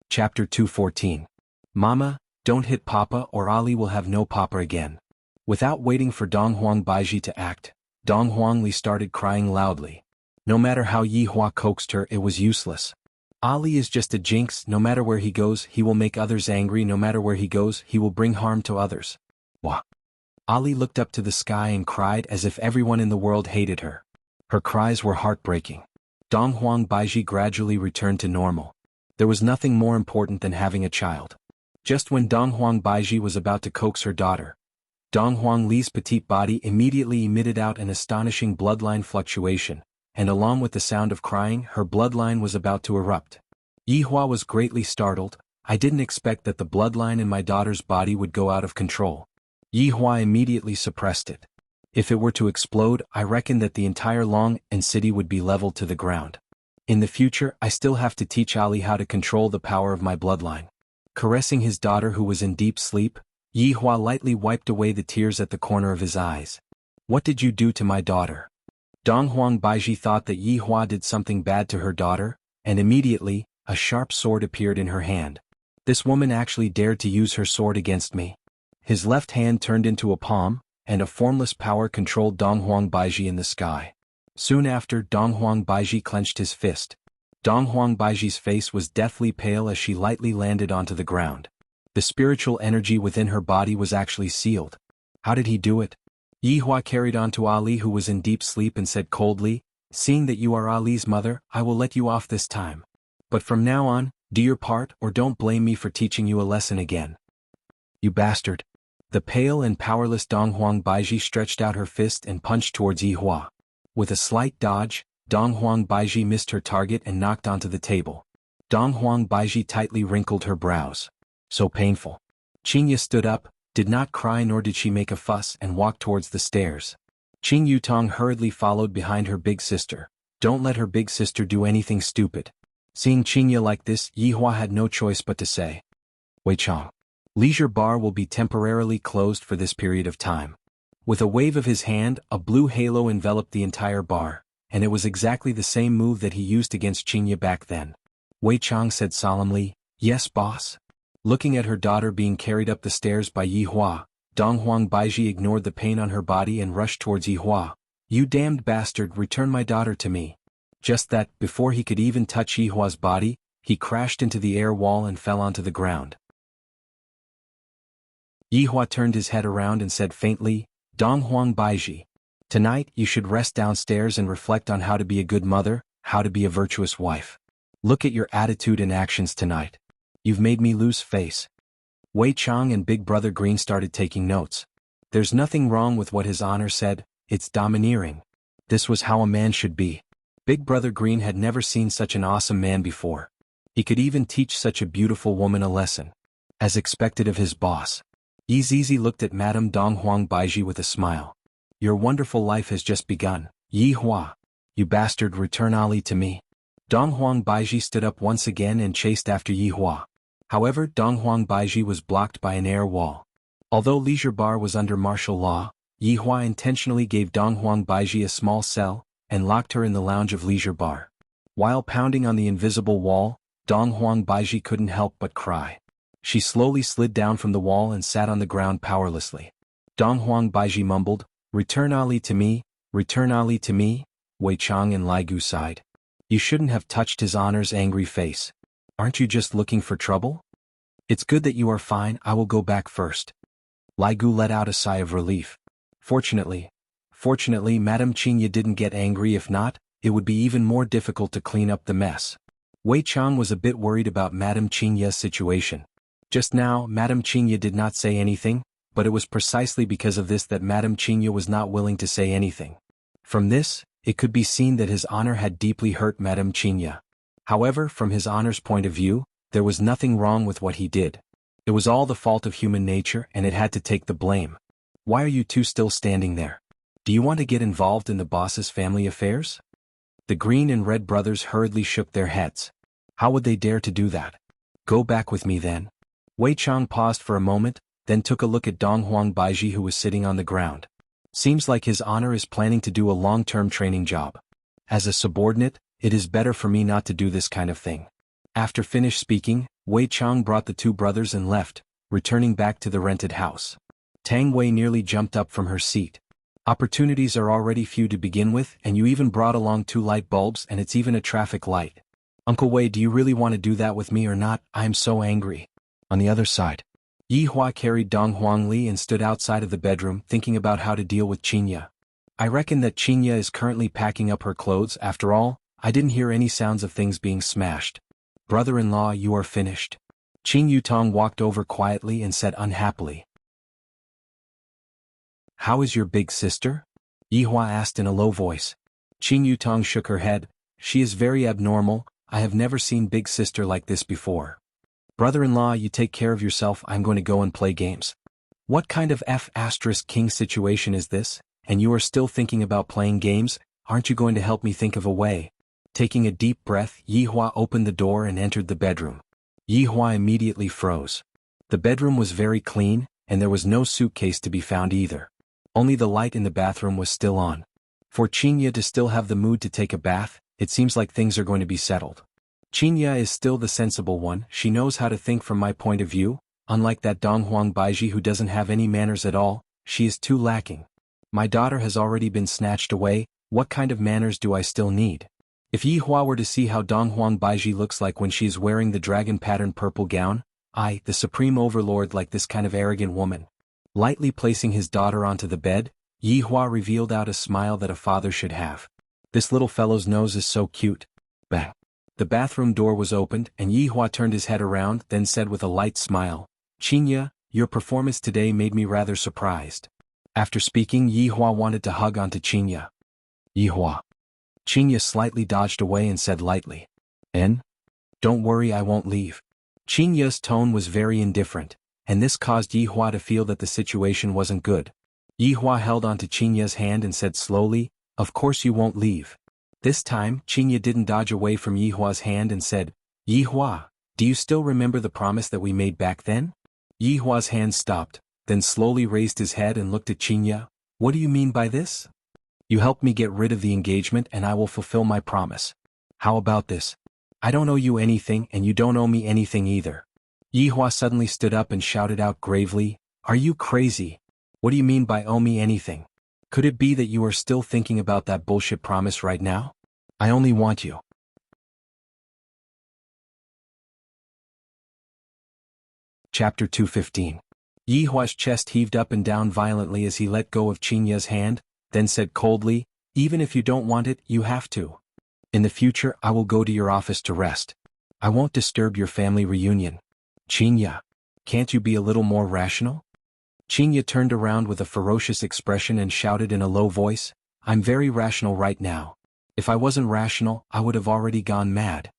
Chapter 214. Mama, don't hit Papa or Ali will have no Papa again. Without waiting for Dong Huang Baiji to act, Dong Huang Li started crying loudly. No matter how Yi Hua coaxed her, it was useless. Ali is just a jinx, no matter where he goes, he will make others angry, no matter where he goes, he will bring harm to others. Wah! Ali looked up to the sky and cried as if everyone in the world hated her. Her cries were heartbreaking. Dong Huang Baiji gradually returned to normal. There was nothing more important than having a child. Just when Dong Huang Baiji was about to coax her daughter, Dong Huang Li's petite body immediately emitted out an astonishing bloodline fluctuation, and along with the sound of crying, her bloodline was about to erupt. Yi Hua was greatly startled. I didn't expect that the bloodline in my daughter's body would go out of control. Yi Hua immediately suppressed it. If it were to explode, I reckon that the entire Long and city would be leveled to the ground. In the future, I still have to teach Ali how to control the power of my bloodline. Caressing his daughter who was in deep sleep, Yi Hua lightly wiped away the tears at the corner of his eyes. What did you do to my daughter? Dong Huang Baiji thought that Yi Hua did something bad to her daughter, and immediately, a sharp sword appeared in her hand. This woman actually dared to use her sword against me. His left hand turned into a palm, and a formless power controlled Dong Huang Baiji in the sky. Soon after, Dong Huang Baiji clenched his fist. Dong Huang Baiji's face was deathly pale as she lightly landed onto the ground. The spiritual energy within her body was actually sealed. How did he do it? Yi Hua carried on to Ali, who was in deep sleep, and said coldly, seeing that you are Ali's mother, I will let you off this time. But from now on, do your part or don't blame me for teaching you a lesson again. You bastard. The pale and powerless Dong Huang Baiji stretched out her fist and punched towards Yi Hua. With a slight dodge, Dong Huang Baiji missed her target and knocked onto the table. Dong Huang Baiji tightly wrinkled her brows. So painful. Xianxia stood up, did not cry nor did she make a fuss, and walked towards the stairs. Qin Yutong hurriedly followed behind her big sister. Don't let her big sister do anything stupid. Seeing Xianxia like this, Yi Hua had no choice but to say, Wei Chong. Leisure bar will be temporarily closed for this period of time. With a wave of his hand, a blue halo enveloped the entire bar, and it was exactly the same move that he used against Xianxia back then. Wei Chong said solemnly, Yes, boss. Looking at her daughter being carried up the stairs by Yi Hua, Dong Huang Baiji ignored the pain on her body and rushed towards Yi Hua. You damned bastard, return my daughter to me. Just that, before he could even touch Yi Hua's body, he crashed into the air wall and fell onto the ground. Yi Hua turned his head around and said faintly, Dong Huang Baiji. Tonight you should rest downstairs and reflect on how to be a good mother, how to be a virtuous wife. Look at your attitude and actions tonight. You've made me lose face. Wei Chong and Big Brother Green started taking notes. There's nothing wrong with what His Honor said, it's domineering. This was how a man should be. Big Brother Green had never seen such an awesome man before. He could even teach such a beautiful woman a lesson. As expected of his boss. Yi Zizi looked at Madame Dong Huang Baiji with a smile. Your wonderful life has just begun, Yi Hua. You bastard, return Ali to me. Dong Huang Baiji stood up once again and chased after Yi Hua. However, Dong Huang Baiji was blocked by an air wall. Although Leisure Bar was under martial law, Yi Hua intentionally gave Dong Huang Baiji a small cell, and locked her in the lounge of Leisure Bar. While pounding on the invisible wall, Dong Huang Baiji couldn't help but cry. She slowly slid down from the wall and sat on the ground powerlessly. Donghuang Baiji mumbled, "Return Ali to me, return Ali to me." Wei Chang and Lai Gu sighed. You shouldn't have touched his honor's angry face. Aren't you just looking for trouble? It's good that you are fine, I will go back first. Lai Gu let out a sigh of relief. Fortunately, Madame Xianxia didn't get angry. If not, it would be even more difficult to clean up the mess. Wei Chang was a bit worried about Madame Xianxia's situation. Just now, Madame Xianxia did not say anything, but it was precisely because of this that Madame Xianxia was not willing to say anything. From this, it could be seen that his honor had deeply hurt Madame Xianxia. However, from his honor's point of view, there was nothing wrong with what he did. It was all the fault of human nature and it had to take the blame. Why are you two still standing there? Do you want to get involved in the boss's family affairs? The green and red brothers hurriedly shook their heads. How would they dare to do that? Go back with me then. Wei Chang paused for a moment, then took a look at Donghuang Baiji who was sitting on the ground. Seems like his honor is planning to do a long-term training job. As a subordinate, it is better for me not to do this kind of thing. After finished speaking, Wei Chang brought the two brothers and left, returning back to the rented house. Tang Wei nearly jumped up from her seat. Opportunities are already few to begin with, and you even brought along 2 light bulbs and it's even a traffic light. Uncle Wei, do you really want to do that with me or not? I am so angry. On the other side, Yi Hua carried Dong Huangli and stood outside of the bedroom thinking about how to deal with Xianxia. I reckon that Xianxia is currently packing up her clothes. After all, I didn't hear any sounds of things being smashed. Brother-in-law, you are finished. Qin Yutong walked over quietly and said unhappily. How is your big sister? Yi Hua asked in a low voice. Qin Yutong shook her head. She is very abnormal. I have never seen big sister like this before. Brother-in-law, you take care of yourself. I'm going to go and play games. What kind of F***king situation is this? And you are still thinking about playing games? Aren't you going to help me think of a way? Taking a deep breath, Yi Hua opened the door and entered the bedroom. Yi Hua immediately froze. The bedroom was very clean, and there was no suitcase to be found either. Only the light in the bathroom was still on. For Xianxia to still have the mood to take a bath, it seems like things are going to be settled. Xianxia is still the sensible one. She knows how to think from my point of view. Unlike that Donghuang Baiji who doesn't have any manners at all, she is too lacking. My daughter has already been snatched away. What kind of manners do I still need? If Yi Hua were to see how Donghuang Baiji looks like when she is wearing the dragon pattern purple gown, I, the supreme overlord, like this kind of arrogant woman. Lightly placing his daughter onto the bed, Yi Hua revealed out a smile that a father should have. This little fellow's nose is so cute. Bang. The bathroom door was opened and Yi Hua turned his head around, then said with a light smile, Xianxia, your performance today made me rather surprised. After speaking, Yi Hua wanted to hug onto Xianxia. Yi Hua. Xianxia slightly dodged away and said lightly, "En? Don't worry, I won't leave." Xianxia's tone was very indifferent, and this caused Yi Hua to feel that the situation wasn't good. Yi Hua held onto Xianxia's hand and said slowly, "Of course you won't leave." This time, Xianxia didn't dodge away from Yi Hua's hand and said, "Yi Hua, do you still remember the promise that we made back then?" Yi Hua's hand stopped, then slowly raised his head and looked at Xianxia. "What do you mean by this?" "You helped me get rid of the engagement and I will fulfill my promise. How about this? I don't owe you anything and you don't owe me anything either." Yi Hua suddenly stood up and shouted out gravely, "Are you crazy? What do you mean by owe me anything? Could it be that you are still thinking about that bullshit promise right now? I only want you." Chapter 215. Yi Hua's chest heaved up and down violently as he let go of Xianxia's hand, then said coldly, "Even if you don't want it, you have to. In the future, I will go to your office to rest. I won't disturb your family reunion." "Xianxia, can't you be a little more rational?" Xianxia turned around with a ferocious expression and shouted in a low voice, "I'm very rational right now. If I wasn't rational, I would have already gone mad."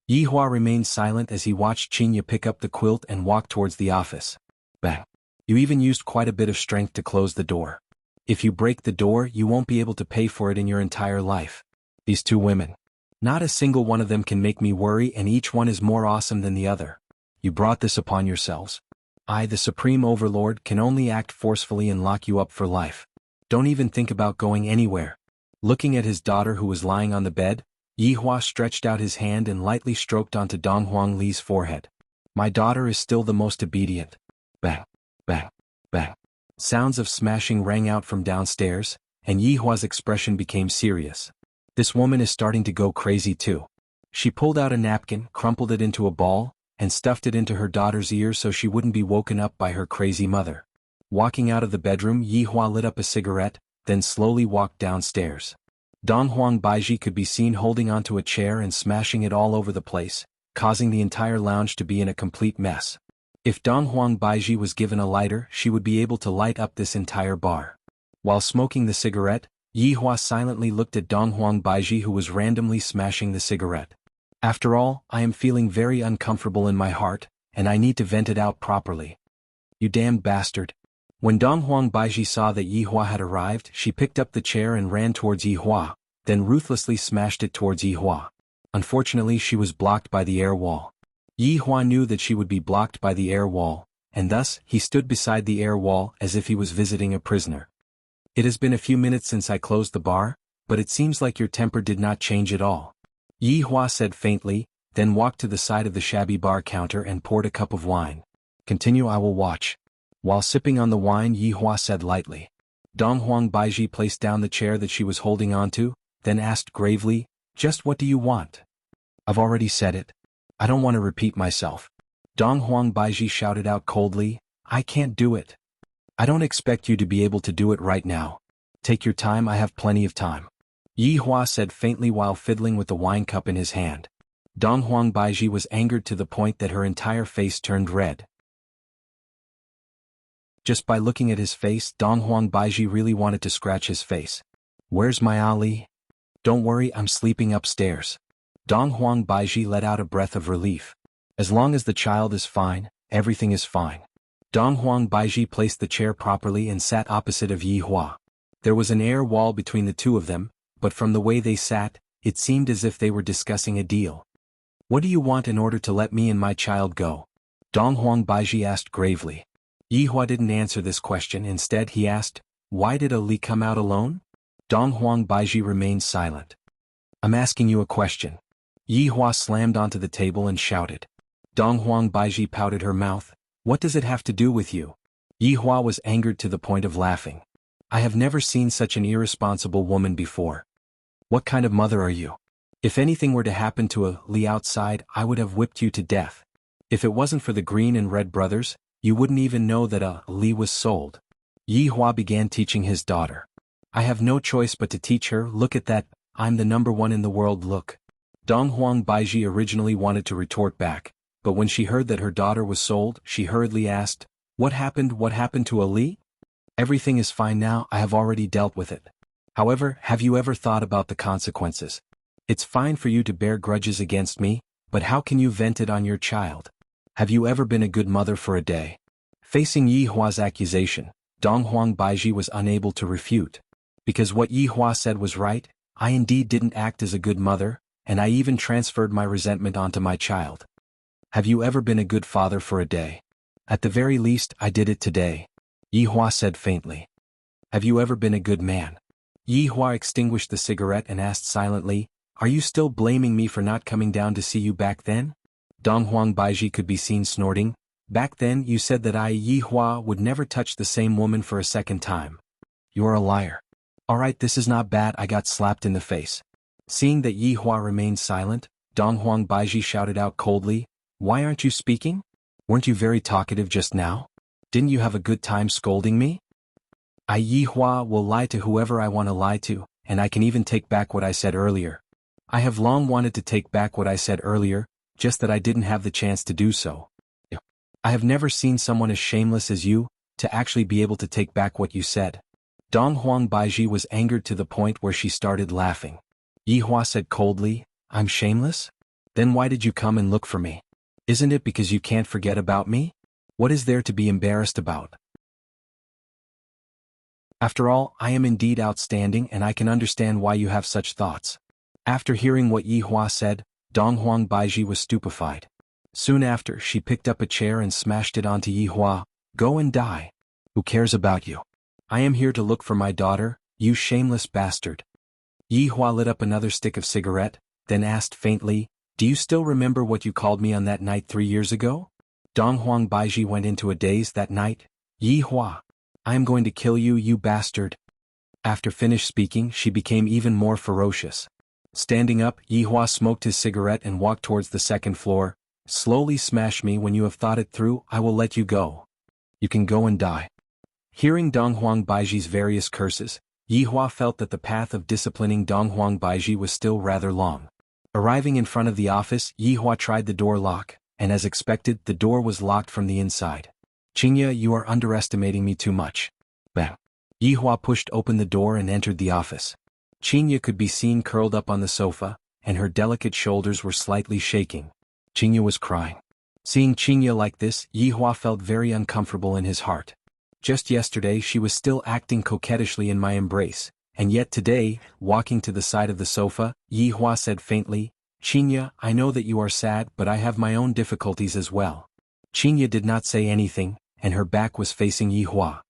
Yi Hua remained silent as he watched Xianxia pick up the quilt and walk towards the office. Bang. You even used quite a bit of strength to close the door. If you break the door, you won't be able to pay for it in your entire life. These two women. Not a single one of them can make me worry, and each one is more awesome than the other. You brought this upon yourselves. I, the Supreme Overlord, can only act forcefully and lock you up for life. Don't even think about going anywhere." Looking at his daughter who was lying on the bed, Yi Hua stretched out his hand and lightly stroked onto Donghuang Li's forehead. My daughter is still the most obedient. Bang, bang, bang. Sounds of smashing rang out from downstairs, and Yihua's expression became serious. This woman is starting to go crazy too. She pulled out a napkin, crumpled it into a ball, and stuffed it into her daughter's ear so she wouldn't be woken up by her crazy mother. Walking out of the bedroom, Yihua lit up a cigarette, then slowly walked downstairs. Donghuang Baiji could be seen holding onto a chair and smashing it all over the place, causing the entire lounge to be in a complete mess. If Donghuang Baiji was given a lighter, she would be able to light up this entire bar. While smoking the cigarette, Yihua silently looked at Donghuang Baiji, who was randomly smashing the cigarette. After all, I am feeling very uncomfortable in my heart, and I need to vent it out properly. You damned bastard. When Donghuang Baiji saw that Yihua had arrived, she picked up the chair and ran towards Yihua, then ruthlessly smashed it towards Yihua. Unfortunately, she was blocked by the air wall. Yihua knew that she would be blocked by the air wall, and thus, he stood beside the air wall as if he was visiting a prisoner. It has been a few minutes since I closed the bar, but it seems like your temper did not change at all. Yihua said faintly, then walked to the side of the shabby bar counter and poured a cup of wine. Continue, I will watch. While sipping on the wine, Yihua said lightly. Donghuang Baiji placed down the chair that she was holding onto, then asked gravely, just what do you want? I've already said it. I don't want to repeat myself. Donghuang Baiji shouted out coldly, I can't do it. I don't expect you to be able to do it right now. Take your time, I have plenty of time. Yihua said faintly while fiddling with the wine cup in his hand. Donghuang Baiji was angered to the point that her entire face turned red. Just by looking at his face, Donghuang Baiji really wanted to scratch his face. Where's my Ali? Don't worry, I'm sleeping upstairs. Donghuang Baiji let out a breath of relief. As long as the child is fine, everything is fine. Donghuang Baiji placed the chair properly and sat opposite of Yihua. There was an air wall between the two of them, but from the way they sat, it seemed as if they were discussing a deal. What do you want in order to let me and my child go? Donghuang Baiji asked gravely. Yihua didn't answer this question. Instead he asked, why did Ali come out alone? Donghuang Baiji remained silent. I'm asking you a question. Yihua slammed onto the table and shouted. Donghuang Baiji pouted her mouth. What does it have to do with you? Yihua was angered to the point of laughing. I have never seen such an irresponsible woman before. What kind of mother are you? If anything were to happen to Ali outside, I would have whipped you to death. If it wasn't for the Green and Red brothers, you wouldn't even know that Ali was sold. Yihua began teaching his daughter. I have no choice but to teach her. Look at that, I'm the #1 in the world, look. Donghuang Baiji originally wanted to retort back, but when she heard that her daughter was sold, she hurriedly asked, What happened to Ali? Everything is fine now, I have already dealt with it. However, have you ever thought about the consequences? It's fine for you to bear grudges against me, but how can you vent it on your child? Have you ever been a good mother for a day? Facing Yihua's accusation, Donghuang Baiji was unable to refute. Because what Yihua said was right, I indeed didn't act as a good mother, and I even transferred my resentment onto my child. Have you ever been a good father for a day? At the very least, I did it today. Yihua said faintly. Have you ever been a good man? Yihua extinguished the cigarette and asked silently, Are you still blaming me for not coming down to see you back then? Donghuang Baiji could be seen snorting. Back then you said that I, Yihua, would never touch the same woman for a second time. You're a liar. Alright, this is not bad, I got slapped in the face. Seeing that Yihua remained silent, Donghuang Baiji shouted out coldly, Why aren't you speaking? Weren't you very talkative just now? Didn't you have a good time scolding me? I, Yihua, will lie to whoever I want to lie to, and I can even take back what I said earlier. I have long wanted to take back what I said earlier, just that I didn't have the chance to do so. I have never seen someone as shameless as you, to actually be able to take back what you said. Donghuang Baiji was angered to the point where she started laughing. Yihua said coldly, I'm shameless? Then why did you come and look for me? Isn't it because you can't forget about me? What is there to be embarrassed about? After all, I am indeed outstanding and I can understand why you have such thoughts. After hearing what Yihua said, Donghuang Baiji was stupefied. Soon after, she picked up a chair and smashed it onto Yihua. Go and die. Who cares about you? I am here to look for my daughter, you shameless bastard. Yihua lit up another stick of cigarette, then asked faintly, Do you still remember what you called me on that night 3 years ago? Donghuang Baiji went into a daze that night. Yi Hua. I am going to kill you, you bastard. After finished speaking, she became even more ferocious. Standing up, Yi Hua smoked his cigarette and walked towards the second floor. Slowly smash me when you have thought it through, I will let you go. You can go and die. Hearing Donghuang Baiji's various curses, Yi Hua felt that the path of disciplining Donghuang Baiji was still rather long. Arriving in front of the office, Yi Hua tried the door lock, and as expected, the door was locked from the inside. Xianxia, you are underestimating me too much. Bang. Yi Hua pushed open the door and entered the office. Xianxia could be seen curled up on the sofa, and her delicate shoulders were slightly shaking. Xianxia was crying. Seeing Xianxia like this, Yi Hua felt very uncomfortable in his heart. Just yesterday she was still acting coquettishly in my embrace, and yet today, walking to the side of the sofa, Yi Hua said faintly, Xianxia, I know that you are sad, but I have my own difficulties as well. Xianxia did not say anything, and her back was facing Yi Hua.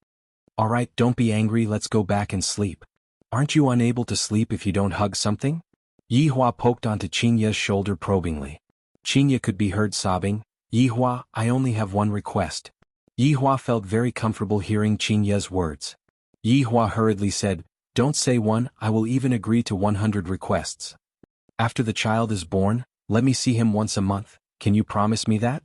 Alright, don't be angry, let's go back and sleep. Aren't you unable to sleep if you don't hug something? Yi Hua poked onto Xianxia's shoulder probingly. Xianxia could be heard sobbing, Yi Hua, I only have one request. Yi Hua felt very comfortable hearing Xianxia's words. Yi Hua hurriedly said, Don't say one, I will even agree to 100 requests. After the child is born, let me see him once a month, can you promise me that?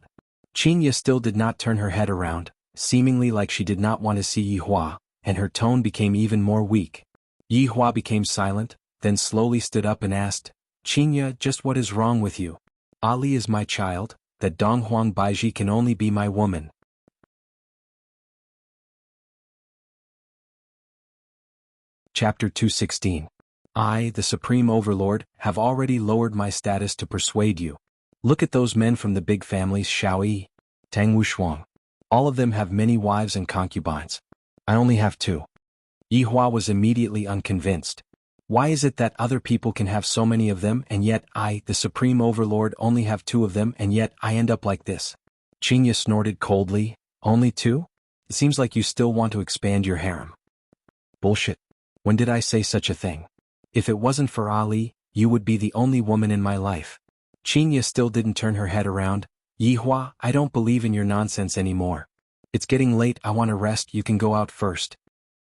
Xianxia still did not turn her head around, seemingly like she did not want to see Yi Hua, and her tone became even more weak. Yi Hua became silent, then slowly stood up and asked, Xianxia, just what is wrong with you? Ali is my child, that Donghuang Baiji can only be my woman. Chapter 216. I, the Supreme Overlord, have already lowered my status to persuade you. Look at those men from the big families Xiao Yi, Tang Wushuang. All of them have many wives and concubines. I only have 2. Yi Hua was immediately unconvinced. Why is it that other people can have so many of them and yet I, the Supreme Overlord, only have 2 of them and yet I end up like this? Xianxia snorted coldly, Only 2? It seems like you still want to expand your harem. Bullshit. When did I say such a thing? If it wasn't for Ali, you would be the only woman in my life. Xianxia still didn't turn her head around. Yi Hua, I don't believe in your nonsense anymore. It's getting late, I want to rest, you can go out first.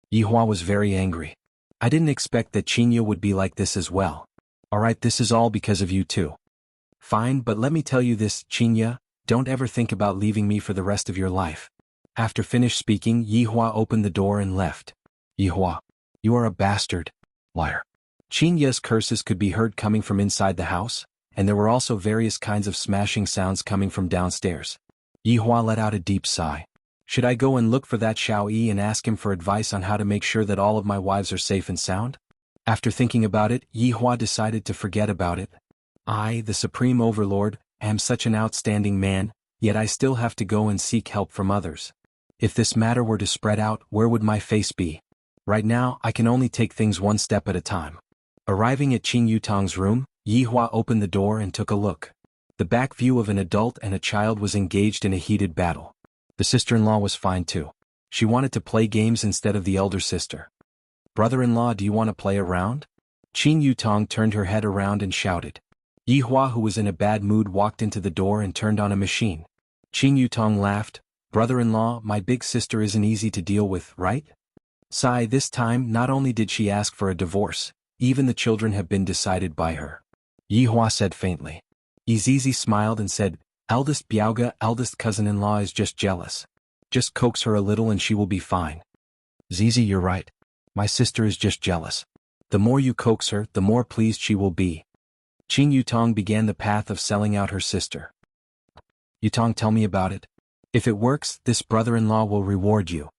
Yi Hua was very angry. I didn't expect that Xianxia would be like this as well. Alright, this is all because of you too. Fine, but let me tell you this, Xianxia, don't ever think about leaving me for the rest of your life. After finished speaking, Yi Hua opened the door and left. Yi Hua. You are a bastard. Liar. Xianxia's curses could be heard coming from inside the house, and there were also various kinds of smashing sounds coming from downstairs. Yi Hua let out a deep sigh. Should I go and look for that Xiao Yi and ask him for advice on how to make sure that all of my wives are safe and sound? After thinking about it, Yi Hua decided to forget about it. I, the Supreme Overlord, am such an outstanding man, yet I still have to go and seek help from others. If this matter were to spread out, where would my face be? Right now, I can only take things one step at a time. Arriving at Qing Yutong's room, Yi Hua opened the door and took a look. The back view of an adult and a child was engaged in a heated battle. The sister-in-law was fine too. She wanted to play games instead of the elder sister. Brother-in-law, do you want to play around? Qing Yutong turned her head around and shouted. Yi Hua, who was in a bad mood, walked into the door and turned on a machine. Qing Yutong laughed. Brother-in-law, my big sister isn't easy to deal with, right? Sigh, this time not only did she ask for a divorce, even the children have been decided by her. Yi Hua said faintly. Izizi smiled and said, Eldest Biaoga, eldest cousin-in-law is just jealous. Just coax her a little and she will be fine. Zizi, you're right. My sister is just jealous. The more you coax her, the more pleased she will be. Qing Yutong began the path of selling out her sister. Yutong, tell me about it. If it works, this brother-in-law will reward you.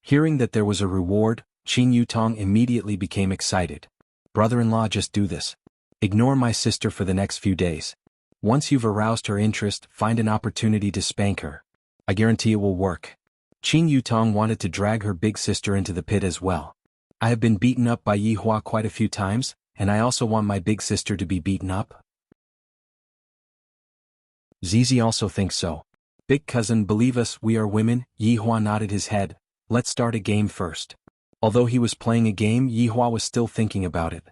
Hearing that there was a reward, Qing Yutong immediately became excited. Brother-in-law, just do this. Ignore my sister for the next few days. Once you've aroused her interest, find an opportunity to spank her. I guarantee it will work. Qing Yutong wanted to drag her big sister into the pit as well. I have been beaten up by Yi Hua quite a few times, and I also want my big sister to be beaten up. Zizi also thinks so. Big cousin, believe us, we are women. Yi Hua nodded his head. Let's start a game first. Although he was playing a game, Yi Hua was still thinking about it.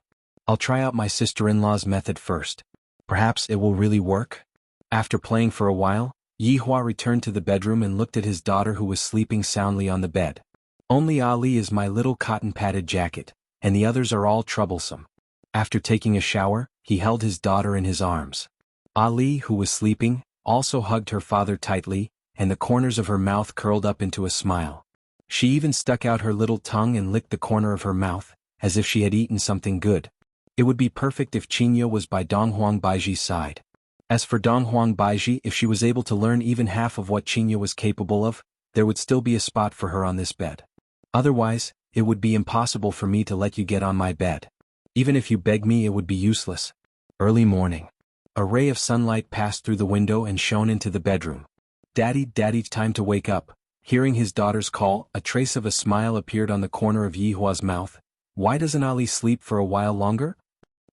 I'll try out my sister-in-law's method first. Perhaps it will really work? After playing for a while, Yihua returned to the bedroom and looked at his daughter who was sleeping soundly on the bed. Only Ali is my little cotton-padded jacket, and the others are all troublesome. After taking a shower, he held his daughter in his arms. Ali, who was sleeping, also hugged her father tightly, and the corners of her mouth curled up into a smile. She even stuck out her little tongue and licked the corner of her mouth, as if she had eaten something good. It would be perfect if Xianxia was by Donghuang Baiji's side. As for Donghuang Baiji, if she was able to learn even half of what Xianxia was capable of, there would still be a spot for her on this bed. Otherwise, it would be impossible for me to let you get on my bed. Even if you beg me, it would be useless. Early morning. A ray of sunlight passed through the window and shone into the bedroom. Daddy, Daddy, time to wake up. Hearing his daughter's call, a trace of a smile appeared on the corner of Yihua's mouth. Why doesn't Ali sleep for a while longer?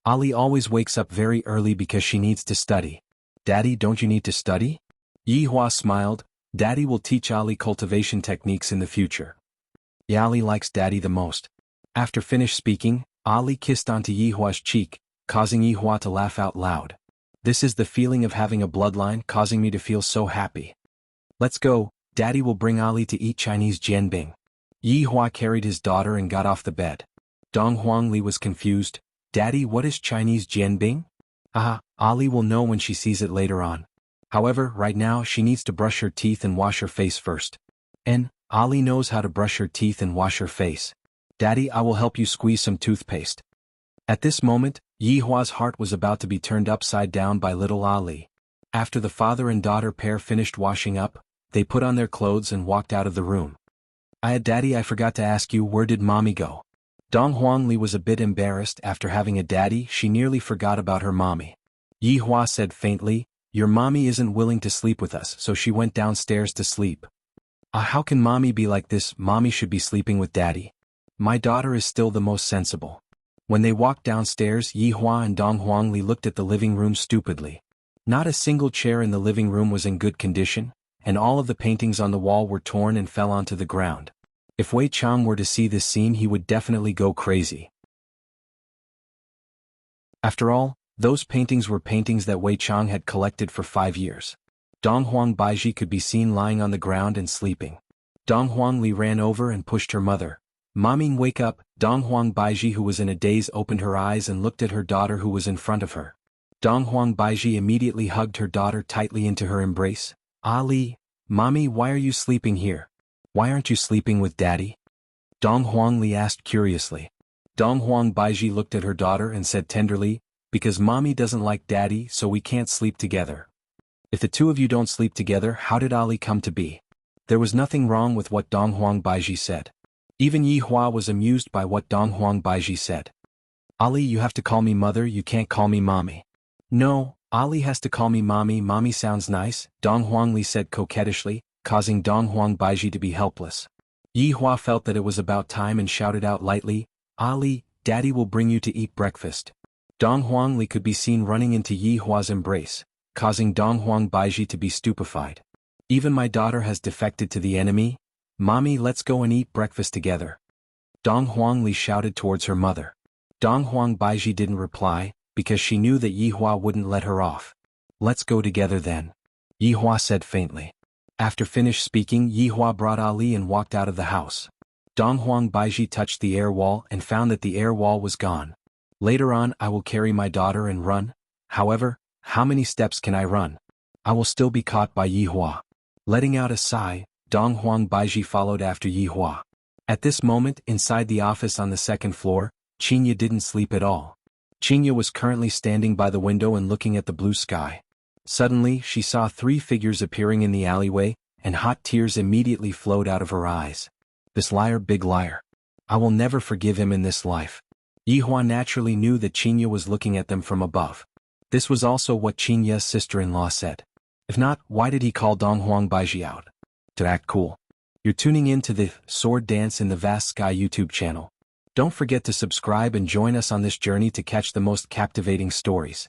Ali always wakes up very early because she needs to study. Daddy, don't you need to study? Yihua smiled. Daddy will teach Ali cultivation techniques in the future. Ali likes Daddy the most. After finished speaking, Ali kissed onto Yihua's cheek, causing Yihua to laugh out loud. This is the feeling of having a bloodline causing me to feel so happy. Let's go, Daddy will bring Ali to eat Chinese jianbing. Yihua carried his daughter and got off the bed. Donghuang Li was confused. Daddy, what is Chinese jianbing? Ali will know when she sees it later on. However, right now she needs to brush her teeth and wash her face first. And Ali knows how to brush her teeth and wash her face. Daddy, I will help you squeeze some toothpaste. At this moment, Yihua's heart was about to be turned upside down by little Ali. After the father and daughter pair finished washing up, they put on their clothes and walked out of the room. Daddy, I forgot to ask you, where did Mommy go? Donghuang Li was a bit embarrassed. After having a daddy, she nearly forgot about her mommy. Yihua said faintly, your mommy isn't willing to sleep with us, so she went downstairs to sleep. How can mommy be like this? Mommy should be sleeping with daddy. My daughter is still the most sensible. When they walked downstairs, Yihua and Donghuang Li looked at the living room stupidly. Not a single chair in the living room was in good condition, and all of the paintings on the wall were torn and fell onto the ground. If Wei Chang were to see this scene, he would definitely go crazy. After all, those paintings were paintings that Wei Chang had collected for 5 years. Donghuang Baiji could be seen lying on the ground and sleeping. Donghuang Li ran over and pushed her mother. Mommy, wake up. Donghuang Baiji, who was in a daze, opened her eyes and looked at her daughter who was in front of her. Donghuang Baiji immediately hugged her daughter tightly into her embrace. Ali, Mommy, why are you sleeping here? Why aren't you sleeping with Daddy? Donghuang Li asked curiously. Donghuang Baiji looked at her daughter and said tenderly, because Mommy doesn't like Daddy, so we can't sleep together. If the two of you don't sleep together, how did Ali come to be? There was nothing wrong with what Donghuang Baiji said. Even Yihua was amused by what Donghuang Baiji said. Ali, you have to call me mother, you can't call me mommy. No, Ali has to call me mommy. Mommy sounds nice, Donghuang Li said coquettishly, causing Donghuang Baiji to be helpless. Yihua felt that it was about time and shouted out lightly, Ali, Daddy will bring you to eat breakfast. Donghuang Li could be seen running into Yihua's embrace, causing Donghuang Baiji to be stupefied. Even my daughter has defected to the enemy? Mommy, let's go and eat breakfast together. Donghuang Li shouted towards her mother. Donghuang Baiji didn't reply, because she knew that Yihua wouldn't let her off. Let's go together then. Yihua said faintly. After finished speaking, Yihua brought Ali and walked out of the house. Donghuang Baiji touched the air wall and found that the air wall was gone. Later on, I will carry my daughter and run. However, how many steps can I run? I will still be caught by Yihua. Letting out a sigh, Donghuang Baiji followed after Yihua. At this moment, inside the office on the second floor, Xianxia didn't sleep at all. Xianxia was currently standing by the window and looking at the blue sky. Suddenly, she saw 3 figures appearing in the alleyway, and hot tears immediately flowed out of her eyes. This liar, big liar. I will never forgive him in this life. Yihua naturally knew that Xianxia was looking at them from above. This was also what Xianxia's sister-in-law said. If not, why did he call Donghuang Baiji out? To act cool. You're tuning in to the Sword Dance in the Vast Sky YouTube channel. Don't forget to subscribe and join us on this journey to catch the most captivating stories.